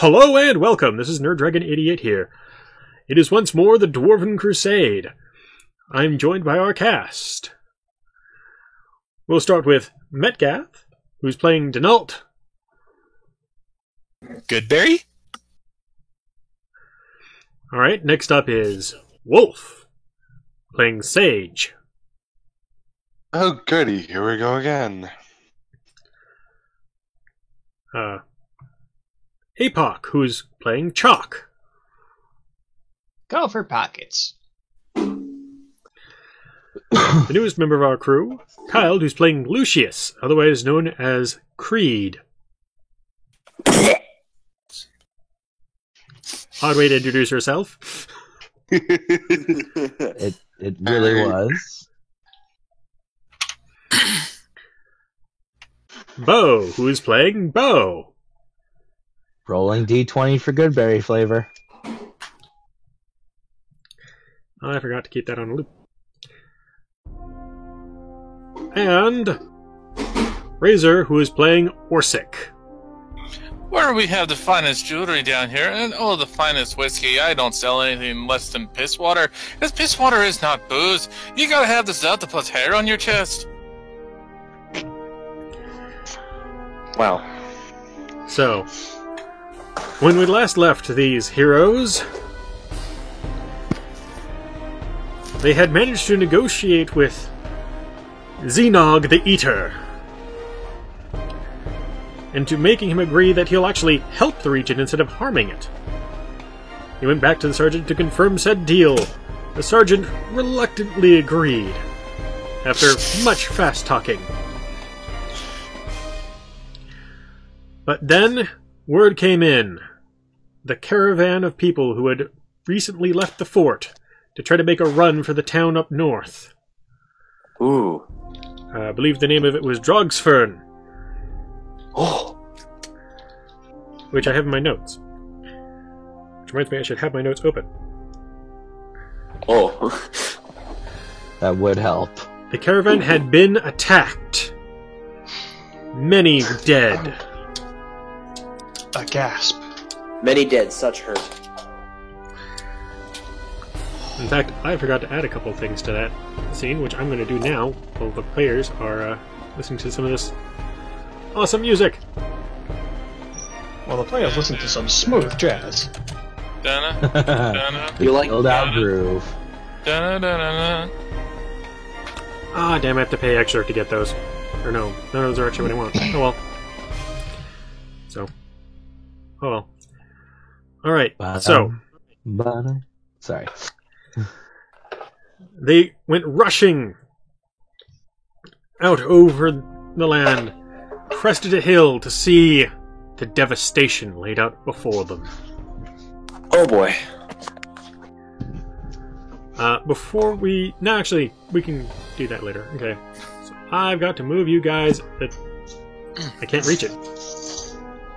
Hello and welcome, this is NerdDragon88 here. It is once more the Dwarven Crusade. I'm joined by our cast. We'll start with Metgath, who's playing Denault. Goodberry? Alright, next up is Wolf, playing Sage. Oh goody, here we go again. Apoc, who's playing Chalk. Go for pockets. The newest member of our crew, Kyle, who's playing Lucius, otherwise known as Creed. Odd way to introduce herself. It really was. Bo, who is playing Bo. Rolling D20 for Goodberry flavor. Oh, I forgot to keep that on a loop. And Razor, who is playing Orsic. Where we have the finest jewelry down here, and the finest whiskey. I don't sell anything less than piss water, because piss water is not booze. You gotta have the stuff that puts hair on your chest. Wow. So, when we last left these heroes, they had managed to negotiate with Xenog the Eater, and to making him agree that he'll actually help the region instead of harming it. He went back to the sergeant to confirm said deal. The sergeant reluctantly agreed, after much fast talking. But then, word came in. The caravan of people who had recently left the fort to try to make a run for the town up north. Ooh. I believe the name of it was Drogsfern. Oh. Which I have in my notes. Which reminds me I should have my notes open. Oh. That would help. The caravan had been attacked. Many dead. A gasp. Many dead, such hurt. In fact, I forgot to add a couple things to that scene, which I'm going to do now while the players are listening to some of this awesome music. Well, the players listen to some smooth jazz. Dun-na, dun-na, You like Build out groove. dun-na, dun-na. Ah, damn, I have to pay extra to get those. Or no, none of those are actually what I want. Oh well. So. Oh well. Alright, so. Sorry. They went rushing out over the land, crested a hill to see the devastation laid out before them. Oh boy. Before we... No, actually, we can do that later. Okay. So I've got to move you guys... I can't reach it.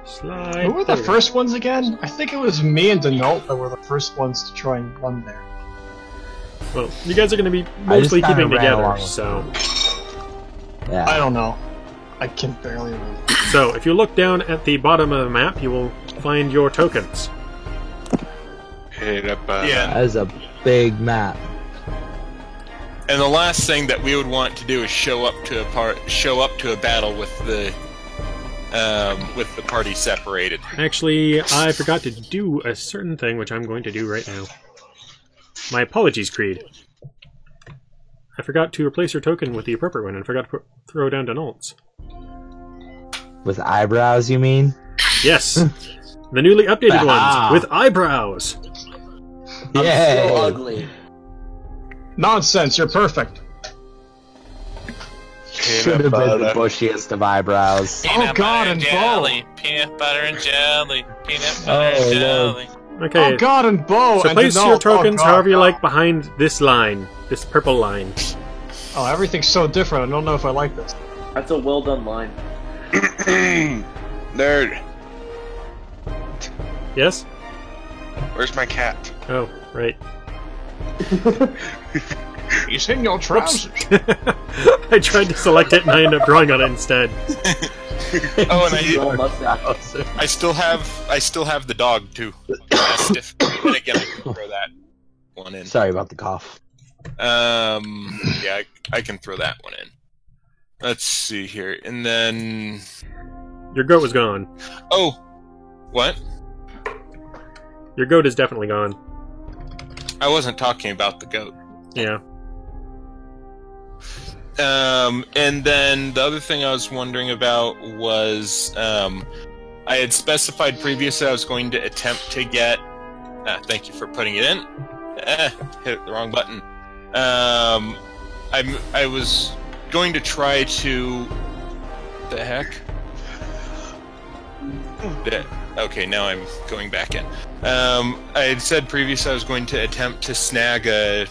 Slide. Who were the There we go. first ones again? I think it was me and Denault that were the first ones to try and run there. Well, you guys are going to be I just mostly kinda keeping ran together, along with so... Yeah. I don't know. I can barely remember. So, if you look down at the bottom of the map, you will find your tokens. Yeah. That is a big map. And the last thing that we would want to do is show up to a battle with the party separated. Actually, I forgot to do a certain thing, which I'm going to do right now. My apologies, Creed. I forgot to replace your token with the appropriate one, and forgot to throw down Denault's. With eyebrows, you mean? Yes! The newly updated Ah. ones, with eyebrows! I'm Yay. so ugly. Nonsense, you're perfect. Should have been the bushiest of eyebrows. Peanut God, butter and jelly, peanut butter and jelly, peanut butter and jelly. Okay, Oh god, and Bo so and place Denault. your tokens Oh, God. however you like behind this line. This purple line. Oh, everything's so different. I don't know if I like this. That's a well done line. Nerd. Yes? Where's my cat? Oh, right. He's in your trousers. I tried to select it and I ended up drawing on it instead. Oh, and Little mustache. I still have the dog too. Mastiff. And again, I can throw that one in. Sorry about the cough. Yeah, I can throw that one in. Let's see here, and then Your goat was gone. oh, what? Your goat is definitely gone. I wasn't talking about the goat. Yeah. And then the other thing I was wondering about was, I had specified previously I was going to attempt to get. Thank you for putting it in. Hit the wrong button. I was going to try to. The heck? Okay, now I'm going back in. I had said previously I was going to attempt to snag a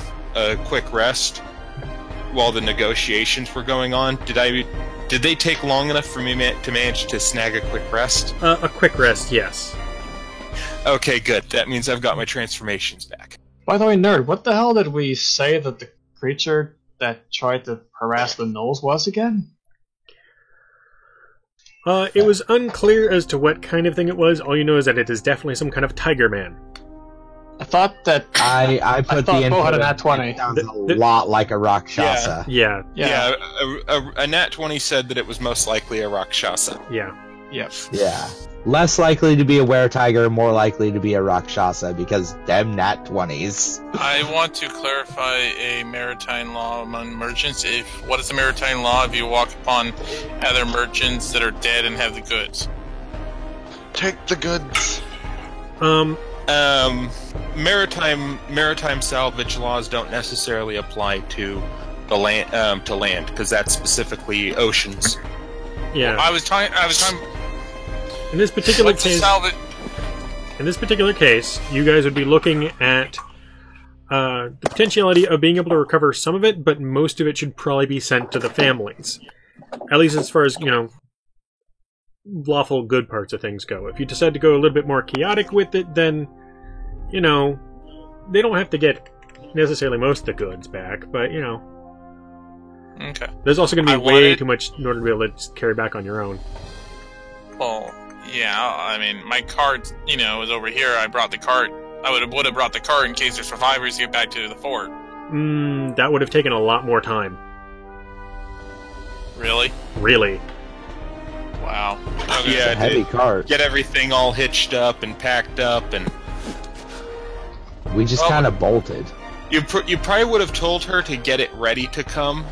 quick rest while the negotiations were going on. Did they take long enough for me to manage to snag a quick rest? A quick rest, yes. Okay, good. That means I've got my transformations back. By the way, nerd, what the hell did we say that the creature that tried to harass the gnolls was again? It was unclear as to what kind of thing it was. All you know is that it is definitely some kind of tiger man. I thought that I put thought the Bo had a input. nat 20. It sounds a lot like a Rakshasa. Yeah, Yeah, a nat 20 said that it was most likely a Rakshasa. yeah. Yep. Yeah. Less likely to be a were-tiger, more likely to be a Rakshasa, because them nat 20s. I want to clarify a maritime law among merchants. What is a maritime law if you walk upon other merchants that are dead and have the goods? Take the goods. Maritime salvage laws don't necessarily apply to the land, because that's specifically oceans. Yeah. I was trying. In this particular What's a case, salvage? in this particular case, you guys would be looking at the potentiality of being able to recover some of it, but most of it should probably be sent to the families. At least as far as, lawful good parts of things go. If you decide to go a little bit more chaotic with it, then, they don't have to get necessarily most of the goods back, but, Okay. there's also going to be I way wanted- too much in order to be able to just carry back on your own. Well, yeah. I mean, my cart, is over here. I brought the cart. I would have brought the cart in case there's survivors to get back to the fort. That would have taken a lot more time. Really? Really. Wow. Okay. Yeah, A heavy cart. get everything all hitched up and packed up, and We just kind of bolted. you probably would have told her to get it ready to come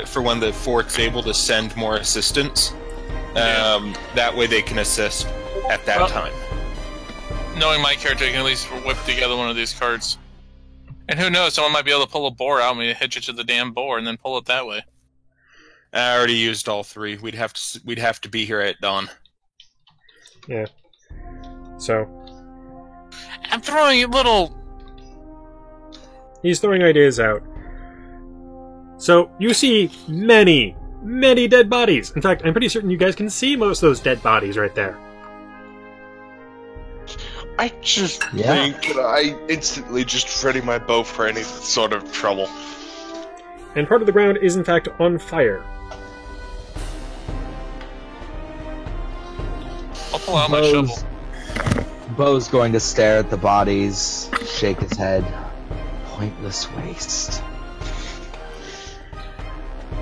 for when the fort's able to send more assistance. That way they can assist at that time. Knowing my character, I can at least whip together one of these carts. And who knows, someone might be able to pull a boar out and we hitch it to the damn boar and then pull it that way. I already used all three. We'd have to be here at dawn. Yeah. So, I'm throwing a little... he's throwing ideas out. So, you see many dead bodies. In fact, I'm pretty certain you guys can see most of those dead bodies right there. I just Yeah. think that I instantly just ready my bow for any sort of trouble. And part of the ground is in fact on fire. I'll pull out my shovel. Bo's going to stare at the bodies, shake his head. Pointless waste.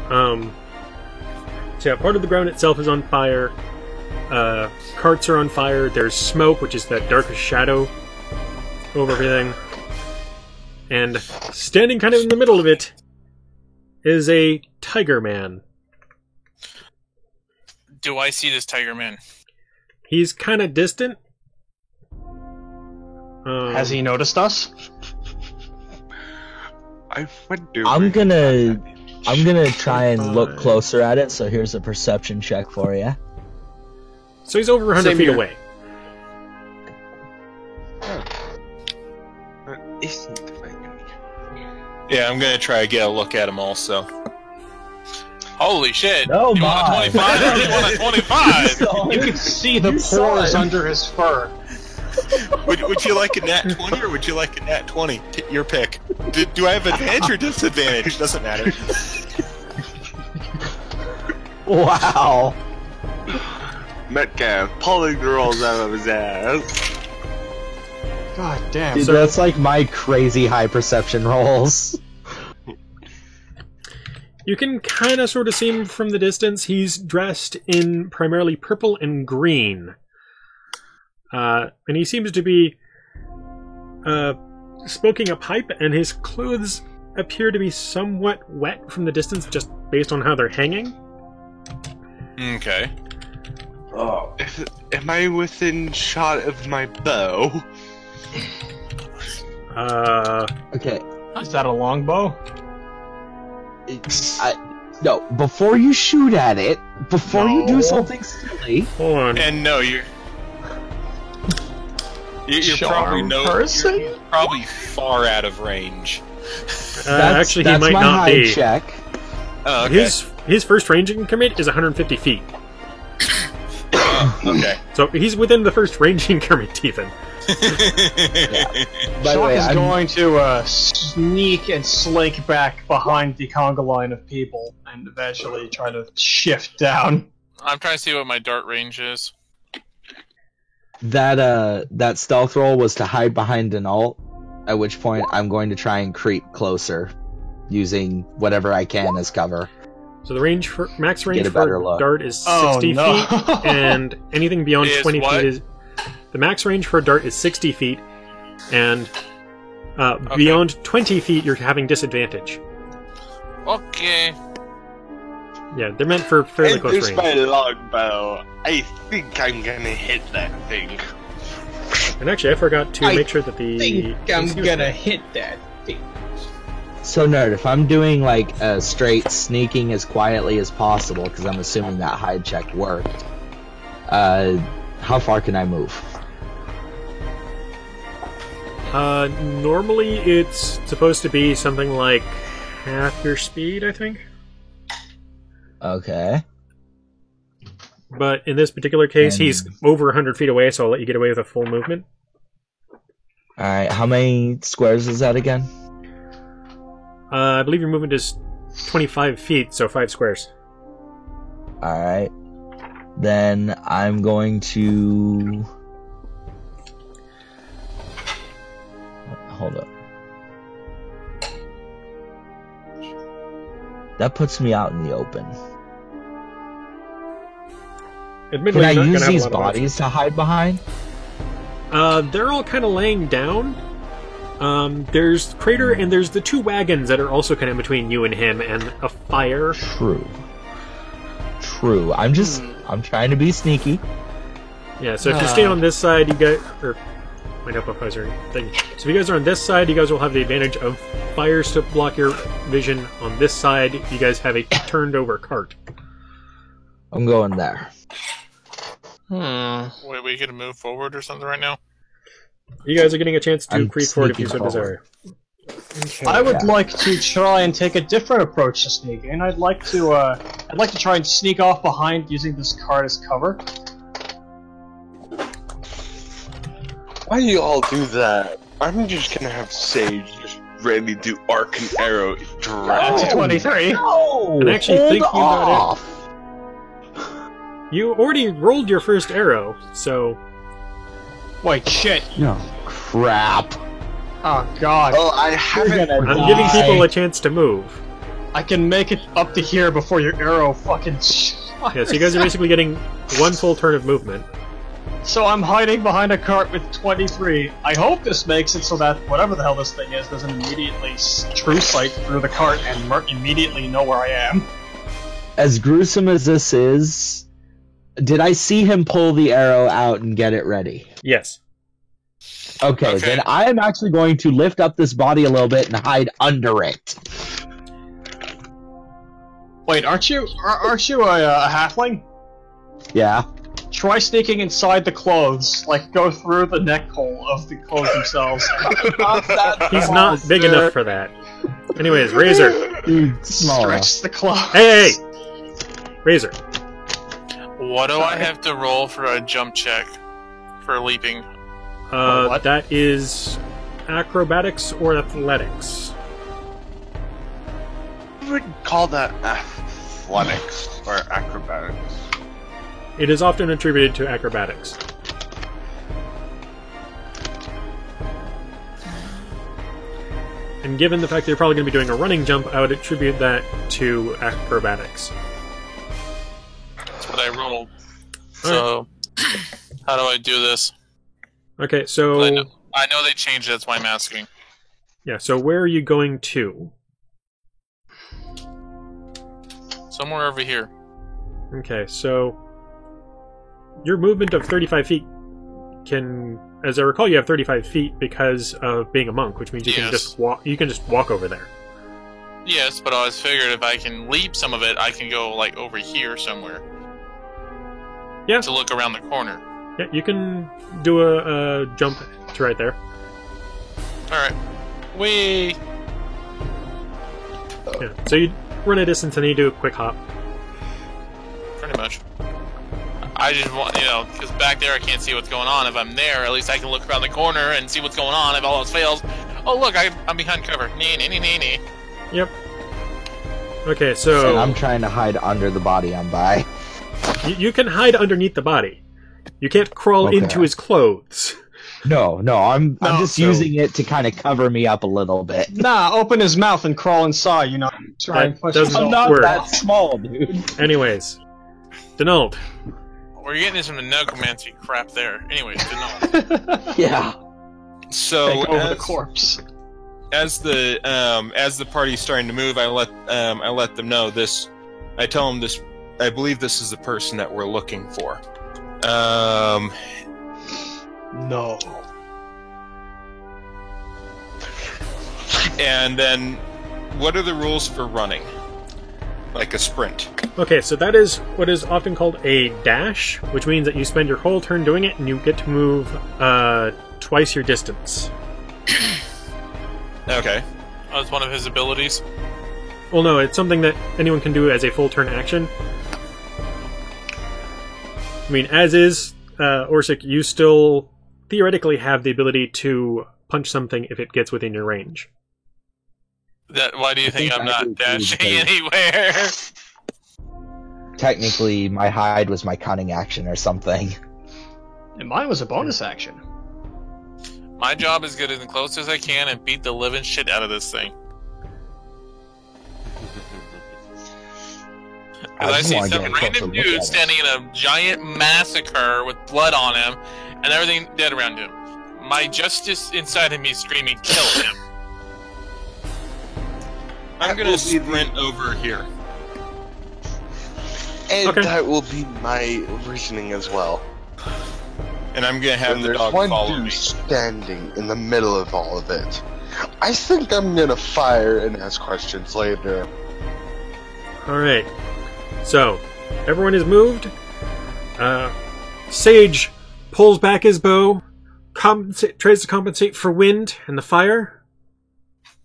So yeah, part of the ground itself is on fire. Carts are on fire. There's smoke, which is that darkest shadow over everything. And standing kind of in the middle of it is a tiger man. Do I see this tiger man? He's kind of distant. Has he noticed us? I would do. I'm gonna try and look closer at it, so here's a perception check for you. So he's over 100 Same feet here. away. Yeah, I'm gonna try to get a look at him also. Holy shit! Oh you want a my. 25? You want a 25? You can see the You saw pores it. under his fur. Would you like a nat 20 or would you like a nat 20? Your pick. Do I have advantage or disadvantage? Doesn't matter. Wow. Metcalf pulling the rolls out of his ass. God damn. Dude, that's like my crazy high perception rolls. You can kind of sort of see him from the distance. He's dressed in primarily purple and green. And he seems to be smoking a pipe, and his clothes appear to be somewhat wet from the distance just based on how they're hanging. Okay. Oh. Am I within shot of my bow? Okay. Is that a longbow? No, before you shoot at it, before you do No. something silly, Hold on. And no, you're Charm person? you're probably far out of range. Actually, he that's might my not hide be. check. Oh, okay. His first ranging increment is 150 feet. Okay. So he's within the first ranging increment, even. By the Shock way, is I'm, going to sneak and slink back behind the conga line of people and eventually try to shift down. I'm trying to see what my dart range is. that stealth roll was to hide behind an alt, at which point I'm going to try and creep closer, using whatever I can as cover. So the range for max range Get a better for look. dart is 60 Oh, no. feet, and anything beyond Is 20 what? feet is the max range for a dart is 60 feet, and beyond 20 feet you're having disadvantage. Okay. Yeah, they're meant for fairly And close there's range. my longbow. I think I'm gonna hit that thing. And actually, I forgot to I make sure that the AC was met. hit that thing. So, Nerd, if I'm doing like a straight sneaking as quietly as possible, because I'm assuming that hide check worked, how far can I move? Normally it's supposed to be something like half your speed, I think. Okay. But in this particular case, And- he's over 100 feet away, so I'll let you get away with a full movement. Alright, how many squares is that again? I believe your movement is 25 feet, so 5 squares. Alright. Then I'm going to... Hold up. That puts me out in the open. Admittedly, Can I you're not use gonna have a these lot of options. bodies to hide behind? They're all kind of laying down. There's Crater, and there's the 2 wagons that are also kind of between you and him, and a fire. True. I'm trying to be sneaky. Yeah, so if you stay on this side, you guys... Or, might help if I was thing. So if you guys are on this side, you guys will have the advantage of fires to block your vision. On this side, you guys have a turned-over cart. I'm going there. Wait, we gonna move forward or something right now? You guys are getting a chance to I'm creep forward if you so sneaking desire. I would Yeah. like to try and take a different approach to sneaking. I'd like to try and sneak off behind using this cart as cover. Why do you all do that? I'm just gonna have Sage just ready to arc an arrow That's direct. a 23. No! And actually hold thinking about it- off. You already rolled your first arrow, so... Wait, shit. No. Crap. Oh god. Oh, I haven't. gonna I'm die. giving people a chance to move. I can make it up to here before your arrow fucking... Yeah, so you guys are basically getting 1 full turn of movement. So I'm hiding behind a cart with 23. I hope this makes it so that whatever the hell this thing is doesn't immediately true sight through the cart and immediately know where I am. As gruesome as this is, did I see him pull the arrow out and get it ready? Yes. Okay, then I am actually going to lift up this body a little bit and hide under it. Wait, aren't you a halfling? Yeah. Try sneaking inside the clothes, like go through the neck hole of the clothes themselves. He's not big enough for that. Anyways, Razor. Dude, small enough. Stretch the clothes. Hey! Razor. What do I have to roll for a jump check for leaping? What? That is acrobatics or athletics. I would call that athletics or acrobatics. it is often attributed to acrobatics. And given the fact that you're probably going to be doing a running jump, I would attribute that to acrobatics. That's what I rolled. So, how do I do this? Okay, so... I know they changed it, that's why I'm asking. Yeah, so where are you going to? Somewhere over here. Okay, so... Your movement of 35 feet can... As I recall, you have 35 feet because of being a monk, which means you can just walk. You can just walk over there. Yes, but I always figured if I can leap some of it, I can go like over here somewhere. Yeah. To look around the corner. Yeah, you can do a jump to right there. All right. Whee! Yeah. So you run a distance and then you do a quick hop. Pretty much. I just want, because back there I can't see what's going on. If I'm there, at least I can look around the corner and see what's going on. If all else fails, oh look, I'm behind cover. Nee. Yep. Okay, so I'm trying to hide under the body I'm by. You can hide underneath the body. You can't crawl into his clothes. No, I'm just using it to kind of cover me up a little bit. Nah, open his mouth and crawl inside, Try and push doesn't I'm not work. that small, dude. Anyways, Donald. We're getting into some necromancy crap there. Anyways, Donald. Yeah. So Take over the corpse. as the party's starting to move, I let them know this. I tell them this. I believe this is the person that we're looking for. No. And then, what are the rules for running? Like a sprint. Okay, so that is what is often called a dash, which means that you spend your whole turn doing it and you get to move twice your distance. Okay. Oh, it's one of his abilities. Well, no, it's something that anyone can do as a full turn action. I mean, as is, Orsic, you still theoretically have the ability to punch something if it gets within your range. Why do you think I'm not dashing because- anywhere? Technically, my hide was my cunning action or something. And mine was a bonus action. My job is get as close as I can and beat the living shit out of this thing. Because I just see wanna some get a closer random look dude at it. standing in a giant massacre with blood on him and everything dead around him. My justice inside of me is screaming, kill him. I'm gonna sprint over here. And Okay. that will be my reasoning as well. And I'm gonna have And the there's dog one follow dude me. standing in the middle of all of it. I think I'm gonna fire and ask questions later. Alright. So, everyone is moved. Sage pulls back his bow, tries to compensate for wind and the fire,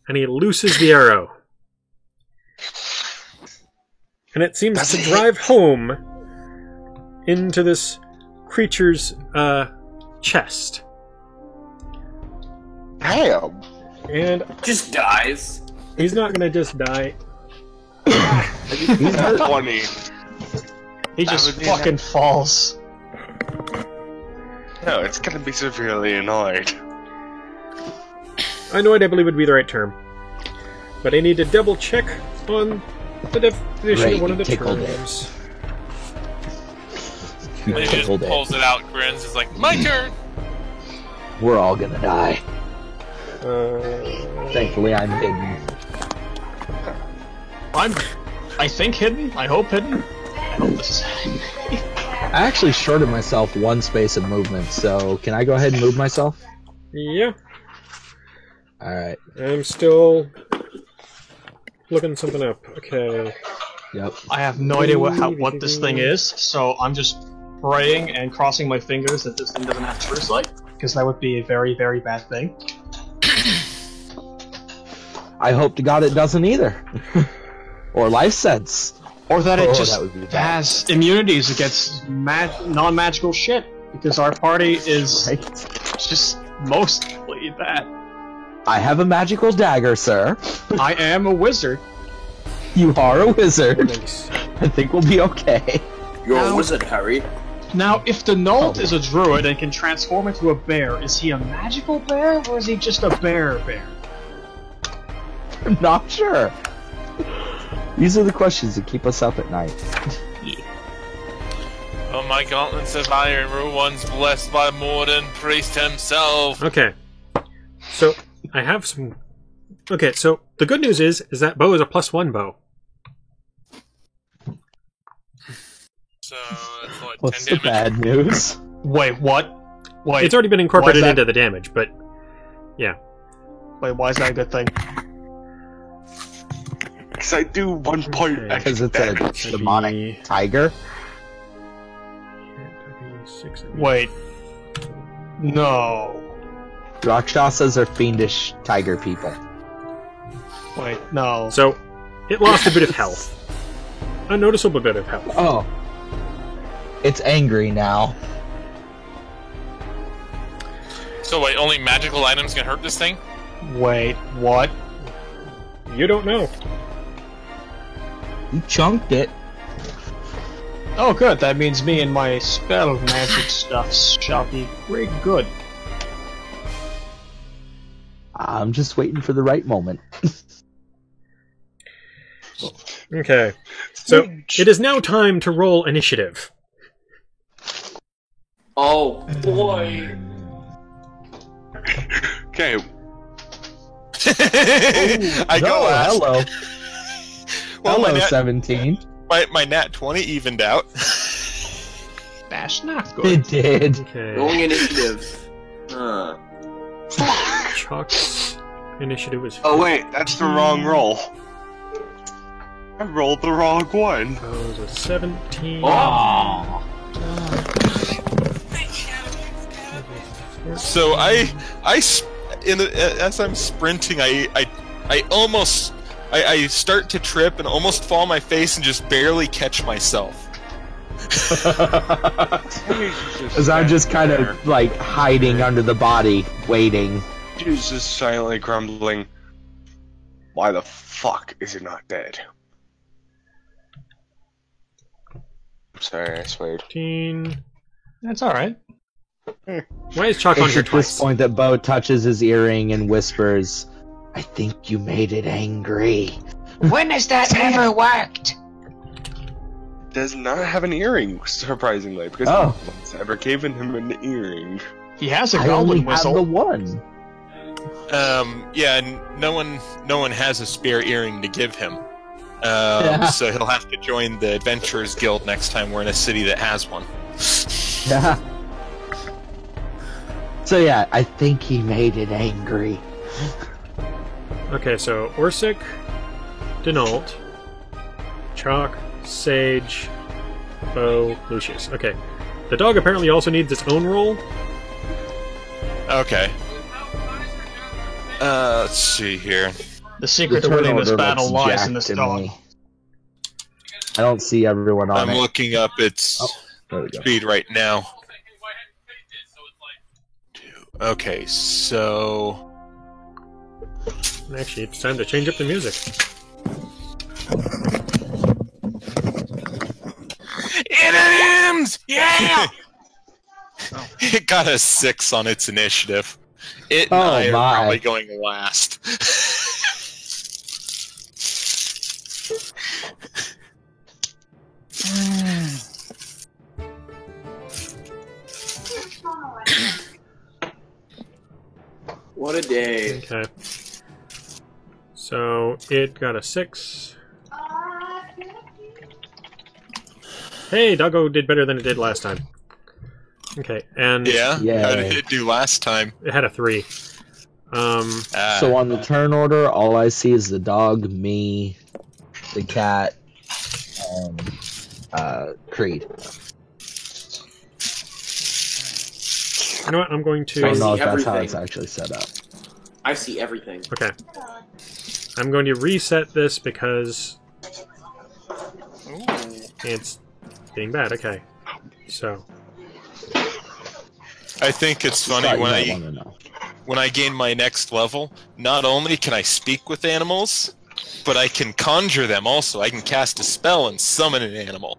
and he looses the arrow. And it seems to drive home into this creature's chest. Damn! And Just dies. he's not gonna just die. He's hurt. Funny. He That just would be fucking falls. No, it's gonna be severely annoyed. Annoyed, I believe, would be the right term. But I need to double check on the definition Right, of one of the tickled it. terms. You And he just tickled it. pulls it out, grins, is like, my turn! We're all gonna die. Uh, Thankfully, I'm hidden. I think hidden. I hope hidden. I hope this is I actually shorted myself one space of movement, so can I go ahead and move myself? yeah, Alright. I'm still looking something up. Okay. Yep. I have no idea what this thing is, so I'm just praying and crossing my fingers that this thing doesn't have true sight, because that would be a very, very bad thing. I hope to God it doesn't either. Or life sense. Or that it Oh, just that would be bad. has immunities against non-magical shit, because our party is Right? just mostly that. I have a magical dagger, sir. I am a wizard. You are a wizard. Nice. I think we'll be okay. You're a wizard, Harry. Now, if Denault is a druid and can transform into a bear, is he a magical bear, or is he just a bear? I'm not sure. These are the questions that keep us up at night. Oh, my gauntlets of iron were once blessed by Morden Priest himself. Okay. So, I have some... Okay, so the good news is that bow is a +1 bow. So, that's what, What's 10 the damage? bad news? Wait, what? Wait, It's already been incorporated Why is into that- the damage, but... Yeah. wait, why is that a good thing? Because I do 1 point Okay. extra Because it's damage. a demonic tiger. Wait. No. Rakshasas are fiendish tiger people. Wait, no. So, it lost a bit of health. A noticeable bit of health. Oh. It's angry now. So wait, only magical items can hurt this thing? Wait, what? You don't know. You chunked it. Oh, good. That means me and my spell magic stuff shall be very good. I'm just waiting for the right moment. Okay. So, it is now time to roll initiative. Oh boy. Okay, I go Oh, last. hello. Well, Hello, my nat, 17. my nat 20 evened out. That's not It good. did. Okay. Rolling initiative. Huh. Chuck's initiative is... oh wait, that's the wrong roll. I rolled the wrong one. Bow's a 17. Oh. So as I'm sprinting, I almost I start to trip and almost fall on my face and just barely catch myself. As I'm just kind of like hiding under the body, waiting. He's just silently grumbling. Why the fuck is it not dead? I'm sorry, I swear. 15. That's alright. Why is Chuck on It's here at this twice? point that Bo touches his earring and whispers, "I think you made it angry." When has that ever worked? Does not have an earring, surprisingly, because Oh. no one's ever given him an earring. He has a I only goblin have the whistle. one. Yeah, no one has a spare earring to give him. Yeah. So he'll have to join the Adventurers Guild next time we're in a city that has one. Yeah. So yeah, I think he made it angry. Okay, so Orsic, Denault, Chalk, Sage, Bo, Lucius. Okay. The dog apparently also needs its own roll. Okay. Let's see here. The secret The to winning this order battle looks lies in jacked this to dog. me. I don't see everyone on I'm it. looking up its Oh, there we go. speed right now. Okay, so Actually, it's time to change up the music. Idioms! Yeah! it got a 6 on its initiative. It and Oh, I are my. probably going last. What a day. Okay. So, it got a 6. Hey, Doggo did better than it did last time. Okay, and Yeah? Yay. How did it do last time? it had a 3. Ah, So on the turn order, all I see is the dog, me, the cat, and Creed. You know what? I'm going I don't to... know if see that's how everything. it's actually set up. I see everything. Okay. I'm going to reset this because it's being bad. Okay. So, I think it's Thought funny you when might I wanna know. when I gain my next level, not only can I speak with animals, but I can conjure them also. I can cast a spell and summon an animal.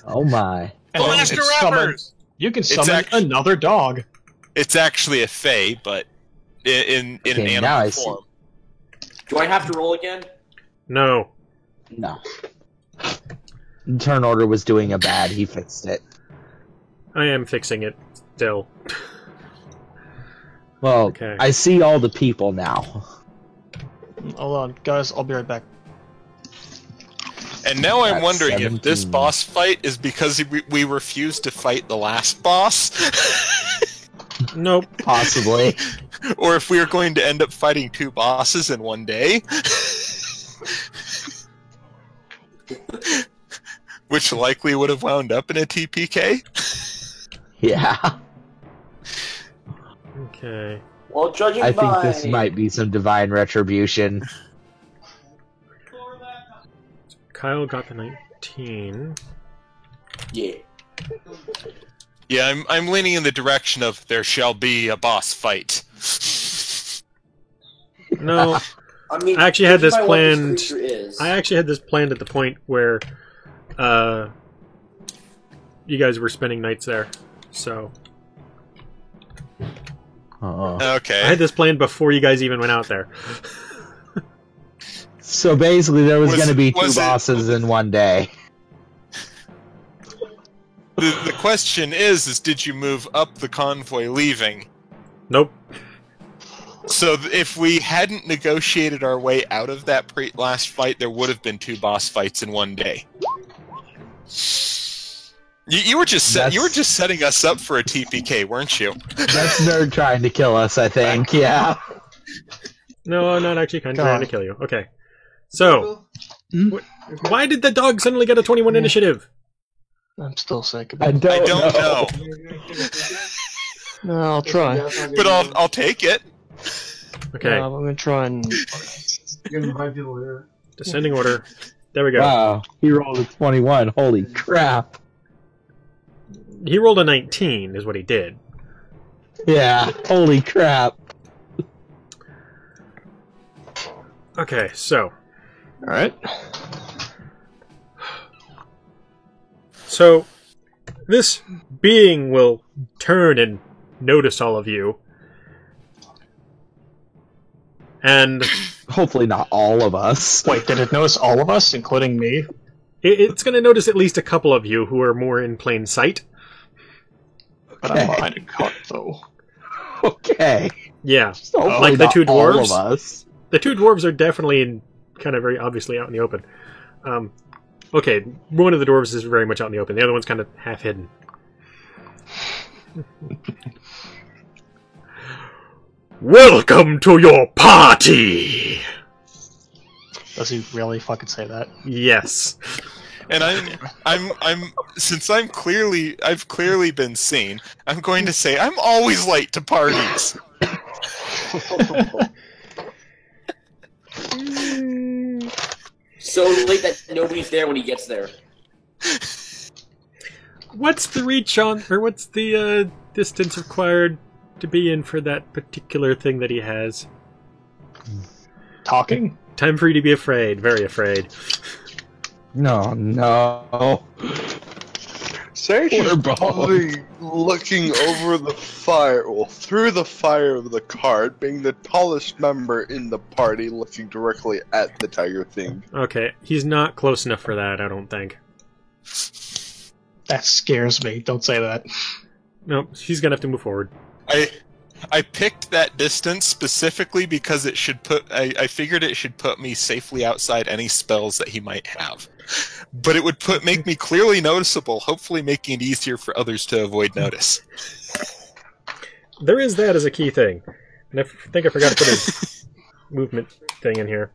Oh my. And then you Blaster can summon, rappers! you can summon actually- another dog. It's actually a fae, but in an Okay, now I animal see. form. Do I have to roll again? No. No. Turn order was doing a bad. He fixed it. I am fixing it still. Well, Okay. I see all the people now. Hold on, guys. I'll be right back. And now I'm That's wondering if this 17. boss fight is because we refused to fight the last boss, Nope. Possibly. or if we are going to end up fighting 2 bosses in one day. Which likely would have wound up in a TPK. Yeah. Okay. Well, judging I by... think this might be some divine retribution. Kyle got the 19. Yeah. Yeah, I'm leaning in the direction of there shall be a boss fight. No, I mean, I actually had judging this by what this planned. creature is, I actually had this planned at the point where you guys were spending nights there. So Uh-oh. Okay. I had this planned before you guys even went out there. So basically, there was Was- going to be 2 was it- bosses in one day. The question is did you move up the convoy leaving? Nope. So if we hadn't negotiated our way out of that last fight, there would have been 2 boss fights in one day. You were just you were just setting us up for a TPK, weren't you? That's Nerd trying to kill us, I think. Yeah. No, I'm not actually kind of God. trying to kill you. Okay. So, why did the dog suddenly get a 21 initiative? I'm still sick. I I don't know, No, I'll try. but I'll take it. Okay. I'm gonna try and. Descending order. There we go. Wow. He rolled a 21. Holy crap. He rolled a 19, is what he did. Yeah. Holy crap. Okay, so. Alright. So, this being will turn and notice all of you. And Hopefully not all of us. Wait, did it notice all of us, including me? it's going to notice at least a couple of you who are more in plain sight. But I'm behind a cart, though. Okay. Yeah. Hopefully Like the not 2 all dwarves? of us. The 2 dwarves are definitely in, kind of very obviously out in the open. Okay, one of the dwarves is very much out in the open. The other one's kind of half hidden. Welcome to your party! Does he really fucking say that? Yes. And I'm since I've clearly been seen, I'm going to say I'm always late to parties. so late that nobody's there when he gets there. What's the reach on, or what's the distance required to be in for that particular thing that he has? Talking? Time for you to be afraid. Very afraid. No. Sage Poor is Bo. probably looking over the fire, well, through the fire of the cart, being the tallest member in the party, looking directly at the tiger thing. Okay, he's not close enough for that, I don't think. That scares me. Don't say that. Nope, he's gonna have to move forward. I picked that distance specifically because it should I figured it should put me safely outside any spells that he might have. But it would make me clearly noticeable, hopefully making it easier for others to avoid notice. There is that as a key thing. And I think I forgot to put his movement thing in here.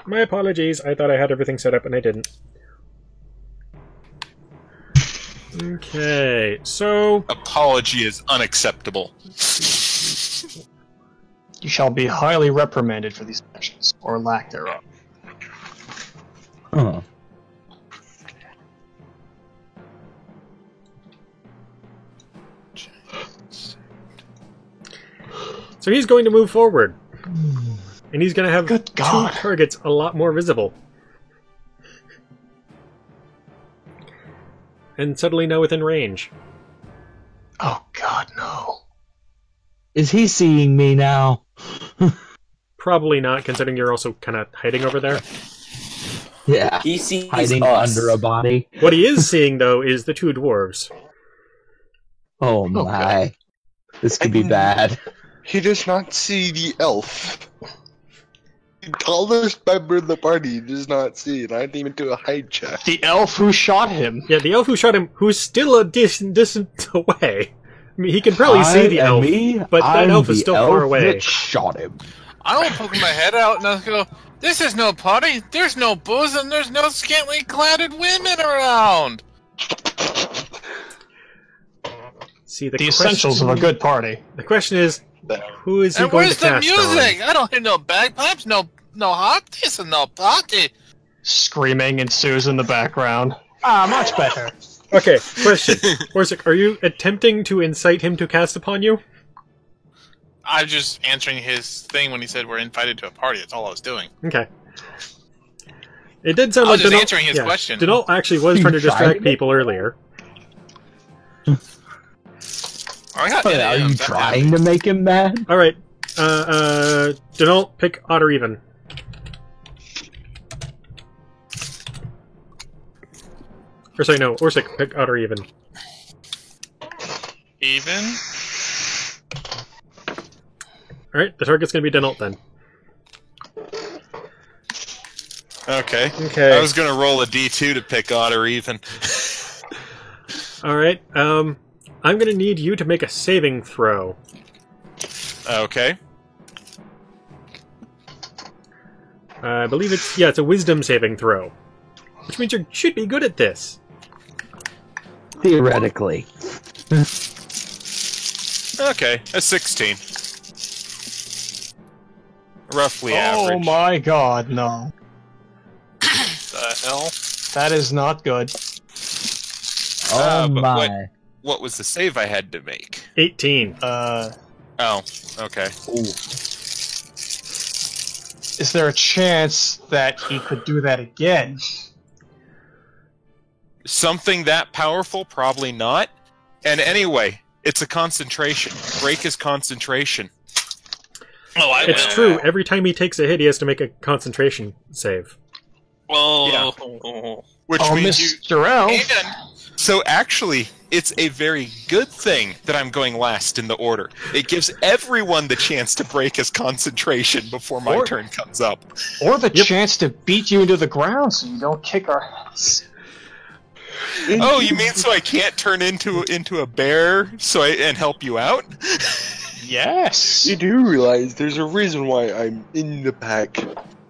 My apologies, I thought I had everything set up and I didn't. Okay, so... Apology is unacceptable. You shall be highly reprimanded for these actions, or lack thereof. Huh. So he's going to move forward. And he's going to have Good 2 God. targets a lot more visible. and suddenly now within range. Oh God, no. Is he seeing me now? Probably not, considering you're also kind of hiding over there. Yeah. He sees Hiding us. under a body. What he is seeing, though, is the two dwarves. Oh my. This could be bad. He does not see the elf. The tallest member of the party does not see, not even do a hide check. The elf who shot him. Yeah, the elf who shot him, who's still a decent distance away. I mean, he can probably see the elf, but that elf is still far away. That shot him. I will poke my head out and I'll go, this is no party, there's no booze, and there's no scantily cladded women around! See, The essentials of a good party. The question is, who is he And going where's to the cast music? on? I don't hear no bagpipes, no hotties, and no party. Screaming ensues in the background. Ah, much better. Okay, question. Orsic, are you attempting to incite him to cast upon you? I'm just answering his thing when he said we're invited to a party. That's all I was doing. Okay. It did sound I was like just answering his question. Denault actually was trying to distract people earlier. I got Are NAMs, you that trying to make him mad? Alright, Denault, pick odd or even. Or sorry, no, Orsic, pick odd or even. Even? Alright, the target's gonna be Denault then. Okay. Okay. I was gonna roll a d2 to pick odd or even. Alright, I'm gonna need you to make a saving throw. Okay. I believe it's a wisdom saving throw. Which means you should be good at this. Theoretically. Okay, a 16. Roughly Oh average. my God, no. The hell? That is not good. Oh but my. What was the save I had to make? 18. Oh, okay. Is there a chance that he could do that again? Something that powerful? Probably not. And anyway, it's a concentration. Break is concentration. Oh, I It's will. true, every time he takes a hit, he has to make a concentration save. Well, Which Oh, means you... Mr. Elf. and So actually, it's a very good thing that I'm going last in the order. It gives everyone the chance to break his concentration before my turn comes up. Or the chance to beat you into the ground so you don't kick our ass. Oh, you mean so I can't turn into a bear and help you out? Yes. You do realize there's a reason why I'm in the pack,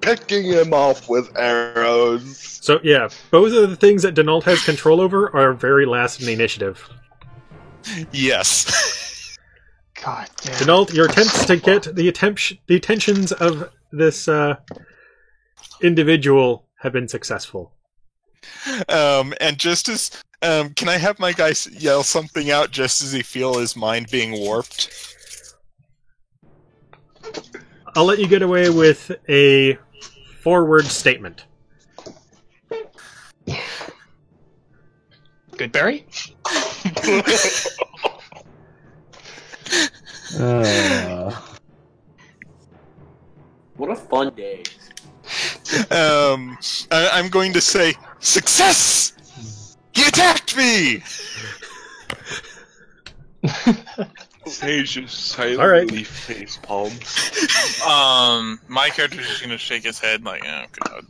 picking him off with arrows. So yeah, both of the things that Denault has control over are very last in the initiative. Yes. God damn. Denault, your attempts to get the attentions of this individual have been successful. And just as can I have my guy yell something out just as he feel his mind being warped? I'll let you get away with a forward statement. Goodberry? What a fun day. I'm going to say success. He attacked me. Sage just silently Alright. facepalm. my character's just gonna shake his head like, oh god.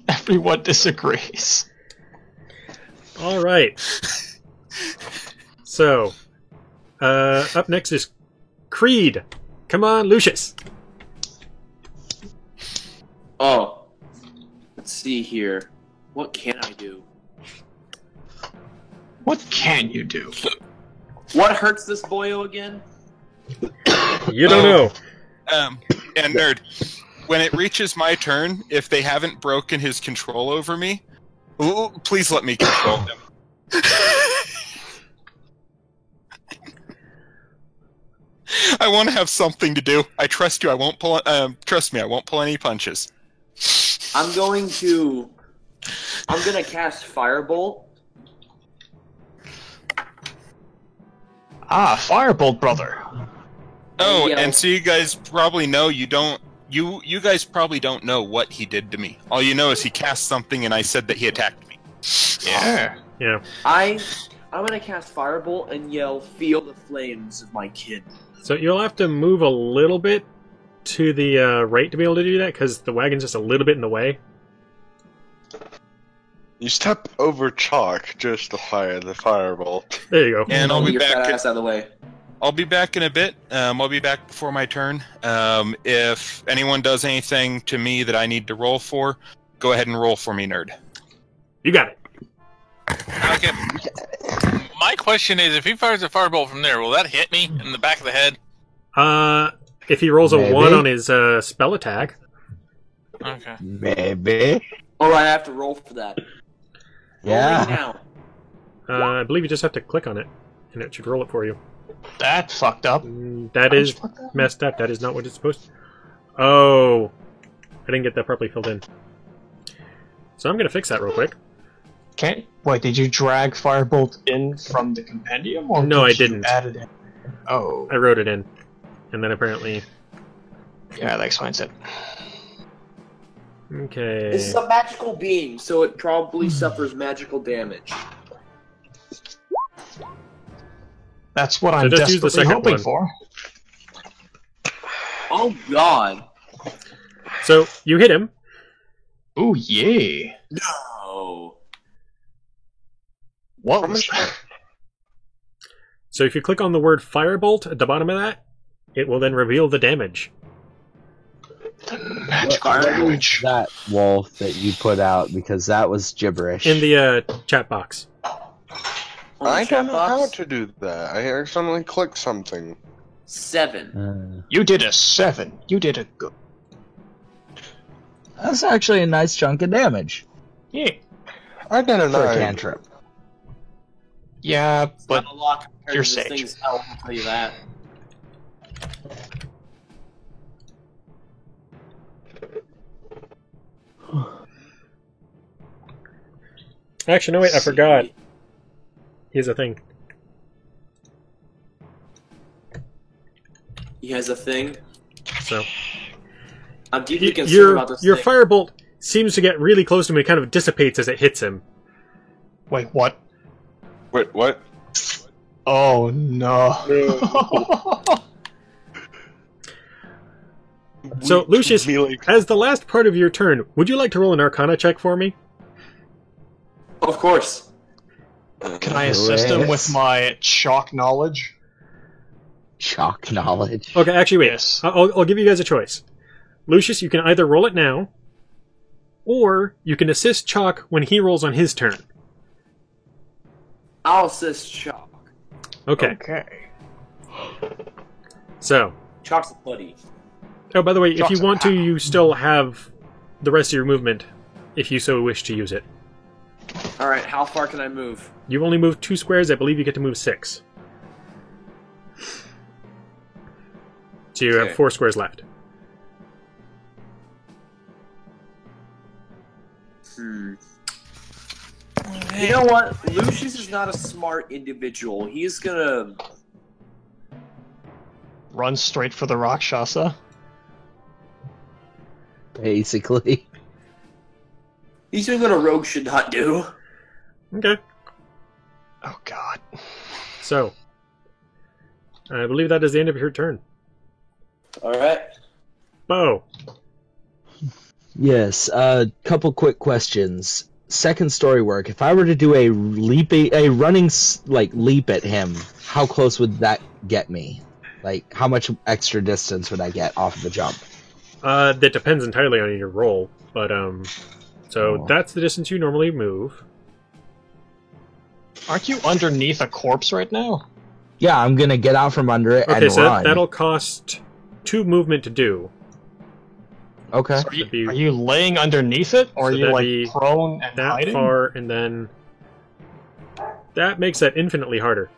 Everyone disagrees. Alright. So, up next is Creed. Come on, Lucius. Oh. Let's see here. What can I do? What can you do? What hurts this boyo again? You don't know. And nerd, when it reaches my turn, if they haven't broken his control over me, please let me control him. I want to have something to do. I trust you. I won't pull. Trust me. I won't pull any punches. I'm gonna cast Firebolt Firebolt brother. Oh, Yeah. and so you guys probably know you guys probably don't know what he did to me. All you know is he cast something and I said that he attacked me. Yeah. Yeah. I'm gonna cast Firebolt and yell, "Feel the flames of my kin." So you'll have to move a little bit to the right to be able to do that, because the wagon's just a little bit in the way. You step over Chalk just to fire the firebolt. There you go. And I'll Get be your fat back. ass out of the way. I'll be back in a bit. I'll be back before my turn. If anyone does anything to me that I need to roll for, go ahead and roll for me, nerd. You got it. Okay. My question is, if he fires a firebolt from there, will that hit me in the back of the head? If he rolls a Maybe. 1 on his spell attack, Okay. Maybe. All right, I have to roll for that. Yeah. Rolling now. I believe you just have to click on it, and it should roll it for you. That fucked up. That is fucked up. messed up. That is not what it's supposed to. Oh. I didn't get that properly filled in. So I'm going to fix that real quick. Okay. Wait, did you drag Firebolt in from the compendium, or No, I did you didn't. add it in? Oh, I wrote it in. And then apparently... yeah, that explains it. Okay. This is a magical being, so it probably suffers magical damage. That's what I'm just use the desperately second hoping one. for. Oh God! So, you hit him. Ooh, yeah. No. What was that? So if you click on the word Firebolt at the bottom of that, it will then reveal the damage. Magical What damage. was that, Wolf, that you put out? Because that was gibberish. In the chat box. On the I chat don't know how box, to do that. I accidentally clicked something. 7. You did a 7. You did a good. That's actually a nice chunk of damage Yeah. I did a for a 9. cantrip. Yeah, but Not a lot compared you're to this sage. thing's health, I'll tell you that. Actually, no, wait, I forgot. Here's a thing. He has a thing. So, I'm deeply concerned your about this thing. Firebolt seems to get really close to him and kind of dissipates as it hits him. wait, what? Wait, what? Oh no. So, Lucius, Melee- as the last part of your turn, would you like to roll an Arcana check for me? Of course. Can I assist him with my chalk knowledge? Shock knowledge. Okay, actually, wait. Yes. I'll give you guys a choice. Lucius, you can either roll it now, or you can assist Chalk when he rolls on his turn. I'll assist Chalk. Okay, Okay. so... Chalk's a buddy. Oh, by the way, if Chalk's you a want to, pal. you still have the rest of your movement, if you so wish to use it. Alright, how far can I move? You've only moved 2 squares, I believe you get to move 6. So you Okay. have 4 squares left. You know what? Lucius is not a smart individual. He's gonna... Run straight for the Rakshasa. Basically. He's doing what a rogue should not do. Okay, Oh god. so... I believe that is the end of your turn. Alright. Bo! Yes, couple quick questions. Second story work. If I were to do a running leap at him, how close would that get me? Like, how much extra distance would I get off of the jump? That depends entirely on your roll, but, So Oh. that's the distance you normally move. Aren't you underneath a corpse right now? Yeah, I'm gonna get out from under it Okay, and so run. that'll cost 2 movement to do. Okay. So That'd be are you laying underneath it, or So are you that'd like be prone and that hiding? far, and then... That makes that infinitely harder.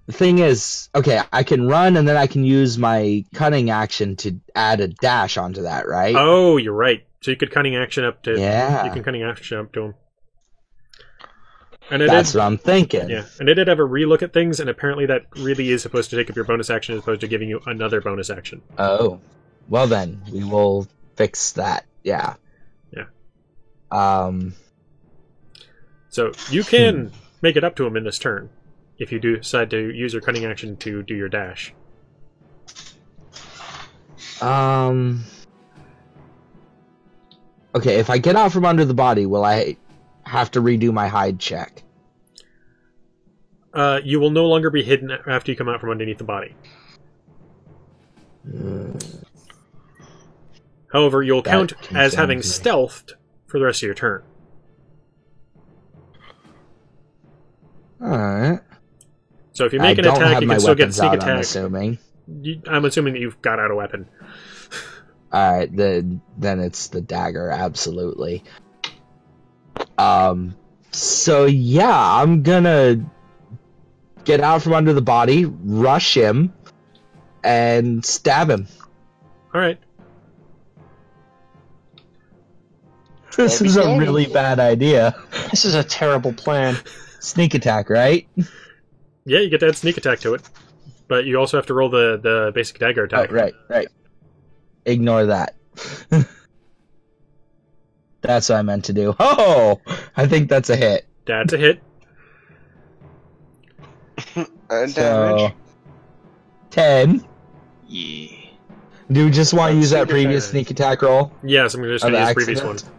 The thing is, okay, I can run and then I can use my cunning action to add a dash onto that, right? Oh, you're right. So you could cunning action up to... Yeah. You can cunning action up to him. And it That's did, what I'm thinking. yeah, and it did have a relook at things, and apparently that really is supposed to take up your bonus action as opposed to giving you another bonus action. Oh. Well then, we will fix that. Yeah. Yeah. So you can make it up to him in this turn, if you do decide to use your cunning action to do your dash. Okay, if I get out from under the body, will I have to redo my hide check? You will no longer be hidden after you come out from underneath the body. However, you'll count as having stealthed for the rest of your turn. Alright. So if you make an attack, you can still get sneak attack. I'm assuming. I'm assuming that you've got out a weapon. Alright, then it's the dagger, absolutely. So yeah, I'm gonna get out from under the body, rush him, and stab him. Alright. This is a really bad idea. This is a terrible plan. Sneak attack, right? Yeah, you get to add sneak attack to it. But you also have to roll the basic dagger attack. Oh, right. Ignore that. That's what I meant to do. Oh! I think that's a hit. That's a hit. And So, damage. 10. Yeah. Do we just want to use that Sneak previous attack. sneak attack roll? Yes, I'm just Of going to use the previous one. accident?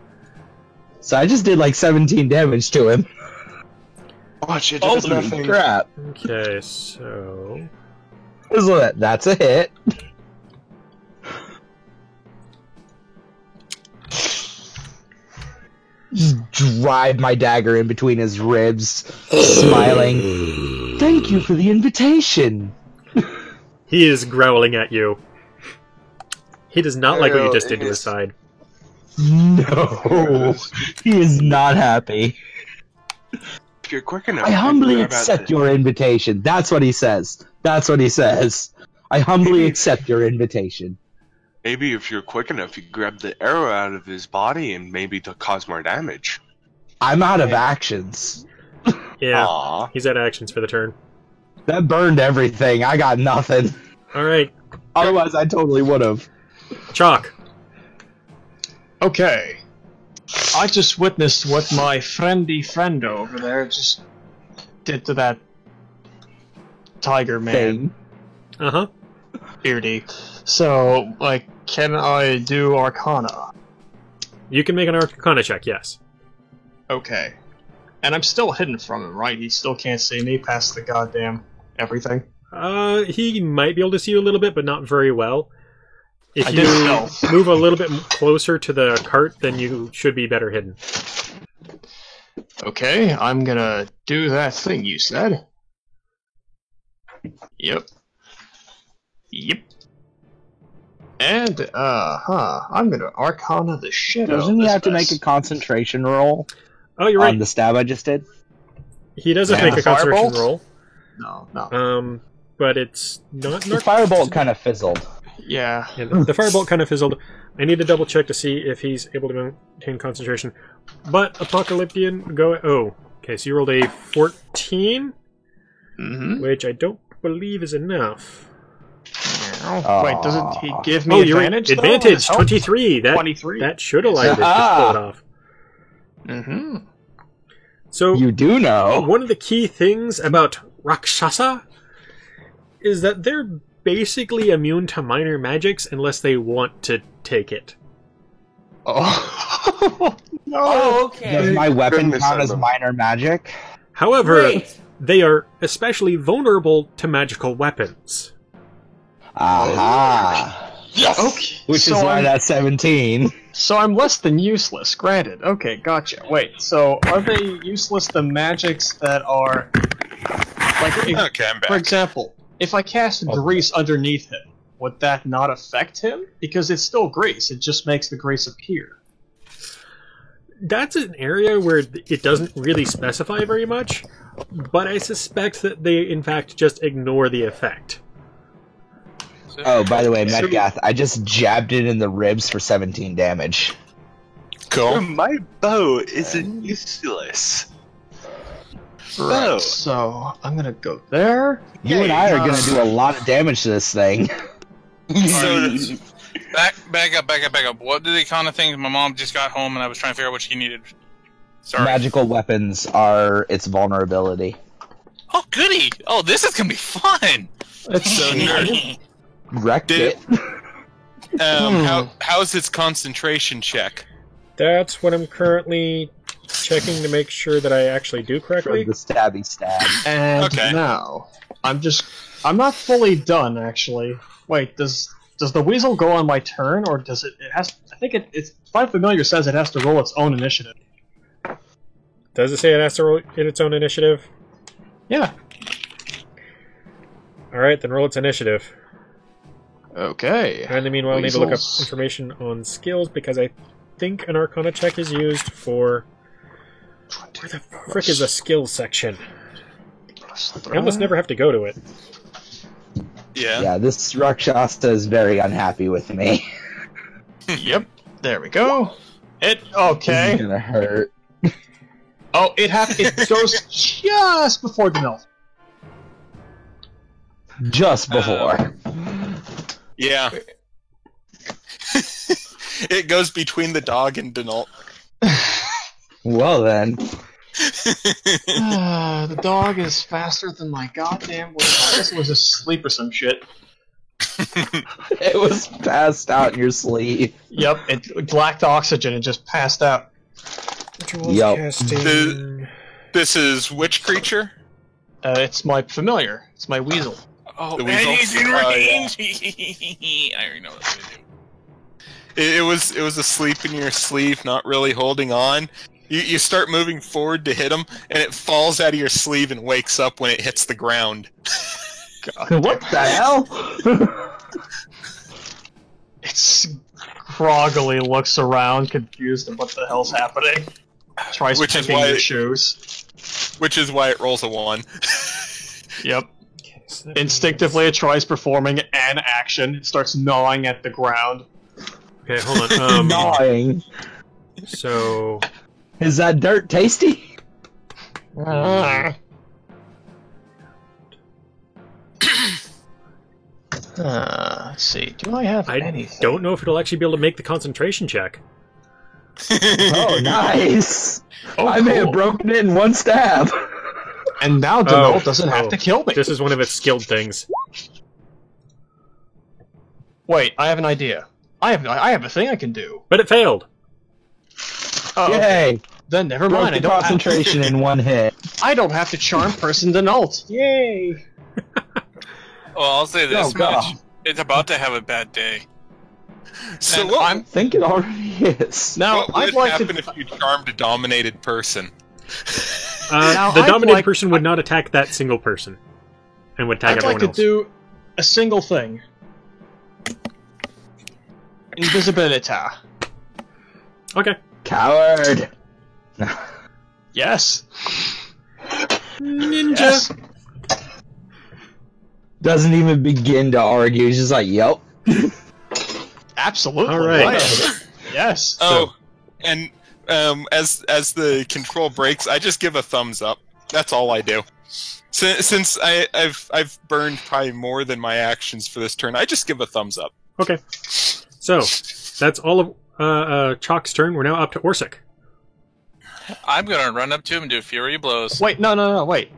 So I just did like 17 damage to him. Watch it does Holy nothing. crap. Okay, so... That's a hit. Just drive my dagger in between his ribs, smiling. Thank you for the invitation. He is growling at you. He does not like what you just did to his side. No, he is not happy. If you're quick enough, I you can humbly grab out accept the- your invitation. That's what he says. I humbly accept your invitation. Maybe if you're quick enough, you can grab the arrow out of his body and maybe to cause more damage. I'm out of actions. Yeah, Aww. he's at actions for the turn. That burned everything. I got nothing. Alright, Otherwise, I totally would have. Chalk. Okay. I just witnessed what my friendo over there just did to that tiger man. Thing. Uh-huh. Beardy. So, like, can I do Arcana? You can make an Arcana check, yes. Okay. And I'm still hidden from him, right? He still can't see me past the goddamn everything. He might be able to see you a little bit, but not very well. If I you didn't know. move a little bit closer to the cart, then you should be better hidden. Okay, I'm gonna do that thing you said. Yep. And, I'm gonna Arcana the shit out of Doesn't he this have to mess. make a concentration roll Oh, you're right. on the stab I just did? He does have to Yeah. make a concentration Firebolt? roll. No. But it's not... The firebolt kind of fizzled. Yeah. Yeah, the firebolt kind of fizzled. I need to double check to see if he's able to maintain concentration. But Apocalyptian, go... Oh, okay, so you rolled a 14, Mm-hmm. which I don't believe is enough. Wait, doesn't he give me Oh, you're right. advantage? though? Advantage, Does it help? 23. 23. That should allow you to pull it off. Mm-hmm. So, You do know. one of the key things about Rakshasa is that they're basically immune to minor magics unless they want to take it. Oh. No. Oh, okay. Does my weapon Goodness, count as Emma. minor magic? However, Great. they are especially vulnerable to magical weapons. Aha. Okay. Which so is why I'm, that's 17. So I'm less than useless, granted. Okay, gotcha. Wait, so are they useless to magics that are... Like, Okay, I'm back. for example, if I cast grease underneath him, would that not affect him? Because it's still grease, it just makes the grease appear. That's an area where it doesn't really specify very much, but I suspect that they, in fact, just ignore the effect. Oh, by the way, Metgath, I just jabbed it in the ribs for 17 damage. Cool. My bow isn't useless. Right, so I'm gonna go there. You and I are gonna do a lot of damage to this thing. So, back up. What are the kind of things? My mom just got home and I was trying to figure out what she needed. Sorry. Magical weapons are its vulnerability. Oh, goody! Oh, this is gonna be fun! It's so nerdy. Wrecked it. How's its concentration check? That's what I'm currently checking to make sure that I actually do correctly. The stabby stab. And Okay. now, I'm not fully done, actually. Wait, does the weasel go on my turn, or does it has, I think it's Find Familiar says it has to roll its own initiative. Does it say it has to roll its own initiative? Yeah. Alright, then roll its initiative. Okay. And in the meanwhile, I need to look up Weasels. information on skills, because I think an Arcana check is used for... Where the frick is the skills section? I almost never have to go to it. Yeah, this Rakshasa is very unhappy with me. Yep. There we go. This Okay. is gonna hurt. Oh, it goes just before the null. Just before. Yeah. It goes between the dog and Denault. Well then. The dog is faster than my goddamn will. I guess it was asleep or some shit. It was passed out in your sleeve. Yep, it lacked oxygen and just passed out. Yup. Casting... This is which creature? It's my familiar. It's my weasel. Oh, The and weasel? he's in Oh, range! I already know what to do. It was asleep in your sleeve, not really holding on. You start moving forward to hit him, and it falls out of your sleeve and wakes up when it hits the ground. What the hell? It's groggily looks around, confused at what the hell's happening. Tries Which is picking why your it- shoes. Which is why it rolls a 1. Yep. Instinctively, it tries performing an action. It starts gnawing at the ground. Okay, hold on. Gnawing. So... Is that dirt tasty? Let's see. Do I have I anything? don't know if it'll actually be able to make the concentration check. Oh, nice! Oh, I may cool. have broken it in one stab. And now Denault doesn't have to kill me. This is one of its skilled things. Wait, I have an idea. I have a thing I can do. But it failed! Oh, okay. Yay! Then never Broke mind. the concentration in one hit. I don't have to charm person Denault. Yay! Well, I'll say this Oh, God. much. It's about to have a bad day. So And what, I'm I think it already is. now. what I'd would like happen to. if you charmed a dominated person? Now, The I'd dominated like- person would not attack that single person. And would attack I'd like everyone to else. do a single thing. Invisibility. Okay. Coward! Yes. Ninja! Yes. Doesn't even begin to argue. He's just like, yep. Absolutely. All right. Whatever. Yes. Oh, and as the control breaks, I just give a thumbs up. That's all I do. Since I've burned probably more than my actions for this turn, I just give a thumbs up. Okay. So, that's all of Chalk's turn. We're now up to Orsic. I'm gonna run up to him and do Fury Blows. Wait. No. Wait.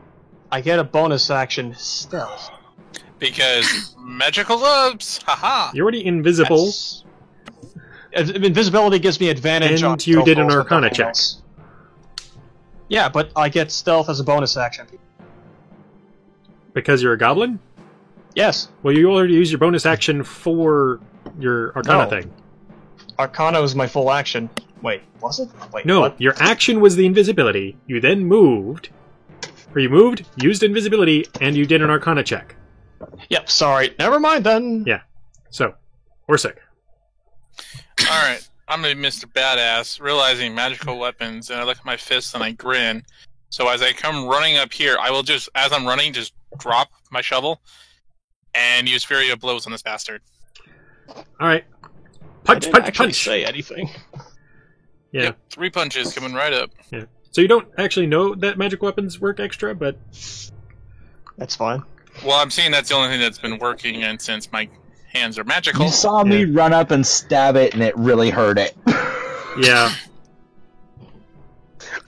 I get a bonus action stealth. Because magical gloves! Haha! You're already invisible. Yes. Invisibility gives me advantage And on you stealth did an rolls with Arcana nothing check. else. Yeah, but I get stealth as a bonus action. Because you're a goblin? Yes. Well, you already used your bonus action for your Arcana No. thing. Arcana was my full action. Wait, was it? Wait, No, what? your action was the invisibility. You then moved. Or you moved, used invisibility, and you did an Arcana check. Yep, sorry. Never mind then. Yeah. So, Orsic. Alright, I'm gonna be Mr. Badass, realizing magical weapons, and I look at my fists and I grin. So as I come running up here, I will just, as I'm running, just drop my shovel and use Fury of Blows on this bastard. Alright. I Punch, didn't punch, actually punch! say anything. Yeah. Yep, 3 punches coming right up. Yeah. So you don't actually know that magic weapons work extra, but That's fine. Well, I'm seeing that's the only thing that's been working, and since my hands are magical, You saw me run up and stab it, and it really hurt it. yeah.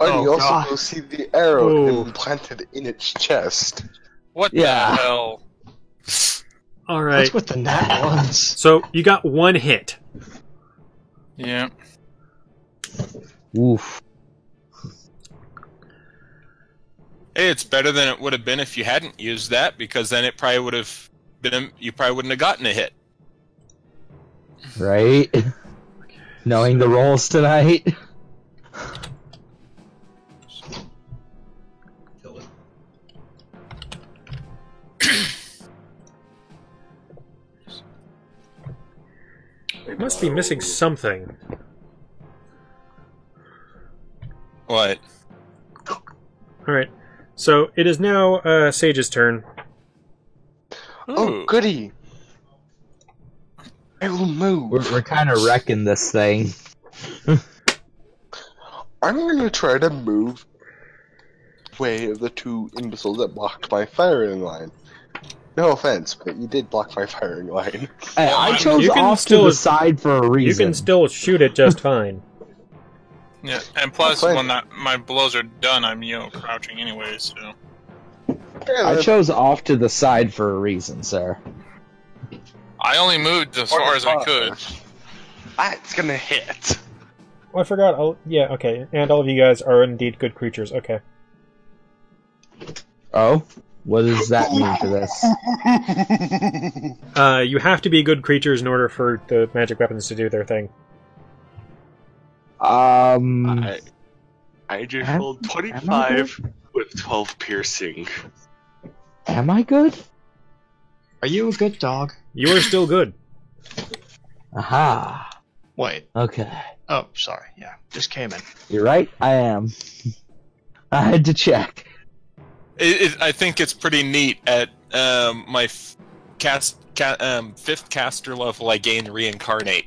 And you also God. will see the arrow Ooh. implanted in its chest. what Yeah. the hell? All right. What's with the nat ones? So you got one hit. Yeah. Oof. Hey, it's better than it would have been if you hadn't used that, because then it probably would have been. You probably wouldn't have gotten a hit. Right? Knowing the rolls tonight. It must be missing something. What? All right. So it is now Sage's turn. Oh, Ooh. goody! I will move. We're kind of wrecking this thing. I'm gonna try to move way of the two imbeciles that blocked my firing line. No offense, but you did block my firing line. Hey, I chose You can off to still- the side for a You reason. can still shoot it just fine. Yeah, and plus, Okay. when my blows are done, I'm crouching anyways. So I chose off to the side for a reason, sir. I only moved as far as I could. That's gonna hit. Oh, I forgot. Yeah, okay. And all of you guys are indeed good creatures. Okay. Oh? What does that mean for this? You have to be good creatures in order for the magic weapons to do their thing. I just Am- rolled am I 25 with 12 piercing. Am I good? Are you a good dog? You are still good. Aha. Wait. Okay. Oh, sorry. Yeah, just came in. You're right, I am. I had to check. I think it's pretty neat. At my fifth caster level, I gain reincarnate,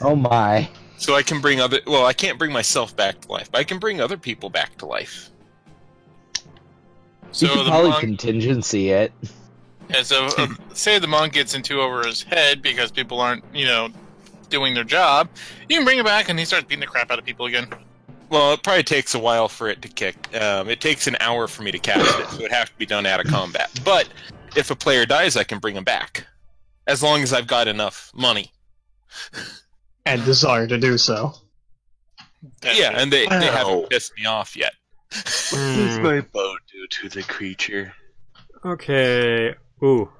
Oh my. so I can bring other. Well, I can't bring myself back to life, but I can bring other people back to life. You So could the probably monk, contingency it. yeah, so say the monk gets in two over his head because people aren't, doing their job. You can bring it back, and he starts beating the crap out of people again. Well, it probably takes a while for it to kick. It takes an hour for me to cast it, so it'd have to be done out of combat. But if a player dies, I can bring him back, as long as I've got enough money. And desire to do so. Yeah, and they Wow. haven't pissed me off yet. What does my bow do to the creature? Okay. Ooh.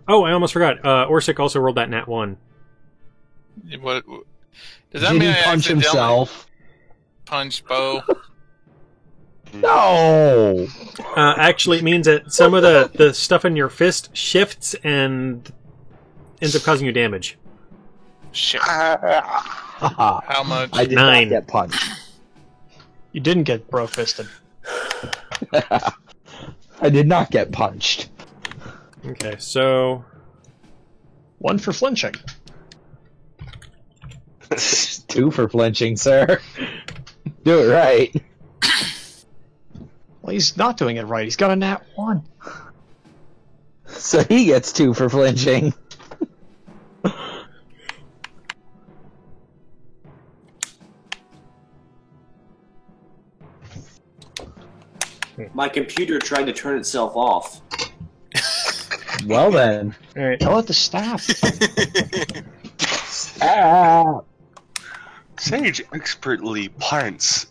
Oh, I almost forgot. Orsic also rolled that nat 1. What does that Did mean? he I punch accidentally himself? Punch Bo. No! Actually, it means that some of the stuff in your fist shifts and ends up causing you damage. Shit. Haha. How much? I did 9. not get punched. You didn't get bro-fisted. I did not get punched. Okay, so 1 for flinching. 2 for flinching, sir. Do it right. Well, he's not doing it right. He's got a nat 1. So he gets 2 for flinching. My computer tried to turn itself off. Well then. all right. Tell it to stop. Ah. Sage expertly plants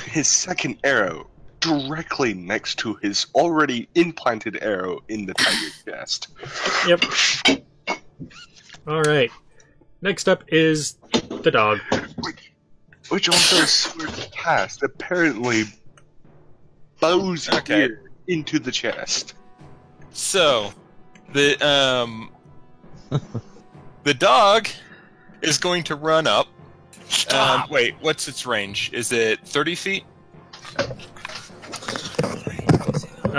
his second arrow directly next to his already implanted arrow in the tiger's chest. Yep. All right. Next up is the dog. Which also swerves past, apparently bows Okay. ear into the chest. So, the dog is going to run up. Wait, what's its range? Is it 30 feet? I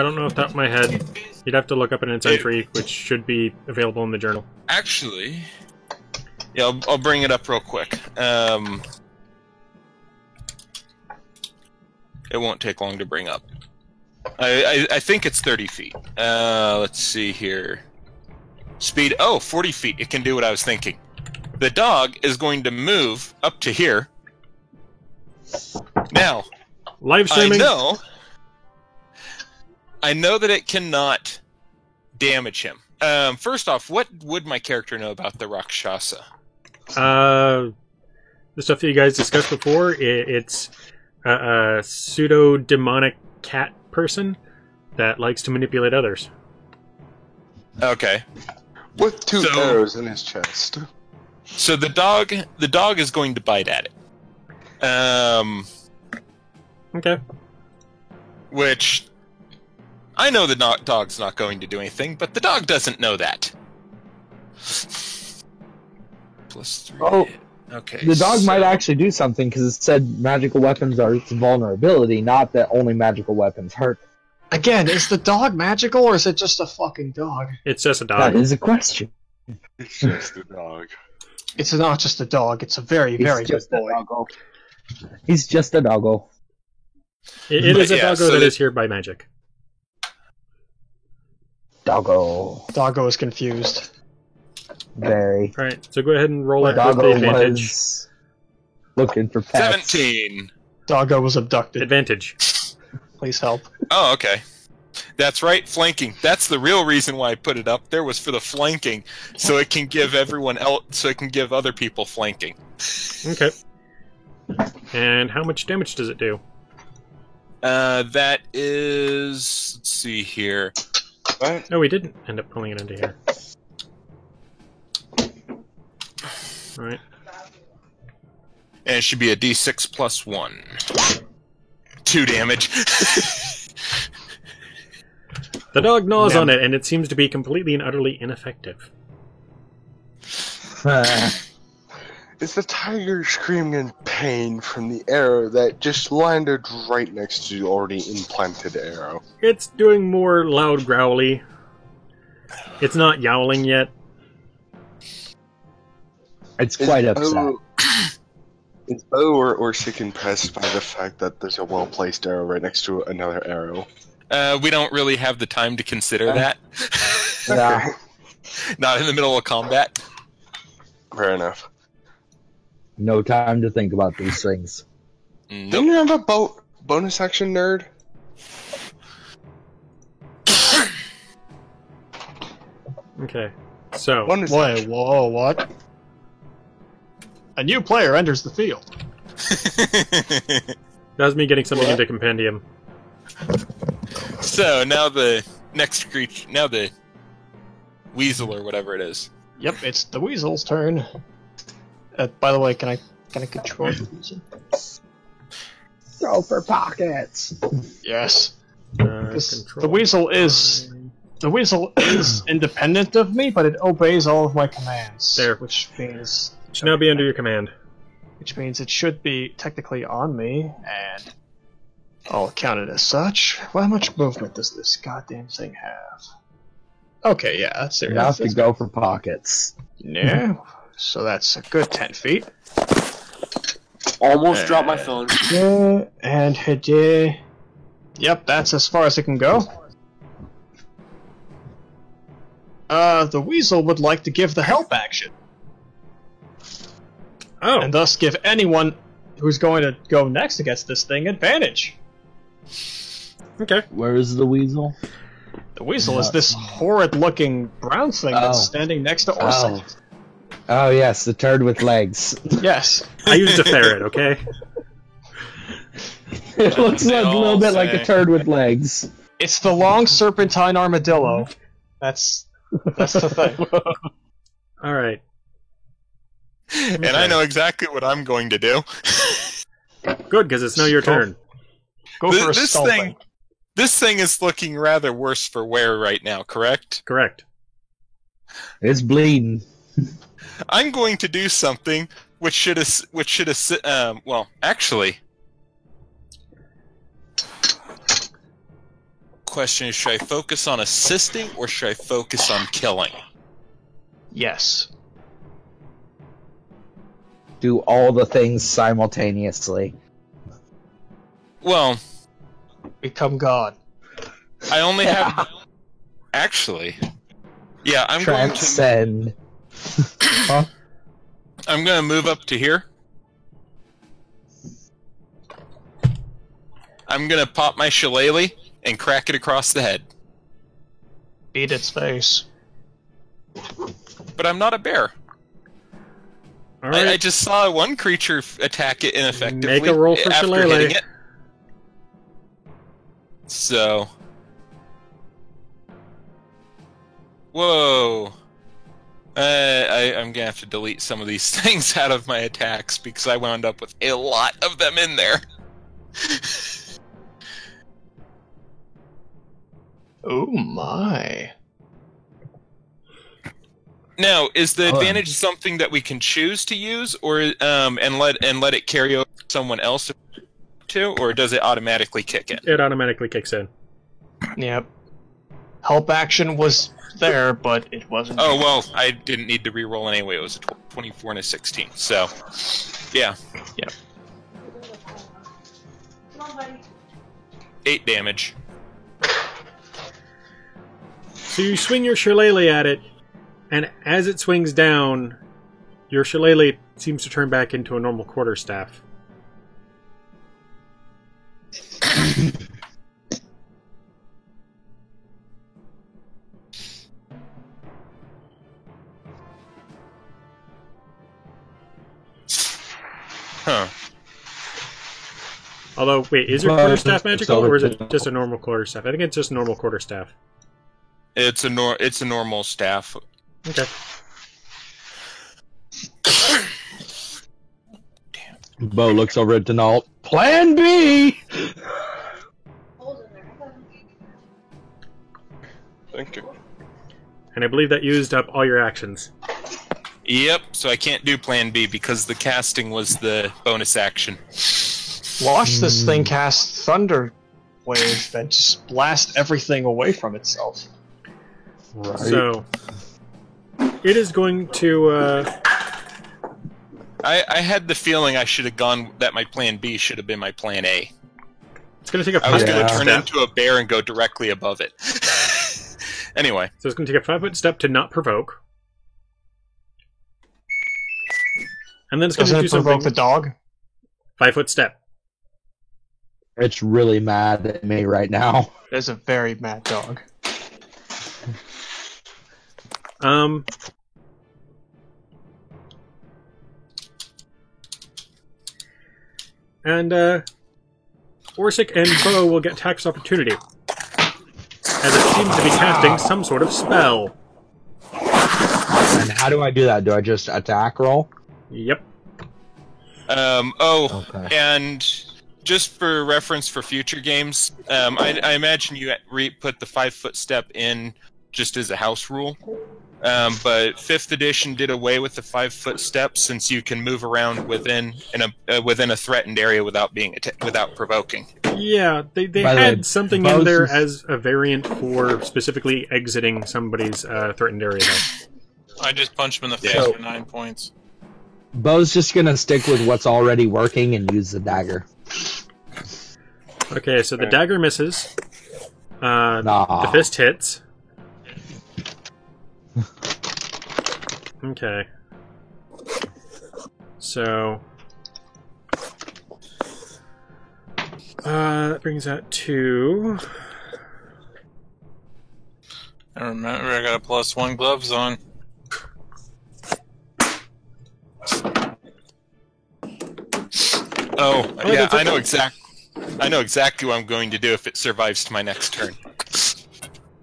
don't know off the top of my head. You'd have to look up an its entry, which should be available in the journal. Actually, yeah, I'll bring it up real quick. It won't take long to bring up. I think it's 30 feet. Let's see here. Speed, 40 feet. It can do what I was thinking. The dog is going to move up to here. Now, Live streaming. I know that it cannot damage him. First off, what would my character know about the Rakshasa? The stuff that you guys discussed before. It's a pseudo-demonic cat person that likes to manipulate others. Okay. With two arrows in his chest. So the dog is going to bite at it. Okay. Which I know the dog's not going to do anything, but the dog doesn't know that. +3. Oh, okay. the dog might actually do something because it said magical weapons are its vulnerability, not that only magical weapons hurt. Again, is the dog magical or is it just a fucking dog? It's just a dog. That is a question. It's just a dog. It's not just a dog. It's a very, very good boy. He's just a doggo. It is a doggo that is here by magic. Doggo. Doggo is confused. Very. Alright, so go ahead and roll it with Doggo the advantage. was looking for pets. 17. Doggo was abducted. Advantage. Please help. Oh, okay. That's right, flanking. That's the real reason why I put it up there was for the flanking, so it can give everyone else, so it can give other people flanking. Okay. And how much damage does it do? That is, let's see here. What? No, we didn't end up pulling it into here. Alright. And it should be a D6 plus 1. 2 damage. The dog gnaws on it, and it seems to be completely and utterly ineffective. Is the tiger screaming in pain from the arrow that just landed right next to the already implanted arrow? It's doing more loud growly. It's not yowling yet. It's quite upset. Is Bo or sick impressed by the fact that there's a well-placed arrow right next to another arrow? We don't really have the time to consider that. Yeah. Not in the middle of combat. Fair enough. No time to think about these things. Don't you have a bonus action, nerd? Okay, so... Wait, whoa, what? A new player enters the field. That was me getting something into Compendium. So, now the next creature... Now the weasel or whatever it is. Yep, it's the weasel's turn. By the way, can I control the weasel? Go for pockets. Yes. The weasel is independent of me, but it obeys all of my commands. There. Which means It should now be under your command. Which means it should be technically on me, and I'll count it as such. Well, how much movement does this goddamn thing have? Okay, yeah, that's serious. Enough to go for pockets. Yeah, so that's a good 10 feet. Almost dropped my phone. Yeah, and yep, that's as far as it can go. The weasel would like to give the help action. Oh. And thus give anyone who's going to go next against this thing advantage. Okay. Where is the weasel? The weasel is this horrid-looking brown thing that's standing next to Orson. Oh, yes, the turd with legs. Yes. I used a ferret, okay? It looks like a little bit like a turd with legs. It's the long serpentine armadillo. That's the thing. Alright. And I know exactly what I'm going to do. Good, because it's now your turn. Go for a stomping. This thing is looking rather worse for wear right now, correct? Correct. It's bleeding. I'm going to do something which should well, actually. Question is, should I focus on assisting or should I focus on killing? Yes. Do all the things simultaneously. Well, Become God. I only have. Actually, yeah, I'm going to. Transcend. Huh? I'm going to move up to here. I'm going to pop my shillelagh and crack it across the head. Beat its face. But I'm not a bear. All right. I just saw one creature attack it ineffectively. Make a roll for after shillelagh. hitting it. So. Whoa. I'm gonna have to delete some of these things out of my attacks because I wound up with a lot of them in there. Oh my. Now, is the advantage something that we can choose to use, or and let it carry over to someone else to, or does it automatically kick in? It automatically kicks in. Yep. Help action was there, but it wasn't. Oh well, I didn't need to reroll anyway. It was a 24 and a 16, so yeah. Yep. 8 damage. So you swing your shillelagh at it, and as it swings down, your shillelagh seems to turn back into a normal quarterstaff. Huh. Although, wait, is your quarterstaff magical, or is it just a normal quarterstaff? I think it's just a normal quarterstaff. It's a normal staff. Okay. Bo looks over at Denault. Plan B! Thank you. And I believe that used up all your actions. Yep, so I can't do Plan B because the casting was the bonus action. Watch this thing cast Thunder Wave and just blast everything away from itself. Right. So, it is going to... I had the feeling I should have gone, that my Plan B should have been my Plan A. It's going to take a I was 5 going to foot turn step. into a bear and go directly above it. Anyway. So it's going to take a 5-foot step to not provoke. And then it's going to Doesn't do it provoke something... the dog? 5-foot step. It's really mad at me right now. There's a very mad dog. And, Orsic and Bo will get tax opportunity, as it seems to be casting some sort of spell. And how do I do that? Do I just attack roll? Yep. Okay. And just for reference for future games, I imagine you put the 5-foot step in just as a house rule. But 5th edition did away with the 5-foot step since you can move around within a threatened area without without provoking. Yeah, they had something in there as a variant for specifically exiting somebody's threatened area, though. I just punched him in the face for 9 points. Bo's just gonna stick with what's already working and use the dagger. Okay, so the dagger misses. Nah. The fist hits. Okay. So... that brings that to... I remember I got a +1 gloves on. Oh, Oh, yeah, that's I know okay. I know exactly what I'm going to do if it survives to my next turn.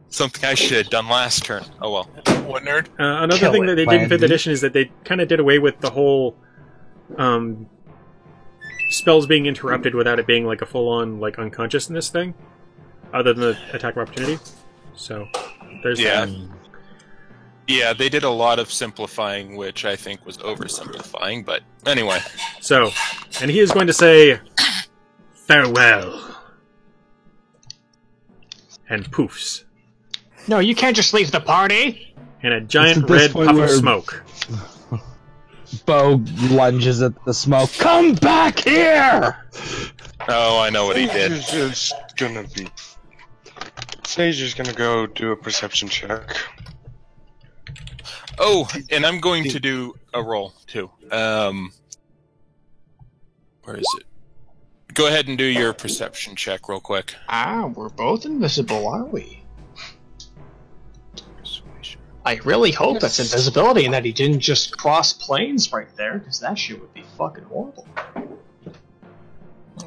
Something I should have done last turn. Oh well. What nerd? Another Kill thing it, that they did in Plan 5th B. edition is that they kind of did away with the whole spells being interrupted without it being like a full-on like unconsciousness thing, other than the attack of opportunity. So there's that. Yeah, they did a lot of simplifying, which I think was oversimplifying, but anyway. So, and he is going to say, farewell. And poofs. No, you can't just leave the party! And a giant It's at this red point puff of where- smoke. Bo lunges at the smoke. Come back here! Oh, I know what he did. Sage is gonna go do a perception check. Oh, and I'm going to do a roll too. Where is it? Go ahead and do your perception check real quick. We're both invisible, are we? I really hope that's invisibility and that he didn't just cross planes right there, because that shit would be fucking horrible.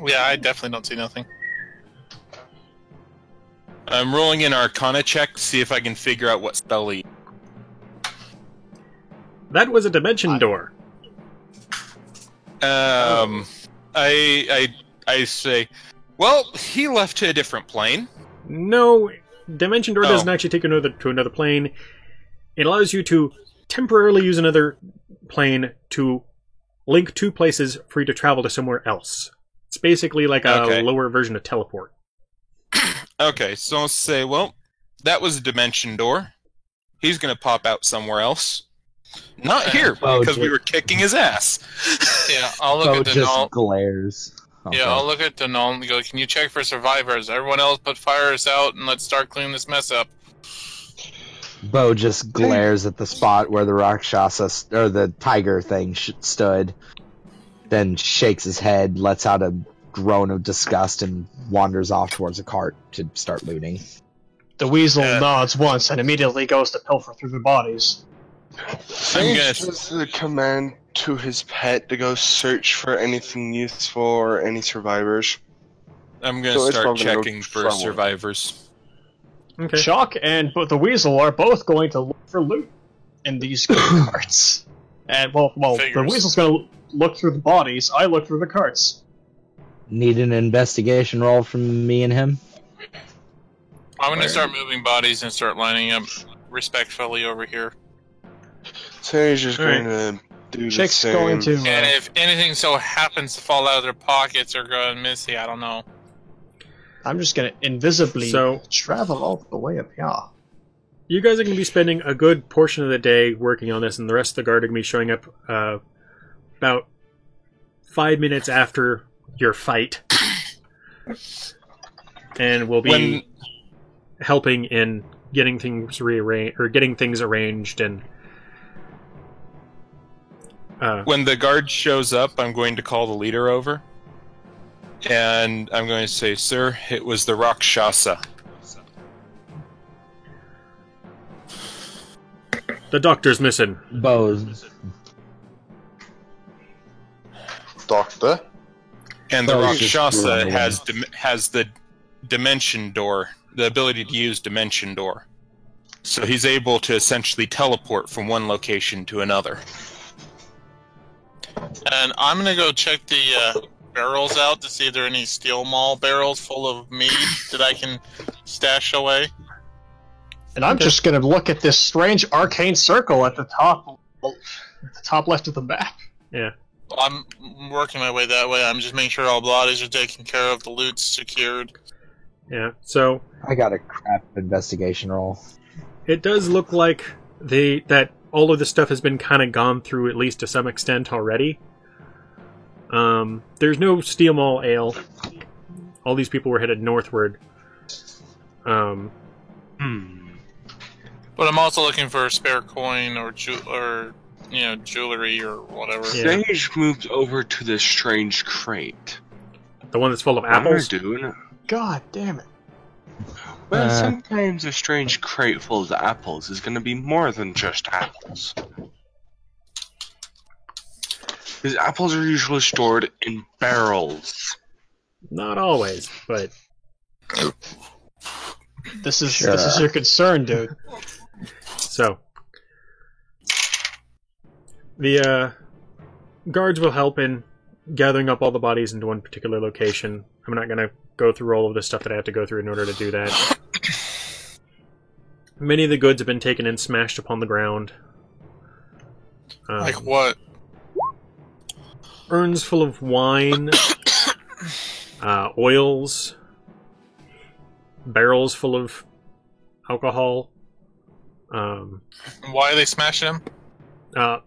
Yeah, I definitely don't see nothing. I'm rolling an Arcana check to see if I can figure out what spell he. That was a dimension door. I say, well, he left to a different plane. No, dimension door doesn't actually take you to another plane. It allows you to temporarily use another plane to link two places for you to travel to somewhere else. It's basically like a lower version of teleport. Okay, so I'll say, well, that was a dimension door. He's going to pop out somewhere else. Not here, because we were kicking his ass. Yeah, I'll look at the just glares. Okay. Yeah, I'll look at the null and go, can you check for survivors? Everyone else put fires out and let's start cleaning this mess up. Bo just glares at the spot where the Rakshasa, or the tiger thing stood, then shakes his head, lets out a groan of disgust, and wanders off towards a cart to start looting. The weasel nods once and immediately goes to pilfer through the bodies. Sage gives the command to his pet to go search for anything useful or any survivors. I'm going to start checking for survivors. Okay. Shock and the weasel are both going to look for loot in these carts. And, well, the weasel's going to look through the bodies, I look through the carts. Need an investigation roll from me and him? I'm going to start moving bodies and start lining up respectfully over here. Sage is going to do the same. Going to, and if anything so happens to fall out of their pockets or go missing, I don't know. I'm just going to invisibly travel all the way up here. You guys are going to be spending a good portion of the day working on this, and the rest of the guard are going to be showing up about 5 minutes after your fight. And will be helping in getting things rearranged, or getting things arranged, and when the guard shows up, I'm going to call the leader over. And I'm going to say, sir, it was the Rakshasa. The doctor's missing. Bo's. Doctor? And the Rakshasa has the dimension door, the ability to use dimension door. So he's able to essentially teleport from one location to another. And I'm going to go check the barrels out to see if there are any steel maul barrels full of mead that I can stash away. And I'm just going to look at this strange arcane circle at the top left of the map. Yeah. I'm working my way that way. I'm just making sure all bodies are taken care of, the loot's secured. Yeah, so I got a crap investigation roll. It does look like that all of this stuff has been kind of gone through, at least to some extent, already. There's no steel maul ale. All these people were headed northward. But I'm also looking for a spare coin or jewelry or whatever. Yeah. Sage moves over to this strange crate. The one that's full of apples? God damn it. Well, sometimes a strange crate full of apples is going to be more than just apples. Because apples are usually stored in barrels. Not always, but... This is your concern, dude. So, the guards will help in gathering up all the bodies into one particular location. I'm not going to go through all of the stuff that I have to go through in order to do that. Many of the goods have been taken and smashed upon the ground. Like what? Urns full of wine, oils, barrels full of alcohol. Why are they smashing them?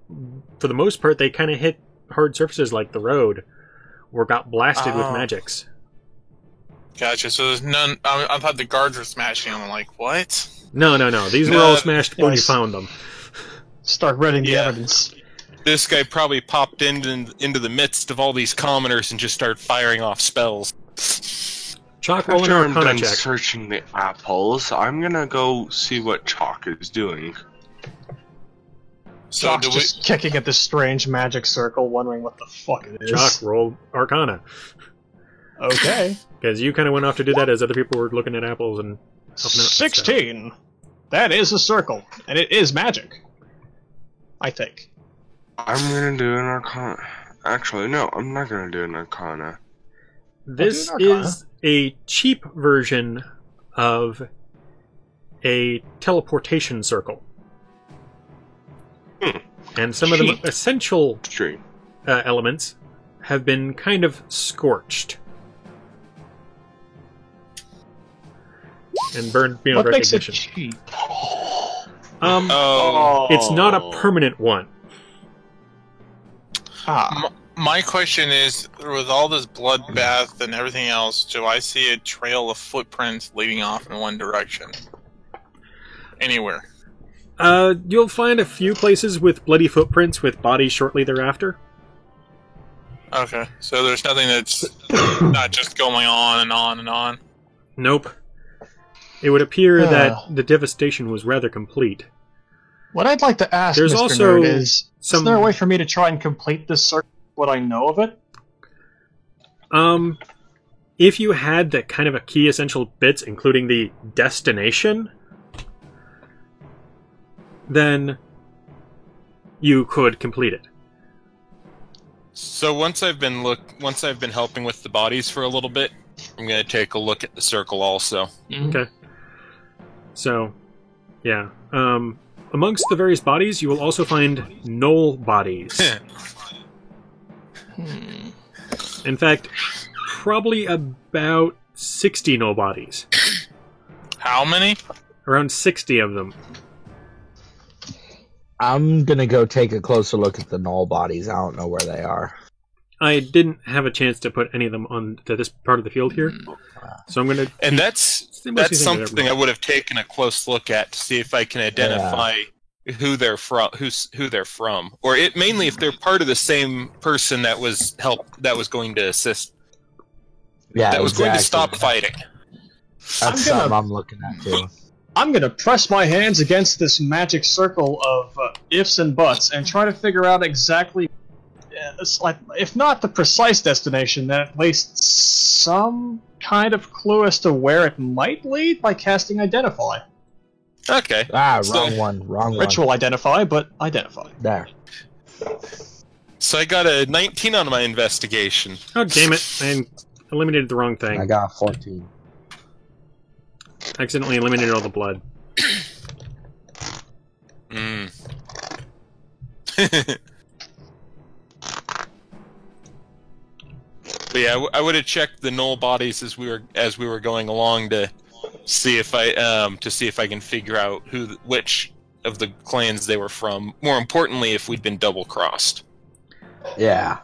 For the most part, they kind of hit hard surfaces like the road, or got blasted with magics. Gotcha. So there's none. I thought the guards were smashing them. I'm like, what? No. These were all smashed when you Yes. found them. Start reading the Yeah. evidence. This guy probably popped into the midst of all these commoners and just started firing off spells. Chalk, roll an After I'm Arcana done check. searching the apples, I'm gonna go see what Chalk is doing. So Jock's do we? just kicking at this strange magic circle, wondering what the fuck it is. Chalk, roll Arcana. Okay. Because you kind of went off to do that as other people were looking at apples and helping out. 16. That is a circle, and it is magic. I think. I'm gonna do an Arcana. Actually, no, I'm not gonna do an Arcana. This I'll do an Arcana. is a cheap version of a teleportation circle. And some of the Cheap. essential Stream. elements have been kind of scorched and burned beyond What makes it recognition. cheap? Oh, It's not a permanent one. Ah. My question is, with all this bloodbath and everything else, do I see a trail of footprints leading off in one direction? Anywhere? You'll find a few places with bloody footprints with bodies shortly thereafter. Okay, so there's nothing that's not just going on and on and on. Nope. It would appear that the devastation was rather complete. What I'd like to ask There's Mr. also Nerd is some- there a way for me to try and complete this circle? What I know of it? If you had the kind of a key essential bits, including the destination, then you could complete it. so once I've been helping with the bodies for a little bit, I'm gonna take a look at the circle also. Okay. So, yeah. Amongst the various bodies, you will also find knoll bodies. In fact, probably about 60 knoll bodies. How many? Around 60 of them. I'm gonna go take a closer look at the null bodies. I don't know where they are. I didn't have a chance to put any of them on to this part of the field here, so I'm going to... And that's something I would have taken a close look at to see if I can identify who they're from, who they're from, or it mainly if they're part of the same person that was going to assist, Yeah, that was going to exactly. stop fighting. That's something I'm looking at too. I'm gonna press my hands against this magic circle of ifs and buts and try to figure out exactly, if not the precise destination, then at least some kind of clue as to where it might lead by casting Identify. Okay. Wrong one. Ritual Identify, but Identify. There. So I got a 19 on my investigation. Oh, damn it. I eliminated the wrong thing. I got 14. Accidentally eliminated all the blood. But yeah, I would have checked the null bodies as we were going along to see if I can figure out which of the clans they were from. More importantly, if we'd been double crossed. Yeah.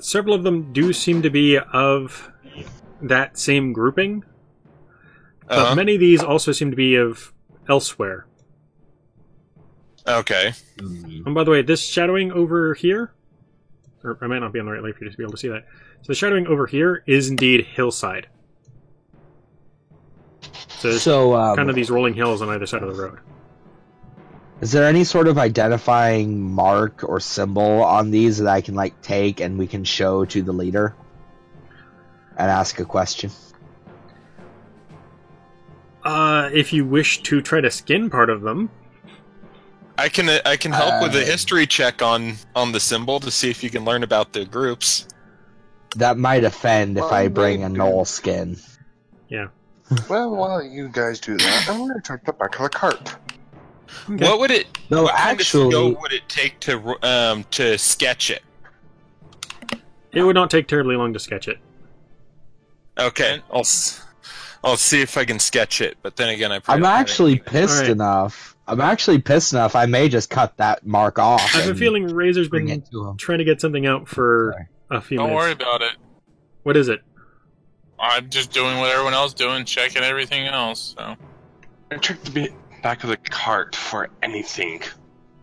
Several of them do seem to be of that same grouping, but many of these also seem to be of elsewhere. Okay. And by the way, this shadowing over here, or I might not be on the right light for you to be able to see that. So the shadowing over here is indeed hillside. So there's kind of these rolling hills on either side of the road. Is there any sort of identifying mark or symbol on these that I can take and we can show to the leader and ask a question? If you wish to try to skin part of them, I can help with a history check on the symbol to see if you can learn about the groups. That might offend if I bring a null skin. Yeah. Well, while you guys do that, I'm going to check the back of the cart. Okay. What would it? No, what actually, kind of skill would it take to sketch it? It would not take terribly long to sketch it. Okay, I'll see if I can sketch it. But then again, I'm actually pissed Alright. enough. I may just cut that mark off. I have a and feeling Razor's bring been it to him. trying to get something out for a few Don't minutes. worry about it. What is it? I'm just doing what everyone else doing, checking everything else. So I checked the back of the cart for anything.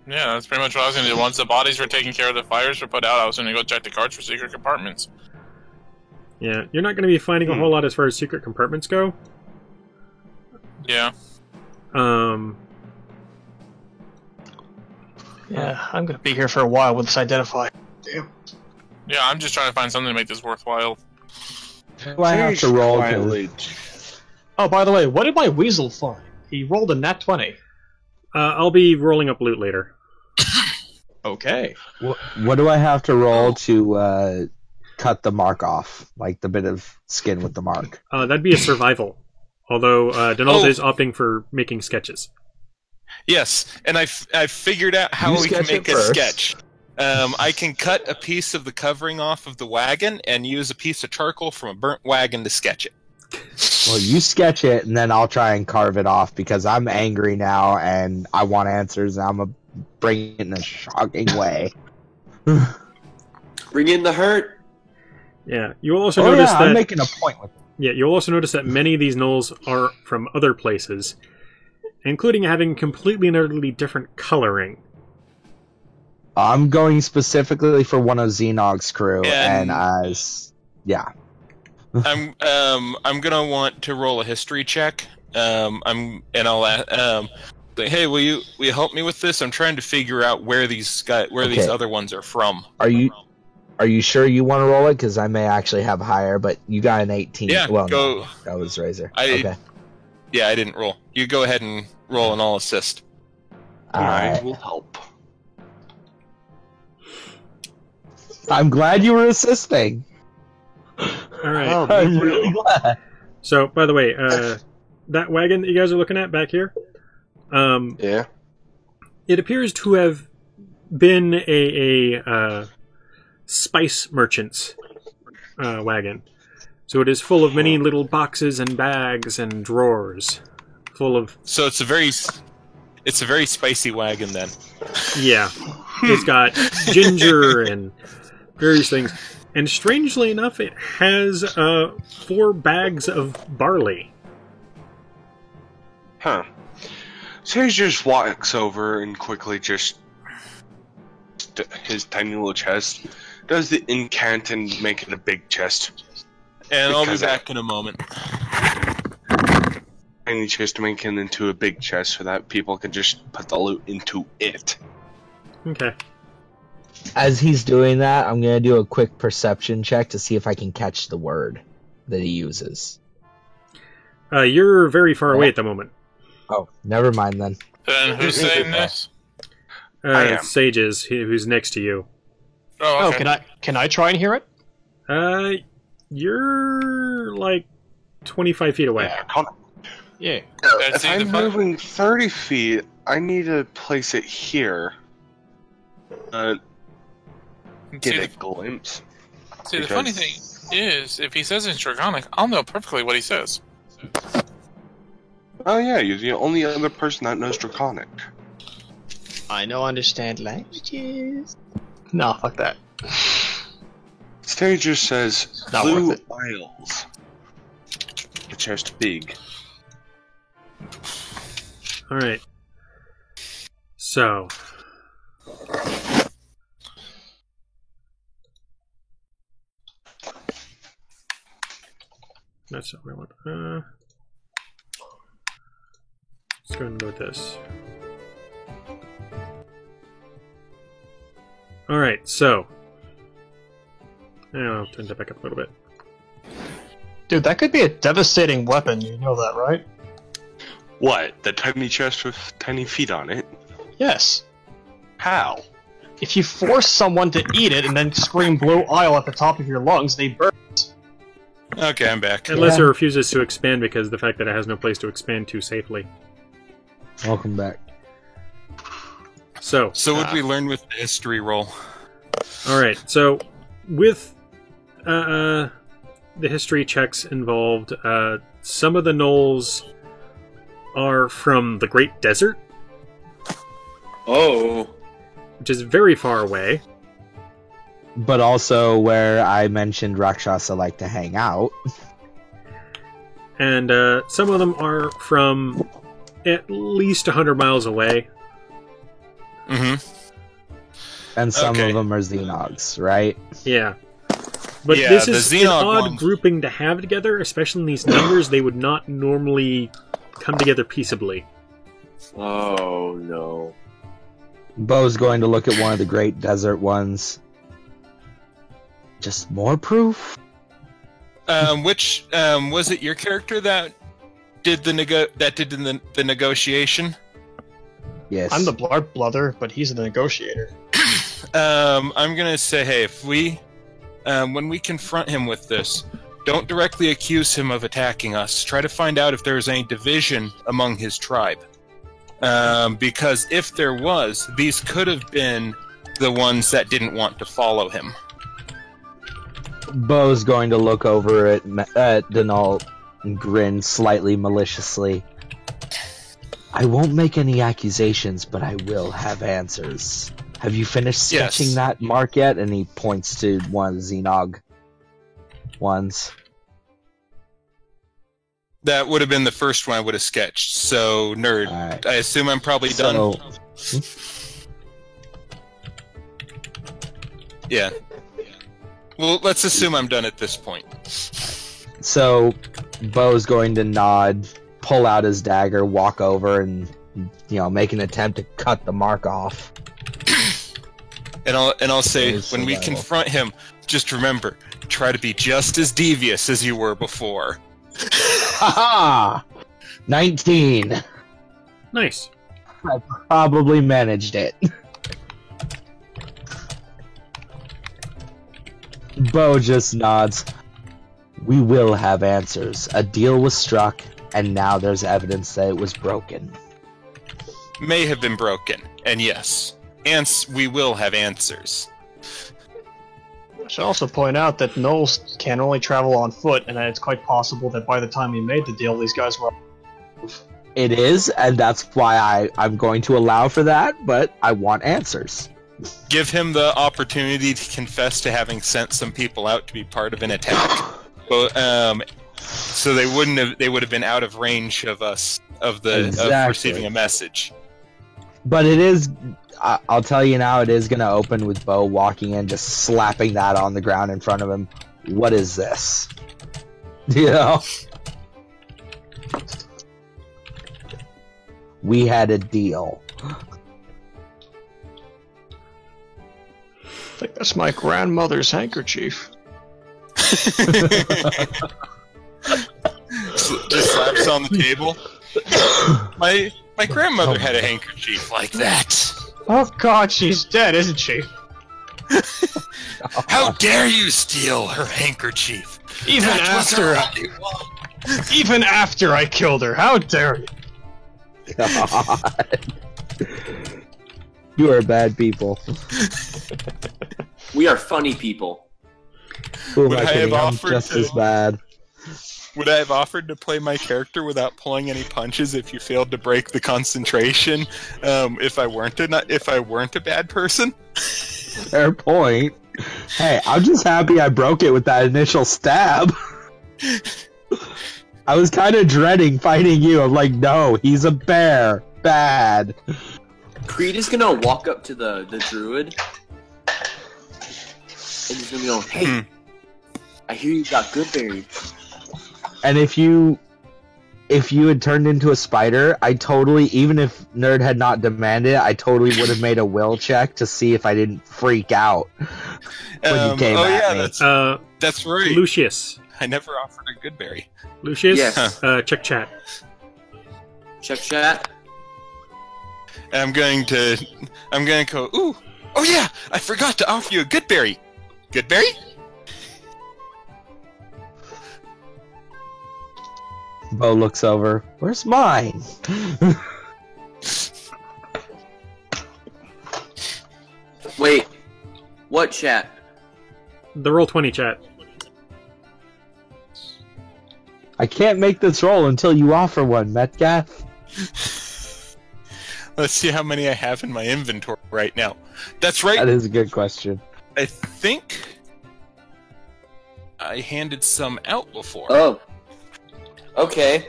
yeah, that's pretty much what I was gonna do. Once the bodies were taken care of, the fires were put out, I was gonna go check the carts for secret compartments. Yeah, you're not going to be finding a whole lot as far as secret compartments go. Yeah. Yeah, I'm gonna be here for a while with this identify. Damn. Yeah, I'm just trying to find something to make this worthwhile. Do I have to roll? Quietly. Oh, by the way, what did my weasel find? He rolled a nat 20. I'll be rolling up loot later. Okay. What do I have to roll to cut the mark off? Like the bit of skin with the mark? That'd be a survival. Although Donald is opting for making sketches. Yes, and I figured out how we can make a sketch. I can cut a piece of the covering off of the wagon and use a piece of charcoal from a burnt wagon to sketch it. Well, you sketch it, and then I'll try and carve it off because I'm angry now and I want answers. And I'm gonna bring it in a shocking way. Bring in the hurt. Yeah, you'll also notice that I'm making a point with it. Yeah, you'll also notice that many of these gnolls are from other places, including having completely and utterly different coloring. I'm going specifically for one of Xenog's crew, and yeah. I'm gonna want to roll a history check. I'll say, hey, will you help me with this? I'm trying to figure out where these these other ones are from. Are you sure you want to roll it? Because I may actually have higher, but you got an 18. Yeah, well, go. No, that was Razor. Okay. Yeah, I didn't roll. You go ahead and roll, and I'll assist. I will help. I'm glad you were assisting. All right. Oh, I'm really glad. So, by the way, that wagon that you guys are looking at back here, Yeah. it appears to have been a spice merchant's wagon. So it is full of many little boxes and bags and drawers, full of. So it's a very spicy wagon then. Yeah, it's got ginger and various things, and strangely enough, it has 4 bags of barley. Huh. Sage just walks over and quickly just his tiny little chest, does the incant and make it a big chest. And I'll be back in a moment. Tiny chest to make it into a big chest so that people can just put the loot into it. Okay. As he's doing that, I'm going to do a quick perception check to see if I can catch the word that he uses. You're very far away at the moment. Oh, never mind then. Then who's saying this? I am. Sages, who's next to you. Oh, okay. Can I try and hear it? You're like 25 feet away. Yeah. If I'm moving 30 feet, I need to place it here. Get a glimpse. See, the funny thing is, if he says it's Draconic, I'll know perfectly what he says. Oh yeah, you're the only other person that knows Draconic. I know understand languages. No, fuck that. Stager says Not Blue worth it. Isles. The chest big. Alright. So. That's not what I want. Let's go ahead and go with this. Alright, so. I'll turn that back up a little bit. Dude, that could be a devastating weapon, you know that, right? What? The tiny chest with tiny feet on it? Yes. How? If you force someone to eat it and then scream Blue Isle at the top of your lungs, they burn. Okay, I'm back. Unless it refuses to expand because of the fact that it has no place to expand to safely. Welcome back. So what we learned with the history roll? Alright, so with the history checks involved, some of the gnolls are from the Great Desert. Oh. Which is very far away. but also where I mentioned Rakshasa like to hang out. And some of them are from at least 100 miles away. Mm-hmm. And some Okay. of them are Xenogs, right? Yeah. But Yeah, this the is an Xenog odd ones- grouping to have together, especially in these numbers. They would not normally come together peaceably. Oh no. Bo's going to look at one of the great desert ones. Just more proof? Which was it? Your character that did the the negotiation? Yes. I'm the Blarp Blother, but he's the negotiator. I'm gonna say, hey, if we, when we confront him with this, don't directly accuse him of attacking us. Try to find out if there is any division among his tribe. Because if there was, these could have been the ones that didn't want to follow him. Bo's going to look over at Denal and grin slightly maliciously. I won't make any accusations, but I will have answers. Have you finished sketching Yes. that mark yet? And he points to one of the Xenog ones. That would have been the first one I would have sketched. So, nerd, Alright. I assume I'm probably done. Yeah. Well, let's assume I'm done at this point. So, Bo's going to nod, pull out his dagger, walk over, and make an attempt to cut the mark off. And I'll say, There's when we survival. confront him, just remember, try to be just as devious as you were before. Haha! 19. Nice. Probably managed it. Bo just nods. We will have answers. A deal was struck, and now there's evidence that it was broken. May have been broken, and yes, we will have answers. I should also point out that Knowles can only travel on foot, and that it's quite possible that by the time he made the deal, these guys were. It is, and that's why I'm going to allow for that, but I want answers. Give him the opportunity to confess to having sent some people out to be part of an attack. But, so they would have been out of range of us, of Exactly. receiving a message. But it is, I'll tell you now, it is going to open with Bo walking in, just slapping that on the ground in front of him. What is this? We had a deal. I think that's my grandmother's handkerchief. Just slaps on the table. My grandmother had a handkerchief like that. Oh god, she's dead, isn't she? How dare you steal her handkerchief? Even That was after, her only one. even after I killed her, how dare you? God. You are bad people. We are funny people. Who am Would I I have kidding? I'm offered just to- as bad. Would I have offered to play my character without pulling any punches if you failed to break the concentration? If I weren't a bad person? Fair point. Hey, I'm just happy I broke it with that initial stab. I was kind of dreading fighting you. I'm like, no, he's a bear. Bad. Creed is gonna walk up to the druid and he's gonna go, "Hey, I hear you got good berries." And if you had turned into a spider, I totally, even if Nerd had not demanded it, I totally would have made a will check to see if I didn't freak out when you came at me. That's right. Lucius. I never offered a good berry. Lucius, Yes. check chat. Check chat. And I'm going to go, ooh, oh yeah, I forgot to offer you a good berry. Good berry? Bo looks over. Where's mine? Wait, what chat? The Roll20 chat. I can't make this roll until you offer one, Metcalf. Let's see how many I have in my inventory right now. That's right. That is a good question. I think I handed some out before. Oh. Okay.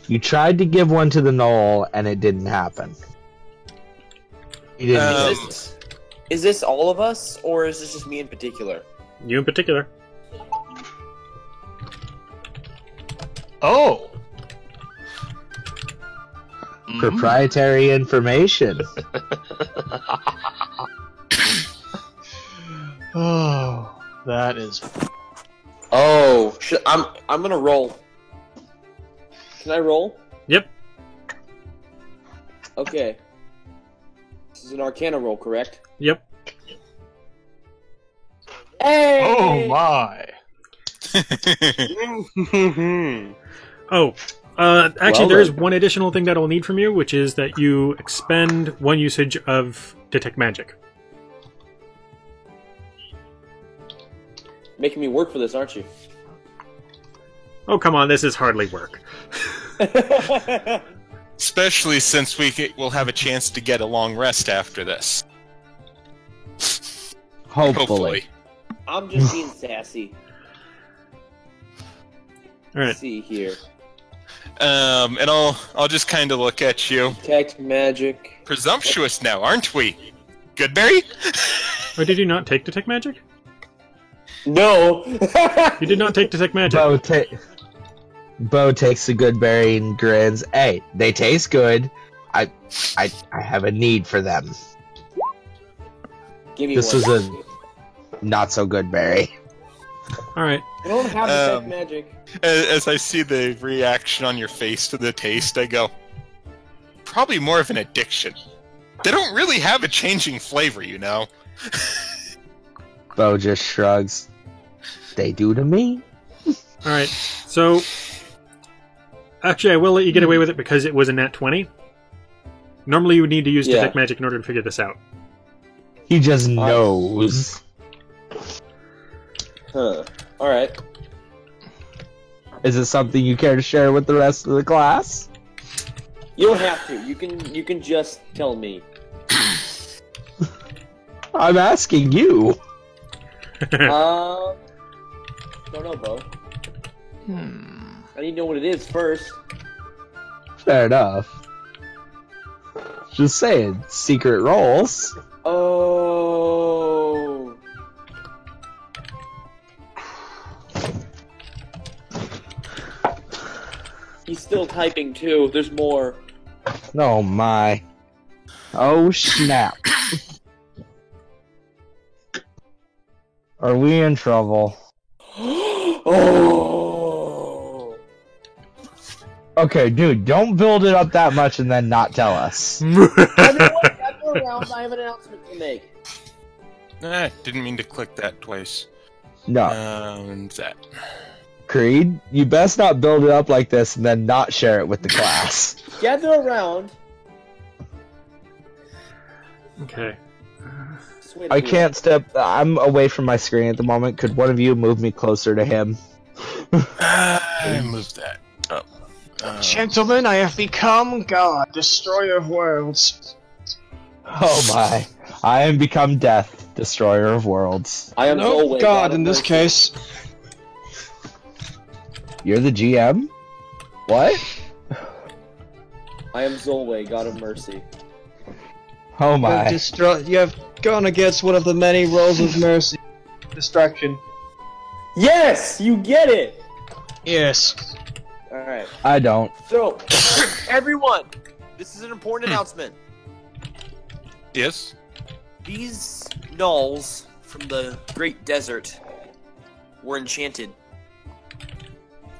You tried to give one to the Knoll, and it didn't happen. You didn't. Is this all of us, or is this just me in particular? You in particular. Oh! Proprietary information. Oh, that is. Oh, I'm gonna roll. Can I roll? Yep. Okay. This is an Arcana roll, correct? Yep. Hey! Oh my! Oh, actually, Well there is done. one additional thing that I'll need from you, which is that you expend one usage of Detect Magic. Making me work for this, aren't you? Oh, come on, this is hardly work. Especially since will have a chance to get a long rest after this. Hopefully. I'm just being sassy. Alright. Let's see here. And I'll just kind of look at you. Detect magic. Presumptuous now, aren't we? Goodberry? Or did you not take Detect Magic? No! You did not take Detect Magic. Bo takes a good berry and grins. Hey, they taste good. I have a need for them. Give me This one. was a not so good berry. Alright. I don't have detect magic. As I see the reaction on your face to the taste, I go, probably more of an addiction. They don't really have a changing flavor, you know? Bo just shrugs. They do to me. Alright, so... Actually, I will let you get away with it because it was a nat 20. Normally you would need to use Detect Magic in order to figure this out. He just knows. Huh. Alright. Is it something you care to share with the rest of the class? You don't have to. You can just tell me. I'm asking you. Don't know, Bo. I need to know what it is first. Fair enough. Just saying, secret rolls. Oh. He's still typing too. There's more. Oh my. Oh snap. Are we in trouble? Oh. Okay, dude, don't build it up that much and then not tell us. Everyone, gather around. I have an announcement to make. Didn't mean to click that twice. No. And that. Creed, you best not build it up like this and then not share it with the class. Gather around. Okay. I can't step. I'm away from my screen at the moment. Could one of you move me closer to him? I moved that up. Gentlemen, I have become God, destroyer of worlds. Oh my. I am become death, destroyer of worlds. I am No, Zolway, God of in this Mercy. case. You're the GM? What? I am Zolway, God of Mercy. Oh my. You have gone against one of the many roles of mercy. Destruction. Yes, you get it. Yes. All right. I don't. So, everyone, this is an important announcement. Yes? These gnolls from the Great Desert were enchanted.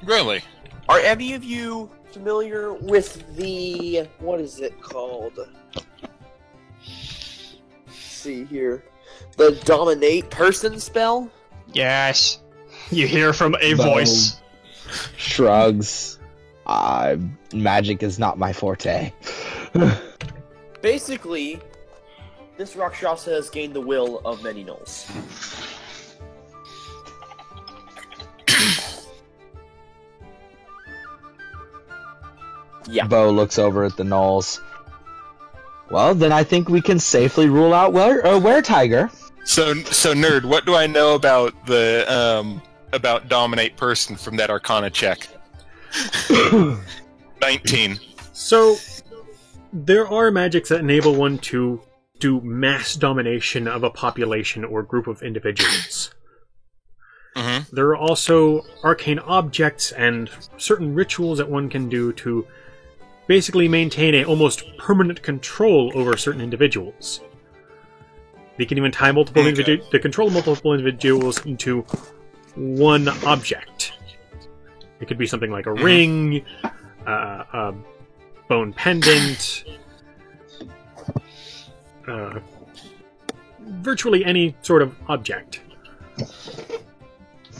Really? Are any of you familiar with the... what is it called? Let's see here. The Dominate Person spell? Yes. You hear from a Bo voice. Shrugs. Magic is not my forte. Basically, this Rakshasa has gained the will of many gnolls. Yeah. Bo looks over at the Knolls. Well, then I think we can safely rule out Were-Tiger. So nerd, what do I know about the about dominate person from that Arcana check? 19. So, there are magics that enable one to do mass domination of a population or group of individuals. Mm-hmm. There are also arcane objects and certain rituals that one can do to basically maintain a almost permanent control over certain individuals. They can even tie multiple to control multiple individuals into one object. It could be something like a ring, a bone pendant, virtually any sort of object.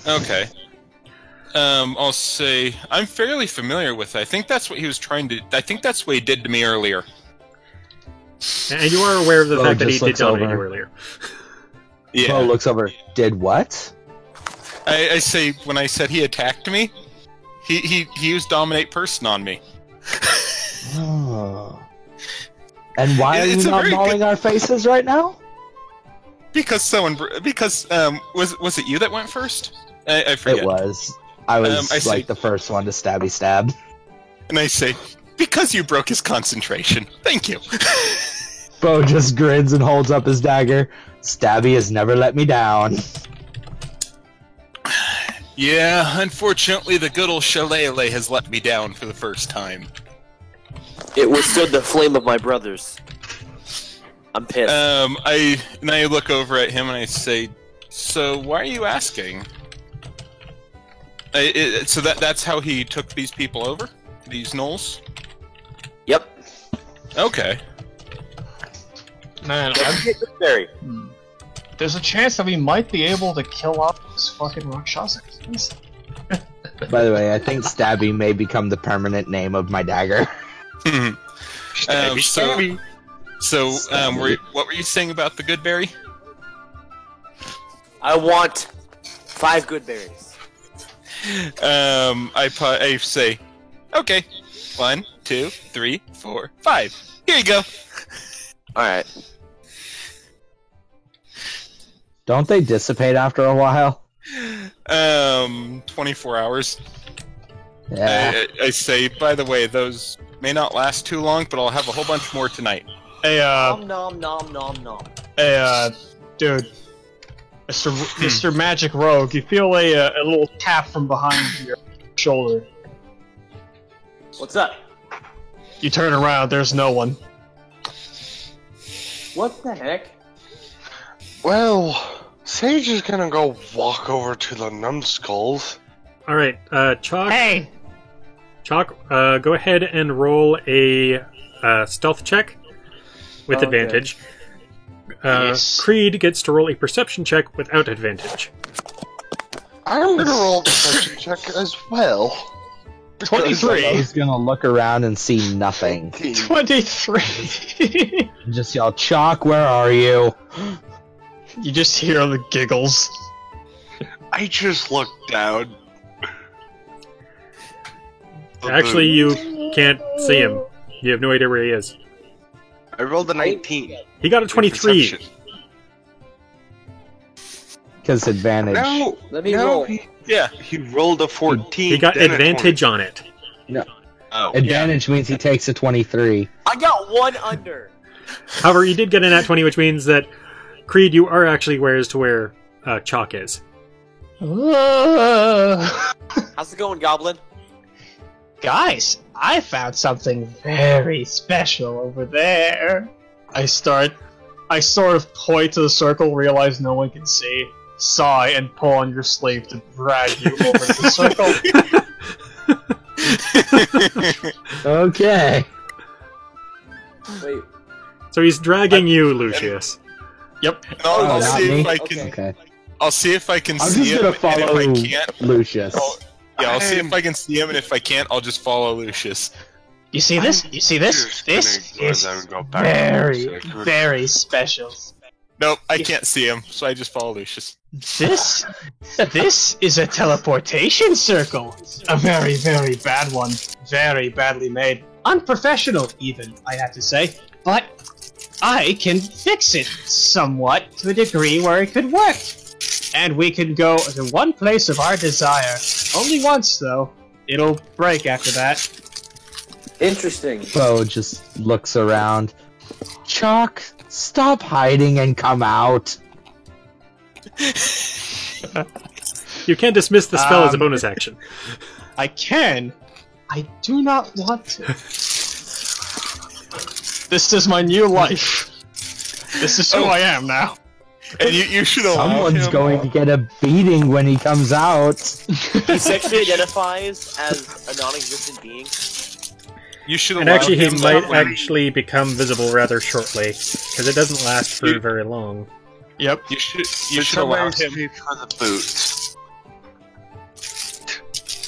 Okay. I'll say I'm fairly familiar with it. I think that's what he was trying to. I think that's what he did to me earlier. And you are aware of the fact that he just did looks dominate you over. earlier. Yeah. Bo looks over. Did what? I say when I said he attacked me, he used dominate person on me. Oh. And why are It's you a not very mauling our faces right now? Because was it you that went first? I forget. It was. I was I see. the first one to stabby stab. And I say, because you broke his concentration. Thank you. Bo just grins and holds up his dagger. Stabby has never let me down. Yeah, unfortunately, the good old Shillelagh has let me down for the first time. It withstood the flame of my brothers. I'm pissed. I look over at him and I say, so why are you asking? So that's how he took these people over? These gnolls? Yep. Okay. Man, Barry. there's a chance that we might be able to kill off this fucking Rakshasa. By the way, I think Stabby may become the permanent name of my dagger. What were you saying about the good berry? I want 5 good berries. I say, okay, 1, 2, 3, 4, 5. Here you go. Alright. Don't they dissipate after a while? 24 hours. Yeah. I say, by the way, those may not last too long, but I'll have a whole bunch more tonight. Hey, Nom nom nom nom. hey, dude. Mr. Magic Rogue, you feel a little tap from behind your shoulder. What's up? You turn around, there's no one. What the heck? Well, Sage is gonna go walk over to the numbskulls. Alright, Chalk. Hey! Chalk, go ahead and roll a stealth check with Okay. advantage. Yes. Creed gets to roll a perception check without advantage. I'm gonna roll the perception check as well. 23. He's gonna look around and see nothing. 23. Just yell, Chalk, where are you? You just hear the giggles. I just looked down. Actually, you can't see him. You have no idea where he is. I rolled a 19. He got a 23. Perception. Because advantage. No, Let me no, roll. he rolled a 14. He got then a advantage 20. on it. Oh, Advantage means he takes a 23. I got 1 under. However, you did get a nat 20, which means that, Creed, you are actually where Chalk is. How's it going, Goblin? Guys, I found something very special over there. I sort of point to the circle, realize no one can see, sigh, and pull on your sleeve to drag you over to the circle. Okay. Wait. So he's dragging you, Lucius. Yep. I'll not see me? if I can. Okay. I'll see if I can I'm see just him. gonna And follow if I can't, Lucius. I'll see if I can see him, and if I can't, I'll just follow Lucius. You see this? You see this? Just This gonna is let them go back very, for a second. very special. Nope, I can't see him, so I just follow Lucius. This is a teleportation circle. A very, very bad one. Very badly made. Unprofessional, even, I have to say. But I can fix it somewhat to a degree where it could work. And we can go to one place of our desire. Only once, though. It'll break after that. Interesting. Bo just looks around. Chalk, stop hiding and come out. You can dismiss the spell as a bonus action. I can. I do not want to. This is my new life. This is who I am now. And you should allow Someone's him. going to get a beating when he comes out. He sexually identifies as a non-existent being. You should And allow actually, he him might that when actually become visible rather shortly, because it doesn't last for very long. Yep. You should allow him. For the boot.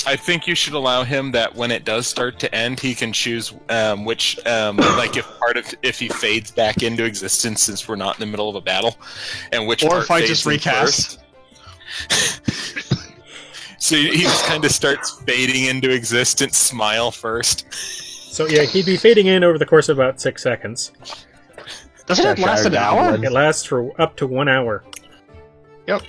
I think you should allow him that when it does start to end, he can choose which, like if he fades back into existence since we're not in the middle of a battle, and which Or part if I fades just in recast. first. So he just kind of starts fading into existence. Smile first. So yeah, he'd be fading in over the course of about 6 seconds. Doesn't it last an hour? It lasts for up to 1 hour.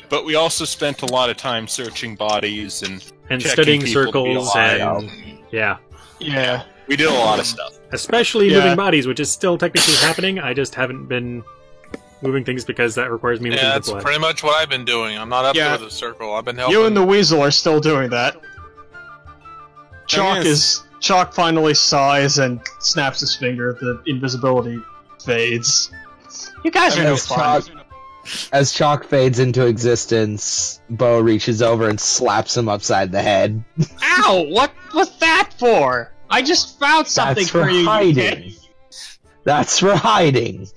But we also spent a lot of time searching bodies and checking studying people to be circles alive. and yeah. Yeah. We did a lot of stuff. Especially Yeah. moving bodies, which is still technically happening. I just haven't been moving things because that requires me moving Yeah, the that's blood. pretty much what I've been doing. I'm not up Yeah. to the circle. I've been helping. You and the weasel are still doing that. Chalk finally sighs and snaps his finger. The invisibility fades. You guys are no fun. As Chalk fades into existence, Bo reaches over and slaps him upside the head. Ow! What was that for? I just found something That's for for you. hiding. That's for hiding.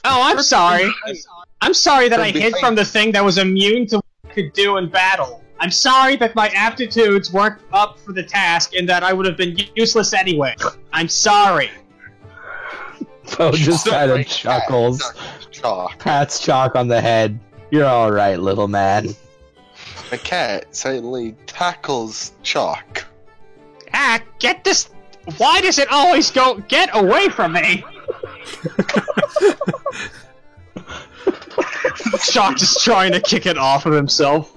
Oh, I'm sorry. I'm sorry that I hid from the thing that was immune to what I could do in battle. I'm sorry that my aptitudes weren't up for the task and that I would have been useless anyway. I'm sorry. Bo just kind of chuckles, Chalk. pats Chalk on the head. You're alright, little man. The cat suddenly tackles Chalk. Ah, get this. Why does it always go? Get away from me! Chalk just trying to kick it off of himself.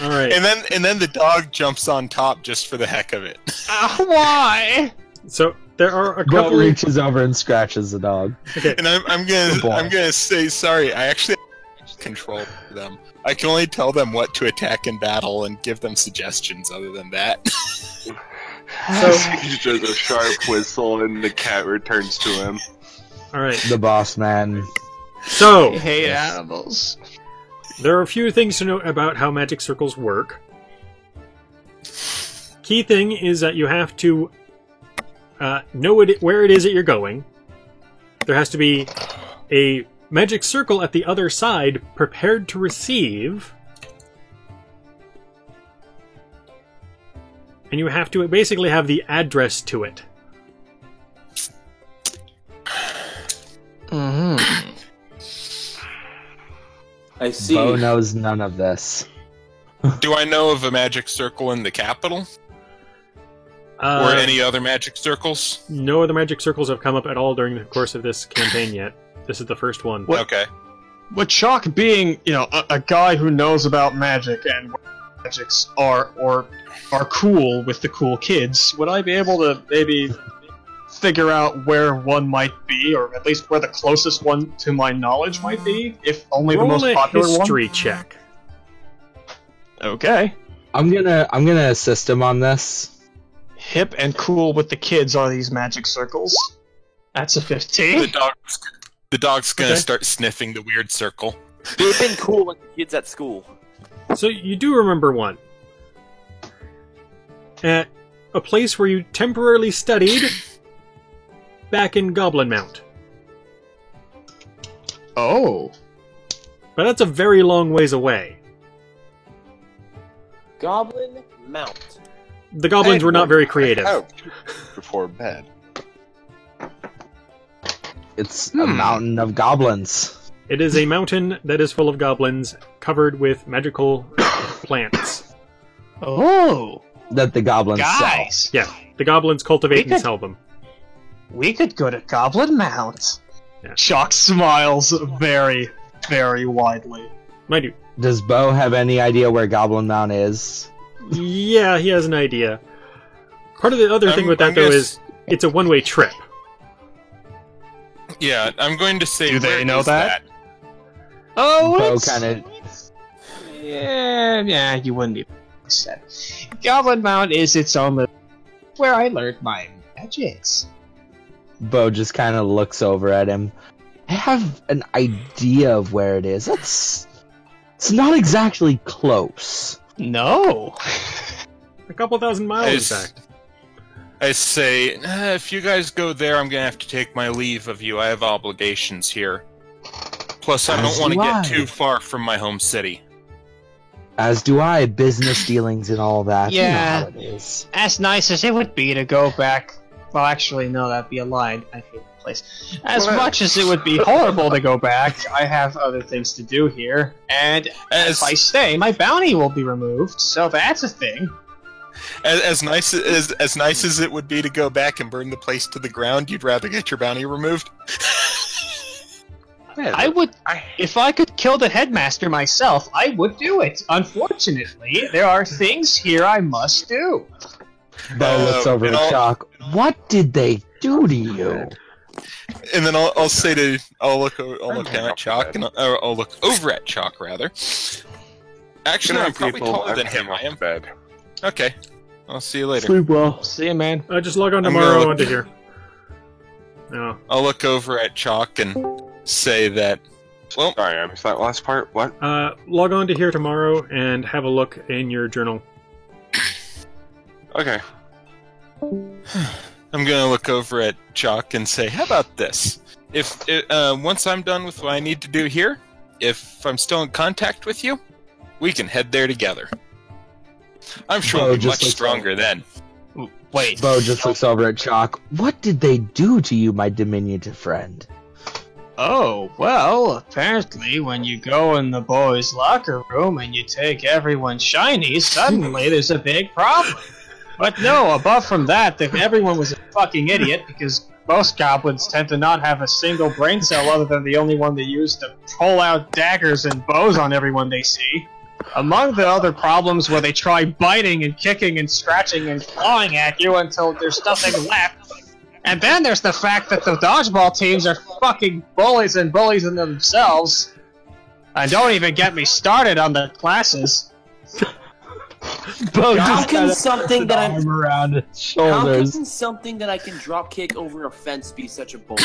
All right. And then the dog jumps on top just for the heck of it. Why? So there are a Bo couple. reaches over and scratches the dog. Okay. And I'm gonna say sorry. I actually control them. I can only tell them what to attack in battle and give them suggestions. Other than that, He does a sharp whistle and the cat returns to him. All right. The boss man. So I hate animals. there are a few things to note about how magic circles work. Key thing is that you have to know where it is that you're going. There has to be a magic circle at the other side prepared to receive. And you have to basically have the address to it. Mm-hmm. I see. Bo knows none of this. do I know of a magic circle in the capital or any other magic circles? No other magic circles have come up at all during the course of this campaign yet. This is the first one. What? Okay. With Chalk being, a guy who knows about magic and what magics are cool with the cool kids, would I be able to maybe figure out where one might be, or at least where the closest one to my knowledge might be, if only Roll the most a popular history check. one? Okay. I'm gonna assist him on this. Hip and cool with the kids are these magic circles. That's a 15. The dog's gonna Okay. start sniffing the weird circle. They've been cool with the kids at school. So you do remember one. At a place where you temporarily studied back in Goblin Mount. Oh. But that's a very long ways away. Goblin Mount. The goblins were not very creative. Before bed. It's a mountain of goblins. It is a mountain that is full of goblins covered with magical plants. Oh. That the goblins Guys. Yeah, the goblins cultivate We and could- sell them. we could go to Goblin Mount. Yeah. Chalk smiles very, very widely. Mind you, Does Bo have any idea where Goblin Mount is? yeah, he has an idea. Part of the other thing with that, I'm though, gonna is it's a one-way trip. Yeah, I'm going to say. Do they where know is that? Oh, Bo it's... kind of. Yeah, you wouldn't even said. Goblin Mount is its own little... where I learned my magics. Bo just kind of looks over at him. I have an idea of where it is. It's not exactly close. No. A couple thousand miles, in Is- fact. I say, if you guys go there, I'm gonna have to take my leave of you. I have obligations here. Plus, I As don't want to do get I. too far from my home city. As do I. Business dealings and all that. Yeah. You know how it is. As nice as it would be to go back... Well, actually, no, that'd be a lie. I hate the place. As much as it would be horrible to go back, I have other things to do here. And if I stay, my bounty will be removed, so that's a thing. As nice as it would be to go back and burn the place to the ground, you'd rather get your bounty removed. I would, if I could kill the headmaster myself, I would do it. Unfortunately, there are things here I must do. Bo looks over and at I'll- Chalk. What did they do to you? And then I'll say to I'll look down at Chalk and I'll look over at Chalk rather. Actually, I'm probably taller than him. I am. Bed. Okay, I'll see you later. Sleep well. See ya, man. Just log on I'm tomorrow gonna look- onto here. No. I'll look over at Chalk and say that. Well, Sorry, I missed that last part. What? Log on to here tomorrow and have a look in your journal. Okay. I'm gonna look over at Chalk and say, "How about this? If once I'm done with what I need to do here, if I'm still in contact with you, we can head there together. I'm sure Bo we'll be just much looks stronger then." Wait. Bo just looks over at Chalk. What did they do to you, my diminutive friend? Oh, well, apparently when you go in the boys' locker room and you take everyone's shinies, suddenly there's a big problem. But no, above from that, everyone was a fucking idiot because most goblins tend to not have a single brain cell other than the only one they use to pull out daggers and bows on everyone they see. Among the other problems where they try biting and kicking and scratching and clawing at you until there's nothing left. And then there's the fact that the dodgeball teams are fucking bullies and bullies in themselves. And don't even get me started on the classes. Bo How just can kinda something puts that an I'm- arm around his How shoulders. can something that I can drop kick over a fence be such a bully?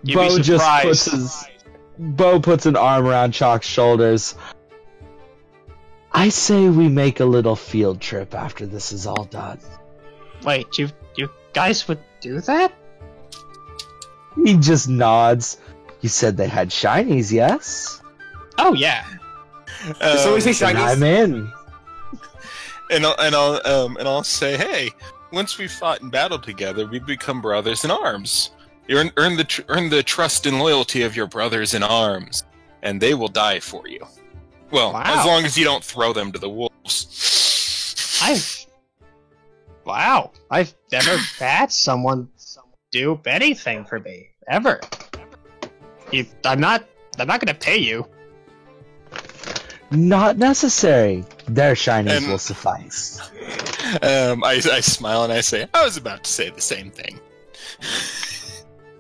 You'd Bo be just surprised. Bo puts an arm around Chalk's shoulders. I say we make a little field trip after this is all done. Wait, you guys would do that? He just nods. You said they had shinies, yes? Oh yeah. So we say Then shinies? I'm in. And I'll say, hey, once we fought in battle together, we become brothers in arms. You earn the trust and loyalty of your brothers in arms, and they will die for you. Well, Wow. as long as you don't throw them to the wolves. I've never had someone do anything for me ever. I'm not gonna pay you. Not necessary. Their shinies And- will suffice. I smile and I say, I was about to say the same thing.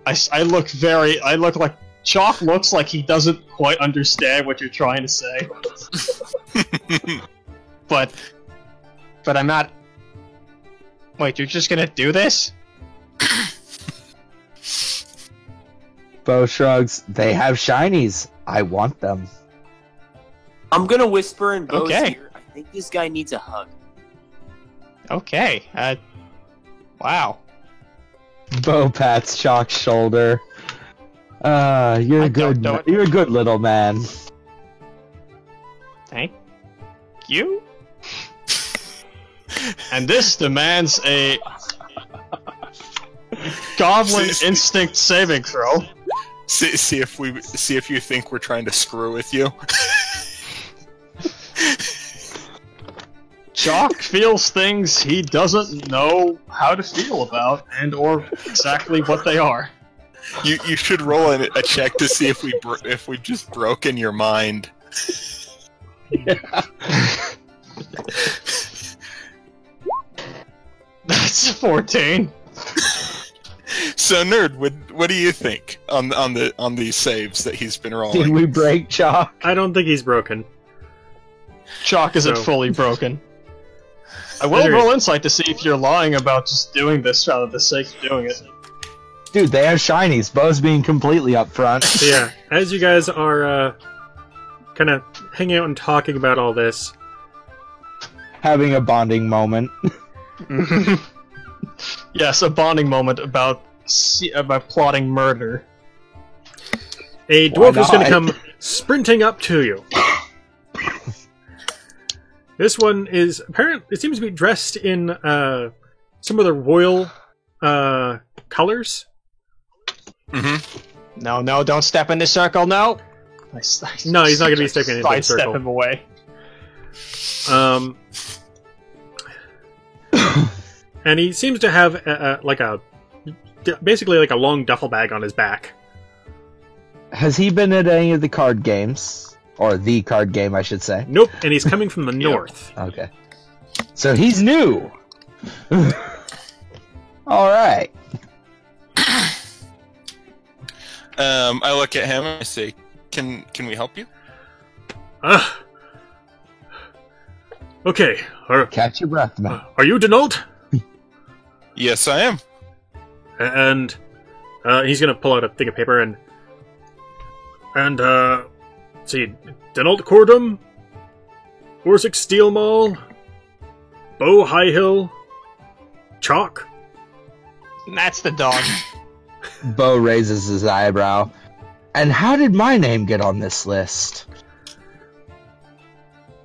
I look like Chalk looks like he doesn't quite understand what you're trying to say. but I'm not. Wait, you're just gonna do this? Bo shrugs. They have shinies. I want them. I'm gonna whisper in Bo's Okay. ear. I think this guy needs a hug. Okay. Wow. Bo pats Chalk's shoulder. You're I a good. don't know it. You're a good little man. Thank you. And this demands a Goblin instinct saving throw. See if you think we're trying to screw with you. Chalk feels things he doesn't know how to feel about, and or exactly what they are. You should roll a check to see if we've just broken your mind. That's 14. So, Nerd, what do you think on these saves that he's been rolling? Did we break Chalk? I don't think he's broken. Chalk isn't So- fully broken. I will roll insight to see if you're lying about just doing this out of the sake of doing it. Dude, they have shinies. Bo's being completely upfront. So yeah, as you guys are kind of hanging out and talking about all this, Having a bonding moment. Yes, a bonding moment about plotting murder. a Why dwarf is going to not? come sprinting up to you. This one is it seems to be dressed in some of the royal colors. Mm-hmm. No, don't step in the circle, no! No, he's not going to be stepping into the Sidestep circle. him away. And he seems to have basically like a long duffel bag on his back. Has he been at any of the card games? Or the card game, I should say. Nope, and he's coming from the north. Okay. So he's new! Alright. I look at him and I say, "Can we help you?" Okay. Catch your breath, man. Are you Denault? Yes, I am. And he's gonna pull out a thing of paper and let's see, Denault Cordum, Orsic Steelmaul, Bo Highhill, Chalk. That's the dog. Bo raises his eyebrow. And how did my name get on this list?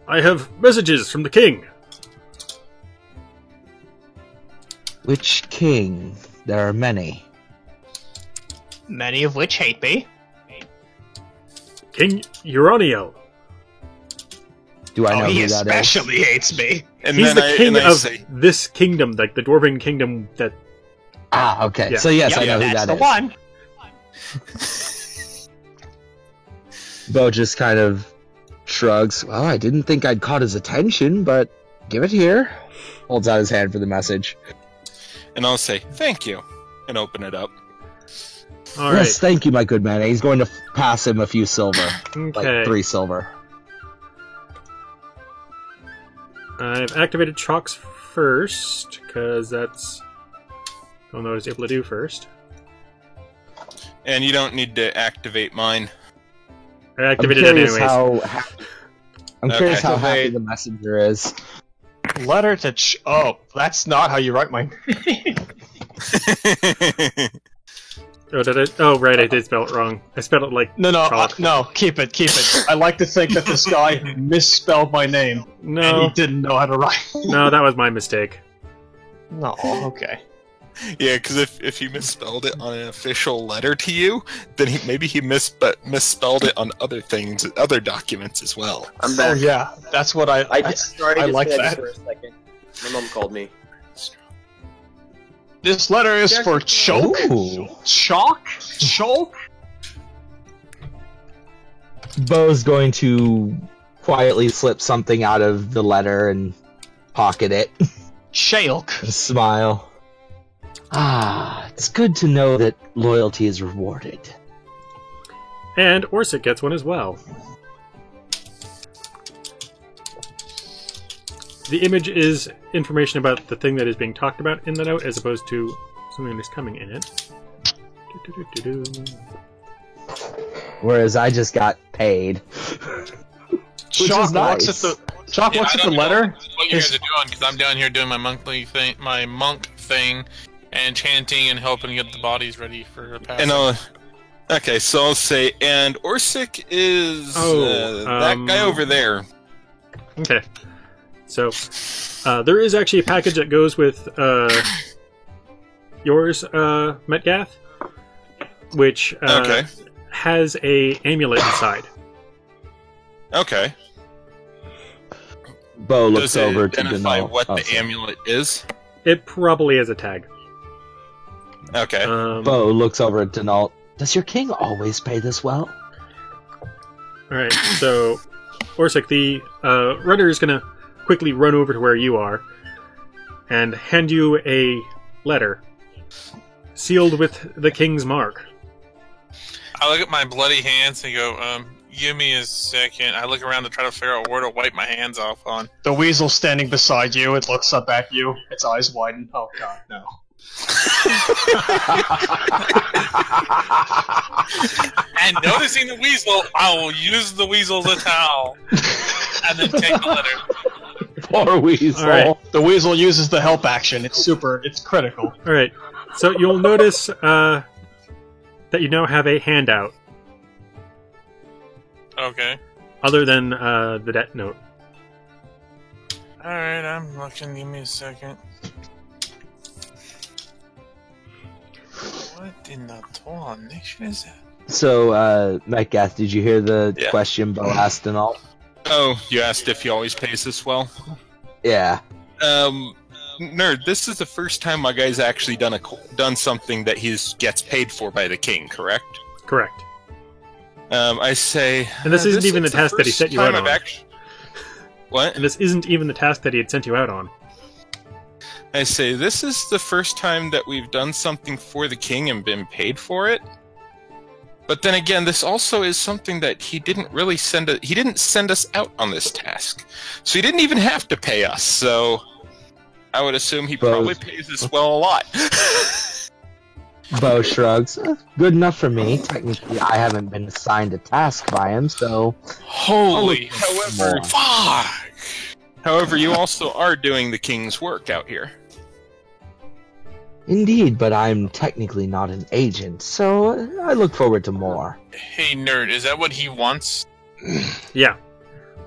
I have messages from the king. Which king? There are many. Many of which hate me. King Uraniel. Do I know he who that is? especially hates me. And He's then the king I of say, this kingdom, like the Dwarven kingdom that... Ah, okay. Yeah. So yes, I know who that's that the is. one. Bo just kind of shrugs. Well, I didn't think I'd caught his attention, but give it here. Holds out his hand for the message. and I'll say, "Thank you," and open it up. All right. Yes, thank you, my good man. He's going to pass him a few silver. Okay. Like 3 silver. I've activated Chalk's first, because that's... I don't know what I was able to do first. And you don't need to activate mine. I activated it I'm curious anyways. I'm curious Okay. how So happy they- the messenger is. Letter to oh, that's not how you write my name. Oh, did I? Oh, right, I did spell it wrong. I spelled it like... No, Chalk. no, keep it. I like to think that this guy misspelled my name, and No, he didn't know how to write. no, that was my mistake. No, okay. Yeah, because if he misspelled it on an official letter to you, then maybe he misspelled it on other things, other documents as well. I'm Oh back. yeah, that's what I like that. For a second. My mom called me. This letter is for Choke. Ooh. Chalk? Choke? Bo's going to quietly slip something out of the letter and pocket it. Shalk. Smile. Ah, it's good to know that loyalty is rewarded. And Orsic gets one as well. The image is information about the thing that is being talked about in the note, as opposed to something that is coming in it. Do-do-do-do-do. Whereas I just got paid. Chalk is looks nice. at the Chalk looks at the letter. What you guys are doing? Because I'm down here doing my monthly thing, my monk thing, and chanting and helping get the bodies ready for a pass. And okay, so I'll say, and Orsic is that guy over there. Okay. So, there is actually a package that goes with yours, Metgath, which Okay. has a amulet inside. Okay. Bo looks Does it over to identify Denal. what the sorry. amulet is? It probably is a tag. Okay. Bo looks over at Denal. Does your king always pay this well? Alright, so Orsic, the runner is going to quickly run over to where you are and hand you a letter sealed with the king's mark. I look at my bloody hands and go, give me a second. I look around to try to figure out where to wipe my hands off on. The weasel standing beside you, it looks up at you, its eyes widen. Oh god, no. And noticing the weasel, I will use the weasel as a towel. And then take the letter. Poor weasel. Alright. The weasel uses the help action. It's critical. Alright, so you'll notice that you now have a handout, Okay. other than the debt note. Alright, I'm looking. Give me a second. What in the nation is that? So, Metcalf, did you hear the Yeah. question Bo asked and all? Oh, you asked if he always pays this well? Yeah. Nerd, this is the first time my guy's actually done something that he gets paid for by the king, correct? Correct. I say... And this isn't even is the task that he first set you time out I've on. What? And this isn't even the task that he had sent you out on. I say, this is the first time that we've done something for the king and been paid for it. But then again, this also is something that he didn't really he didn't send us out on this task. So he didn't even have to pay us, so I would assume he probably pays us well a lot. Bo shrugs. Good enough for me. Technically, I haven't been assigned a task by him, so... Holy, however, more. fuck! However, you also are doing the king's work out here. Indeed, but I'm technically not an agent, so I look forward to more. Hey, nerd, is that what he wants? Yeah.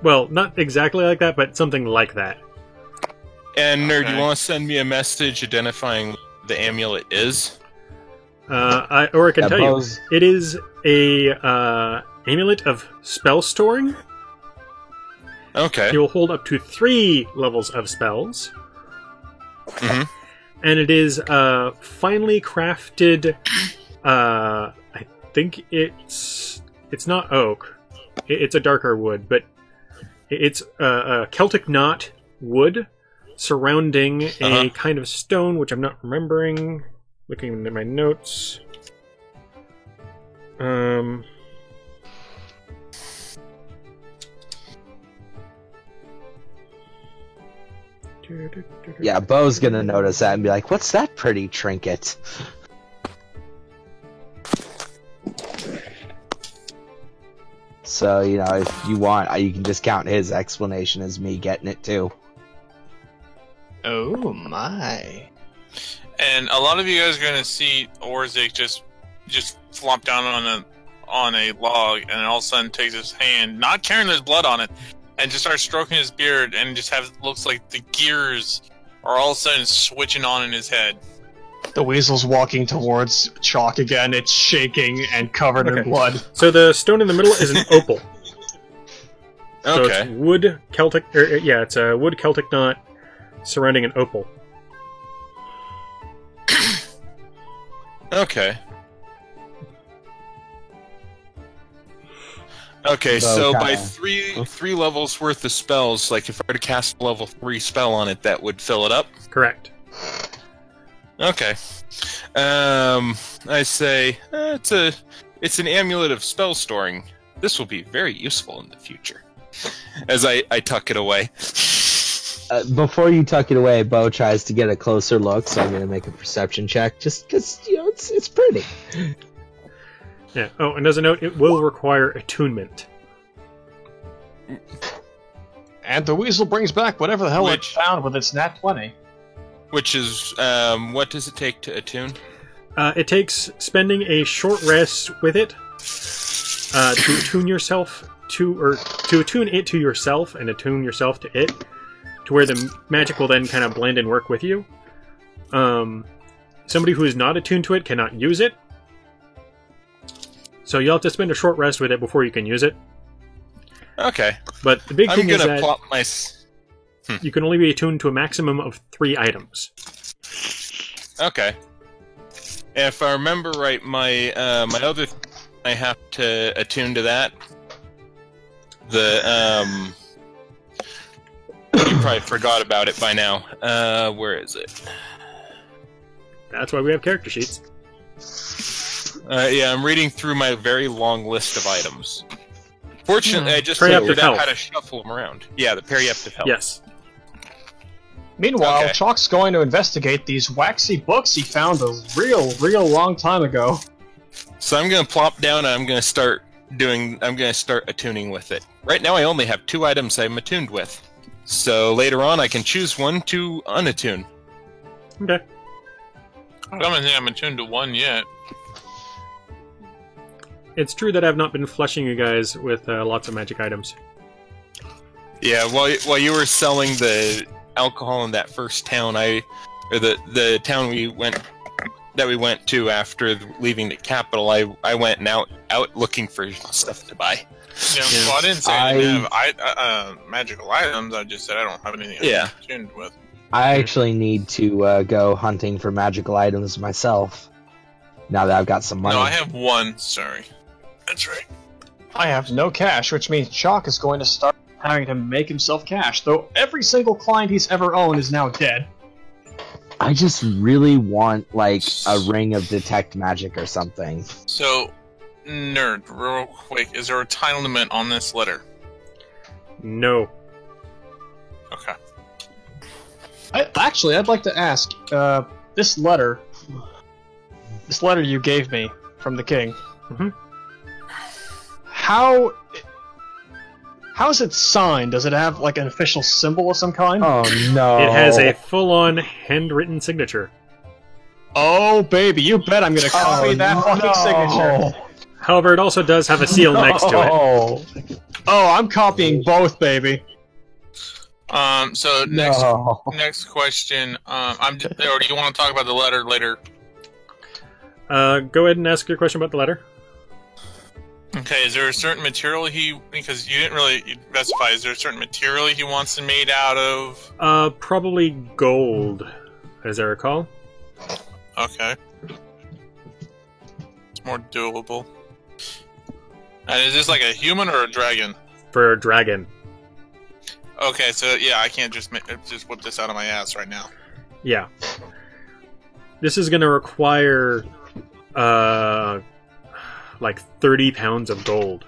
Well, not exactly like that, but something like that. And nerd, Okay. you want to send me a message identifying what the amulet is? I can tell you, it is a amulet of spell storing. Okay. It will hold up to 3 levels of spells. Mhm. And it is finely crafted. I think it's not oak. It's a darker wood, but it's a Celtic knot wood surrounding a kind of stone, which I'm not remembering. Looking at my notes. Yeah, Bo's gonna notice that and be like, what's that pretty trinket? So, you know, if you want, you can just count his explanation as me getting it too. Oh my. And a lot of you guys are going to see Orzik just flop down on a log, and all of a sudden takes his hand, not carrying his blood on it, and just starts stroking his beard, and just looks like the gears are all of a sudden switching on in his head. The weasel's walking towards Chalk again. It's shaking and covered in Okay. blood. So the stone in the middle is an opal. So Okay. it's wood Celtic. It's a wood Celtic knot surrounding an opal. Okay. Okay, So so by kinda- three levels worth of spells, like if I were to cast a level 3 spell on it, that would fill it up? Correct. Okay. I say it's an amulet of spell storing. This will be very useful in the future. As I tuck it away. Before you tuck it away, Bo tries to get a closer look, so I'm gonna make a perception check, just because, you know, it's pretty. Yeah. Oh, and as a note, it will require attunement. And the weasel brings back whatever the hell it Which- found with its nat 20. Which is, what does it take to attune? It takes spending a short rest with it to attune yourself to attune it to yourself and attune yourself to it, to where the magic will then kind of blend and work with you. Somebody who is not attuned to it cannot use it. So you'll have to spend a short rest with it before you can use it. Okay. But the big I'm thing is gonna that plop my... You can only be attuned to a maximum of 3 items. Okay. And if I remember right, my my other I have to attune to that. The you probably forgot about it by now. Where is it? That's why we have character sheets. Yeah, I'm reading through my very long list of items. Fortunately, I just Periaptive figured out health. how to shuffle them around. Yeah, the periaptive health. Yes. Meanwhile, Okay. Chalk's going to investigate these waxy books he found a real long time ago. So I'm gonna plop down and I'm gonna start attuning with it. Right now I only have 2 items I'm attuned with. So later on I can choose one to unattune. Okay. I don't think I'm attuned to one yet. It's true that I've not been flushing you guys with lots of magic items. Yeah, while you were selling the alcohol in that first town, or the town we went to after leaving the capital, I went and out looking for stuff to buy. Yeah, well, I didn't say I didn't have magical items. I just said I don't have anything I'm attuned with. I actually need to go hunting for magical items myself. Now that I've got some money. No, I have 1. Sorry. That's right. I have no cash, which means Chalk is going to start having to make himself cash, though every single client he's ever owned is now dead. I just really want, like, a ring of detect magic or something. So, Nerd, real quick, is there a time limit on this letter? No. Okay. I'd like to ask, this letter you gave me from the king, how is it signed? Does it have, like, an official symbol of some kind? Oh, no. It has a full-on handwritten signature. Oh, baby, you bet I'm gonna copy that fucking signature. However, it also does have a seal next to it. Oh, I'm copying both, baby. So next question. Or do you want to talk about the letter later? Go ahead and ask your question about the letter. Okay, is there a certain material because you didn't really specify, is there a certain material he wants it made out of? Probably gold, as I recall. Okay. It's more doable. And is this like a human or a dragon? For a dragon. Okay, so yeah, I can't just whip this out of my ass right now. Yeah. This is going to require, like 30 pounds of gold.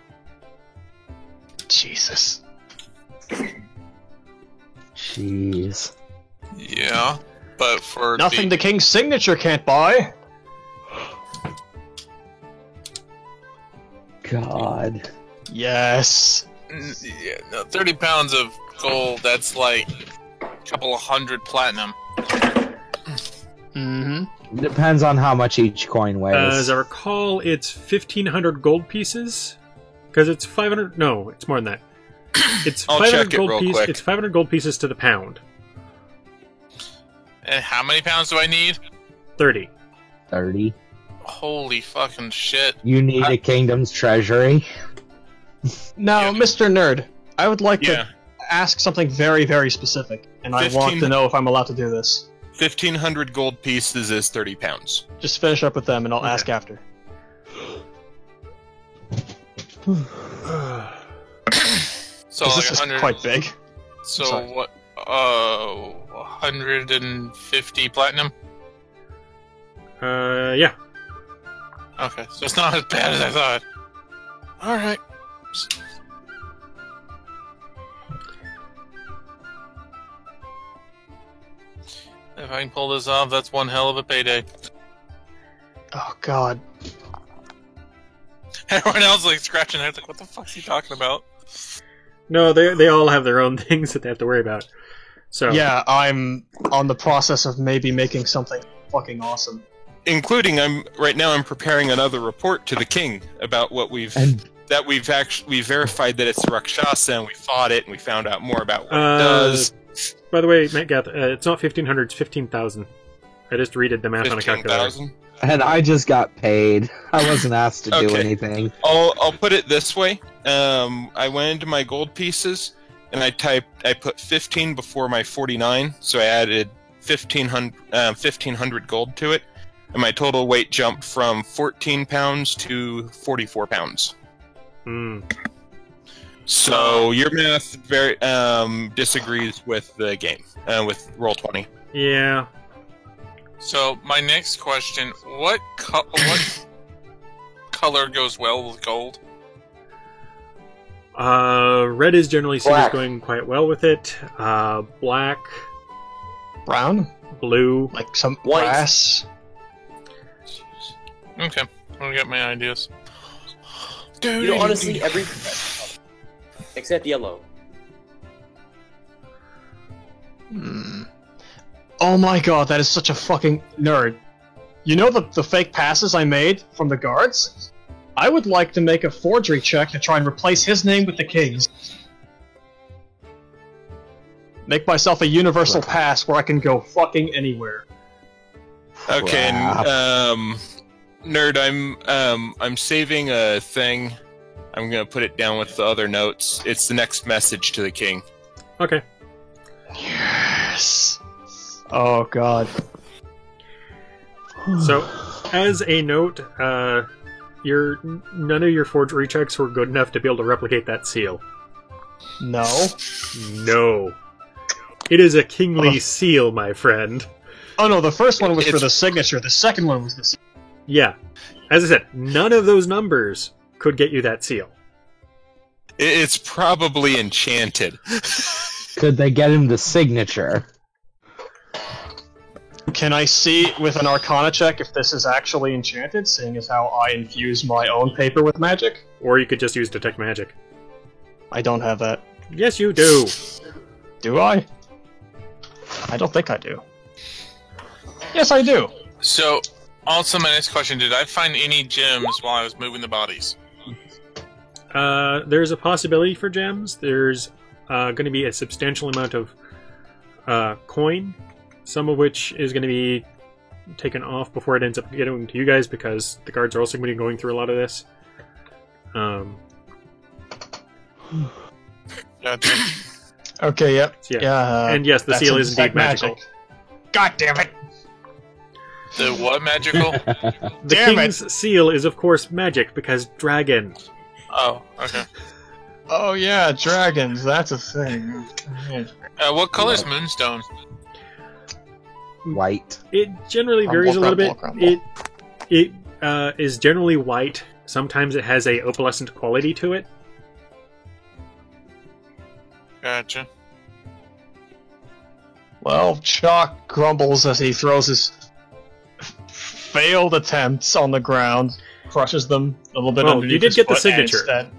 Jesus. Jeez. Yeah, but for nothing the king's signature can't buy. God. Yes. Yeah, no, 30 pounds of gold, that's like a couple of 100 platinum. Mm-hmm. Depends on how much each coin weighs. As I recall, it's 1,500 gold pieces. Because it's 500... No, it's more than that. It's I'll 500 check it gold real quick. It's 500 gold pieces to the pound. And how many pounds do I need? 30. 30. Holy fucking shit. You need a kingdom's treasury. Now, Mr. Nerd, I would like to ask something very, very specific, and I want to know if I'm allowed to do this. 1,500 gold pieces is 30 pounds. Just finish up with them, and I'll ask after. So This like is 100... quite big. So Sorry. what... 150 platinum? Yeah. Okay, so it's not as bad as I thought. Alright. If I can pull this off, that's one hell of a payday. Oh, God. Everyone else like scratching their head like, what the fuck's he talking about? No, they all have their own things that they have to worry about. So Yeah, I'm on the process of maybe making something fucking awesome. Including, I'm preparing another report to the king about what we've verified that it's Rakshasa, and we fought it, and we found out more about what it does. By the way, Matt Gath, it's not 1,500, it's 15,000. I just redid the math on a calculator. 15,000? And I just got paid. I wasn't asked to do anything. I'll put it this way. I went into my gold pieces, and I put 15 before my 49, so I added 1,500 gold to it, and my total weight jumped from 14 pounds to 44 pounds. Hmm. So your math very disagrees with the game, with Roll20. Yeah. So my next question: what color goes well with gold? Red is generally seen as Black. going quite well with it. Black, Brown? blue. Like some White. grass? Okay, I got my ideas. You know, honestly, every except yellow. Oh my god, that is such a fucking nerd. You know the fake passes I made from the guards? I would like to make a forgery check to try and replace his name with the king's. Make myself a universal pass where I can go fucking anywhere. Okay, and, nerd, I'm saving a thing. I'm gonna put it down with the other notes. It's the next message to the king. Okay. Yes. Oh god. So, as a note, none of your forgery checks were good enough to be able to replicate that seal. No. No. It is a kingly seal, my friend. Oh no, the first one was for the signature, the second one was the seal. Yeah. As I said, none of those numbers could get you that seal. It's probably enchanted. Could they get him the signature? Can I see with an Arcana check if this is actually enchanted, seeing as how I infuse my own paper with magic? Or you could just use Detect Magic. I don't have that. Yes, you do. Do I? I don't think I do. Yes, I do. So, also my next question: did I find any gems while I was moving the bodies? There's a possibility for gems. There's going to be a substantial amount of coin, some of which is going to be taken off before it ends up getting to you guys, because the guards are also going to be going through a lot of this. Gotcha. Okay, yep. So, Yeah. And yes, the that's seal is indeed Detect magical. God damn it! The what magical? The Damn king's seal is, of course, magic, because dragon. Oh, okay. Oh yeah, dragons, that's a thing. What color is Moonstone? White. It generally Crumble, varies a little crumble, bit. crumble. It is generally white. Sometimes it has a opalescent quality to it. Gotcha. Well, Chalk grumbles as he throws his failed attempts on the ground, crushes them a little bit Well, underneath you did his get the foot, and signature. instead-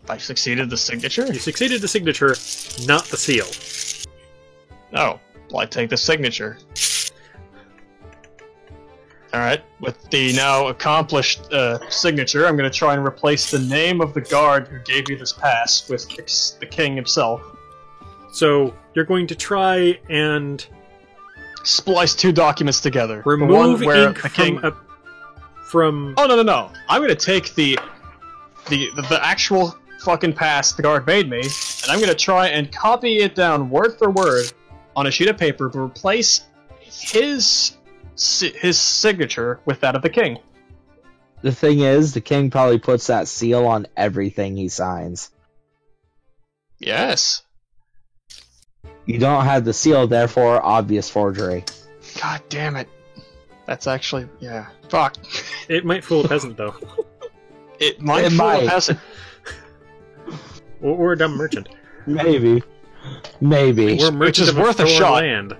I succeeded the signature? You succeeded the signature, not the seal. No. Well, I take the signature. Alright, with the now accomplished signature, I'm going to try and replace the name of the guard who gave you this pass with the king himself. So you're going to try and Splice two documents together. remove the one where ink the king... from. Oh, no. I'm going to take the actual fucking pass the guard made me, and I'm going to try and copy it down word for word on a sheet of paper to replace his signature with that of the king. The thing is, the king probably puts that seal on everything he signs. Yes. You don't have the seal, therefore obvious forgery. God damn it. That's actually... yeah. Fuck. It might fool a peasant, though. It might It fool might. a peasant. Or a dumb merchant. Maybe. Maybe. Or Which is merchant of worth a foreign shot. land.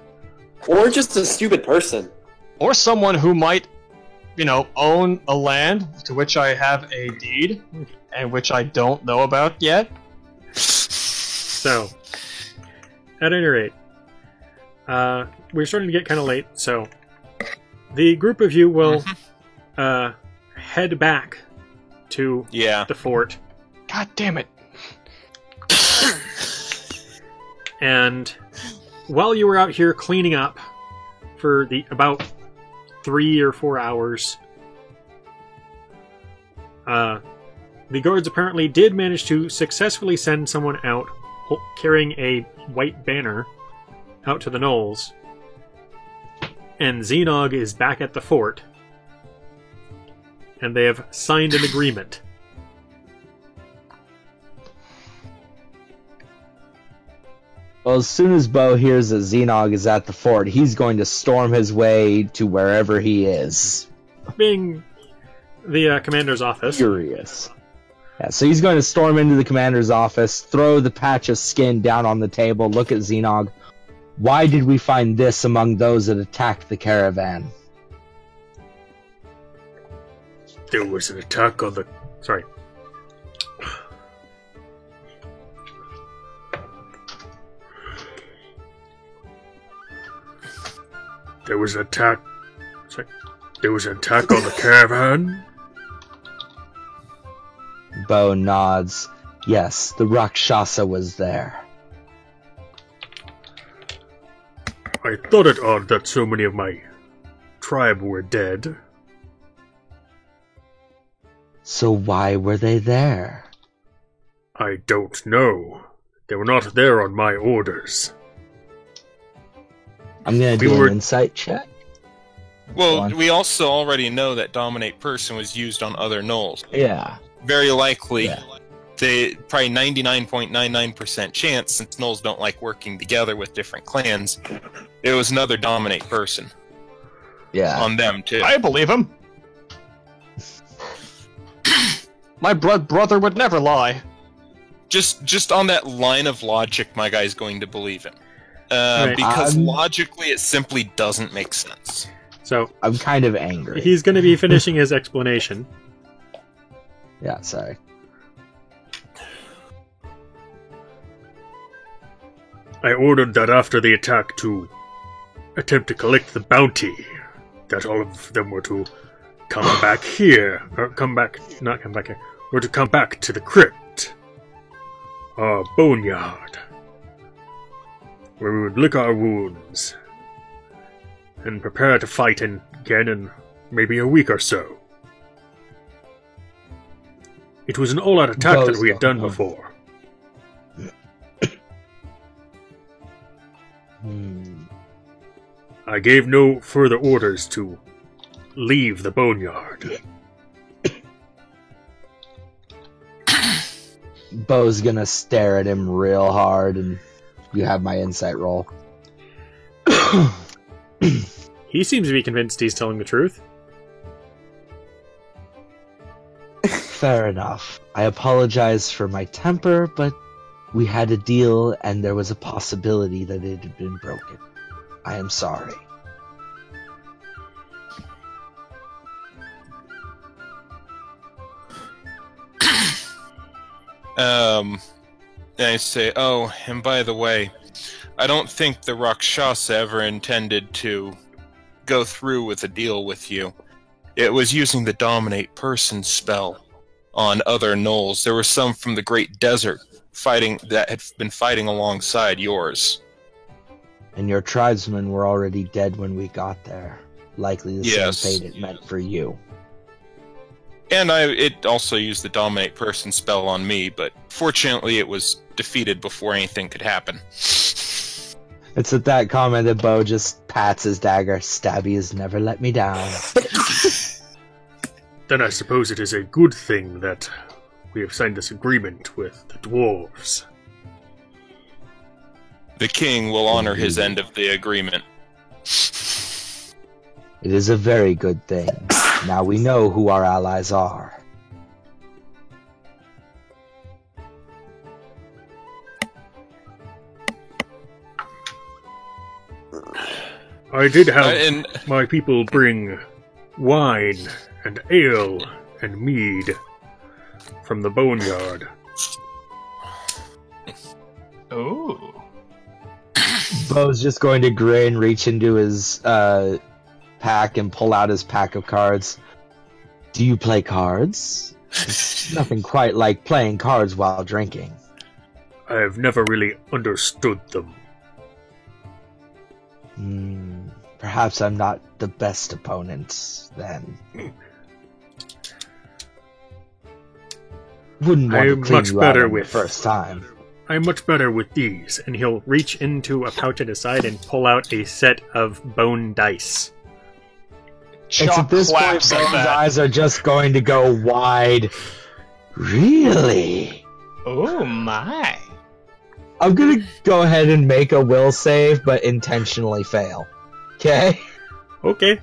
Or just a stupid person. Or someone who might, own a land to which I have a deed, and which I don't know about yet. So, at any rate, we're starting to get kind of late, so the group of you will head back to the fort. God damn it. And while you were out here cleaning up for about 3 or 4 hours, The guards apparently did manage to successfully send someone out carrying a white banner out to the Knolls. And Xenog is back at the fort. And they have signed an agreement. Well, as soon as Bo hears that Xenog is at the fort, he's going to storm his way to wherever he is. Being the commander's office. Furious. Yeah, so he's going to storm into the commander's office, throw the patch of skin down on the table, look at Xenog. Why did we find this among those that attacked the caravan? There was an attack on the... Sorry. There was an attack... Sorry. There was an attack on the caravan? Bo nods. Yes, the Rakshasa was there. I thought it odd that so many of my tribe were dead. So why were they there? I don't know. They were not there on my orders. I'm gonna do an insight check. Well, we also already know that Dominate Person was used on other Knolls. Yeah. Very likely, they probably 99.99% chance, since Knolls don't like working together with different clans, it was another Dominate Person. Yeah. On them, too. I believe him. My blood brother would never lie. Just on that line of logic, my guy's going to believe him. Right. Because logically, it simply doesn't make sense. So I'm kind of angry. He's going to be finishing his explanation. Yeah, sorry. I ordered that after the attack to attempt to collect the bounty, that all of them were to come back here, or not come back here, were to come back to the crypt, our boneyard, where we would lick our wounds, and prepare to fight again in maybe a week or so. It was an all-out attack that we had done before. I gave no further orders to leave the boneyard. Bo's gonna stare at him real hard, and you have my insight roll. He seems to be convinced he's telling the truth. Fair enough. I apologize for my temper, but we had a deal and there was a possibility that it had been broken. I am sorry. I say, oh, and by the way, I don't think the Rakshasa ever intended to go through with a deal with you. It was using the Dominate Person spell on other Knolls. There were some from the Great Desert that had been fighting alongside yours. And your tribesmen were already dead when we got there. Likely the same fate it meant for you. And it also used the Dominate Person spell on me, but fortunately it was defeated before anything could happen. It's at that comment that Bo just pats his dagger. Stabby has never let me down. Then I suppose it is a good thing that we have signed this agreement with the dwarves. The king will honor his end of the agreement. It is a very good thing. Now we know who our allies are. I did have my people bring wine and ale and mead from the boneyard. Oh. Bo's just going to grin, reach into his pack and pull out his pack of cards. Do you play cards? It's nothing quite like playing cards while drinking. I have never really understood them. Perhaps I'm not the best opponent, then. wouldn't want I'm to clean much you better out on the with- first time. I'm much better with first time. I'm much better with these, and he'll reach into a pouch at his side and pull out a set of bone dice. It's at Chalk this point, claps at Bo's that. eyes are just going to go wide. Really? Oh my. I'm gonna go ahead and make a will save, but intentionally fail. Okay? Okay.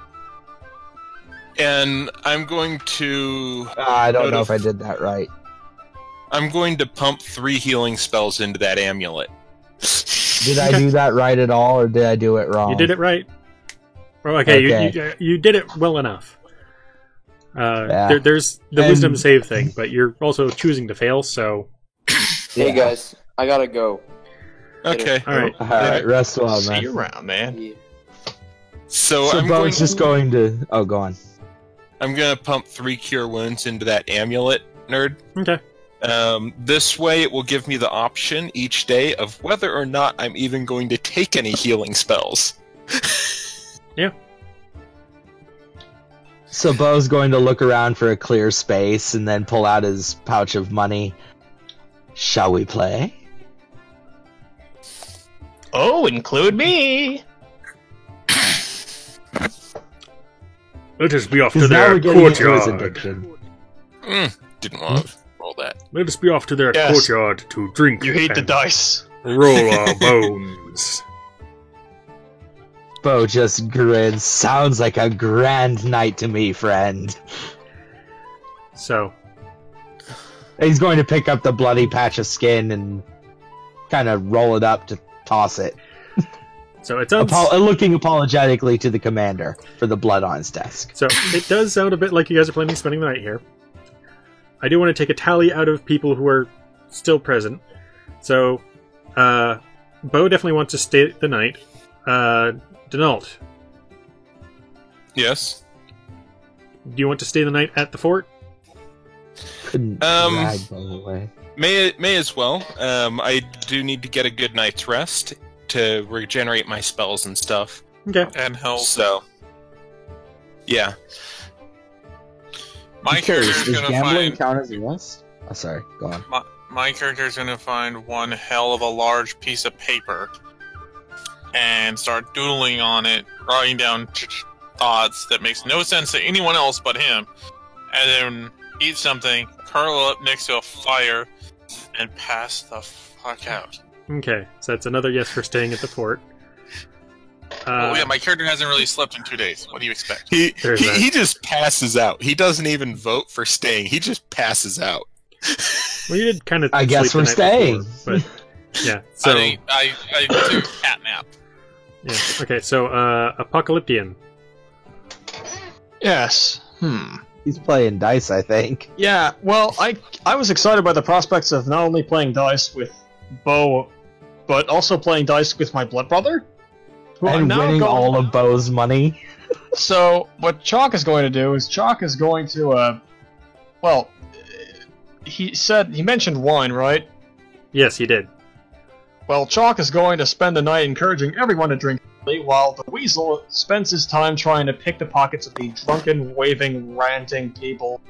And I'm going to I don't know if I did that right. I'm going to pump 3 healing spells into that amulet. Did I do that right at all, or did I do it wrong? You did it right. Oh, okay, Okay. You did it well enough. Yeah. There's the And- wisdom save thing, but you're also choosing to fail, so... Hey Yeah. guys, I gotta go. Okay. Alright. Alright, rest well, See you man. around, man. Yeah. So, So I'm going Bo's just going to... Oh, go on. I'm going to pump 3 cure wounds into that amulet, nerd. Okay. This way it will give me the option each day of whether or not I'm even going to take any healing spells. So Bo's going to look around for a clear space and then pull out his pouch of money. Shall we play? Oh, include me. Let us be off to Because now their we're getting into his courtyard. addiction. Didn't want to roll that. Let us be off to their Yes. courtyard to drink You hate the and dice. roll our bones. Bo just grins. Sounds like a grand night to me, friend. So, He's going to pick up the bloody patch of skin and kind of roll it up to toss it. so it sounds... Looking apologetically to the commander for the blood on his desk. So it does sound a bit like you guys are planning on spending the night here. I do want to take a tally out of people who are still present. So, Bo definitely wants to stay the night. Denault, Yes? do you want to stay the night at the fort? Couldn't Um, drag Bo away. May as well. I do need to get a good night's rest to regenerate my spells and stuff. Okay. And health. So, yeah. My character's Does gonna gambling find count as a rest? Oh, sorry. Go on. my character's gonna find one hell of a large piece of paper and start doodling on it, writing down thoughts that makes no sense to anyone else but him, and then eat something, curl up next to a fire, and pass the fuck out. Okay, so that's another yes for staying at the fort. Oh yeah, my character hasn't really slept in 2 days. What do you expect? He There's that. he just passes out. He doesn't even vote for staying. He just passes out. Well, you did kind of. I guess we're staying. But yeah. So I took a cat nap. yeah. Okay. So Apocalyptian. Yes. He's playing dice, I think. Yeah, well, I was excited by the prospects of not only playing dice with Bo, but also playing dice with my blood brother. who I'm And now winning going- all of Bo's money. So, what Chalk is going to do is Chalk is going to, well, he mentioned wine, right? Yes, he did. Well, Chalk is going to spend the night encouraging everyone to drink while the Weasel spends his time trying to pick the pockets of the drunken, waving, ranting people.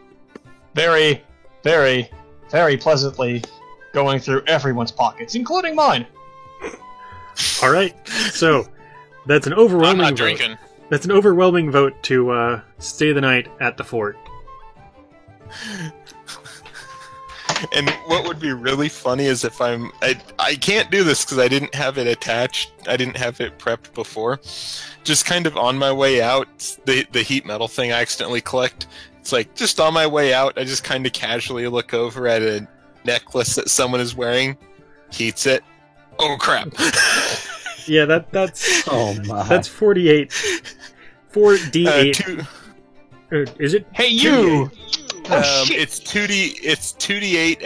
Very, very, very pleasantly going through everyone's pockets, including mine. All right. So that's an I'm overwhelming not vote. drinking. That's an overwhelming vote to stay the night at the fort. And what would be really funny is if I can't do this because I didn't have it attached. I didn't have it prepped before. Just kind of on my way out, the heat metal thing I accidentally clicked. It's like just on my way out, I just kind of casually look over at a necklace that someone is wearing, heats it. Oh crap! Yeah, that's Oh my. that's 48. 4d8. Is it? Hey, you! It's 2d8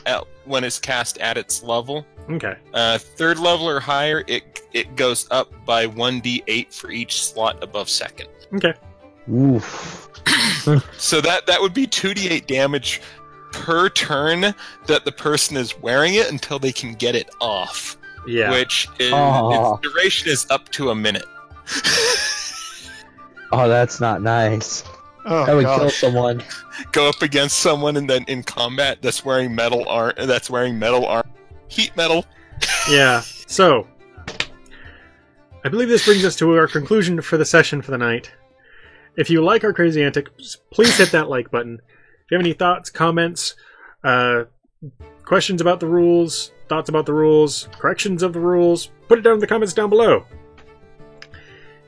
at when it's cast at its level. Okay. Third level or higher, it goes up by 1d8 for each slot above second. Okay. Oof. So that would be 2d8 damage per turn that the person is wearing it until they can get it off. Yeah. Which is, Aw. its duration is up to a minute. Oh, that's not nice. Oh, I would kill gosh. someone. Go up against someone and then in combat that's wearing metal armor. Heat metal. Yeah, so I believe this brings us to our conclusion for the session for the night. If you like our crazy antics, please hit that like button. If you have any thoughts, comments, questions about the rules, thoughts about the rules, corrections of the rules, put it down in the comments down below.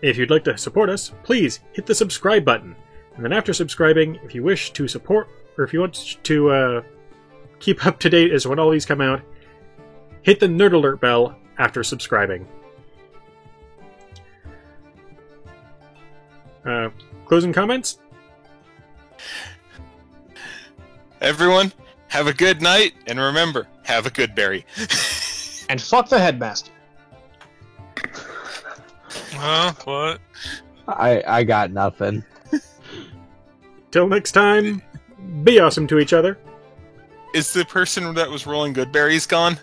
If you'd like to support us, please hit the subscribe button. And then after subscribing, if you wish to support, or if you want to keep up to date as when all these come out, hit the Nerd Alert bell after subscribing. Closing comments? Everyone, have a good night, and remember, have a good berry. And fuck the headmaster. Huh? What? I got nothing. Till next time, be awesome to each other. Is the person that was rolling good berries gone?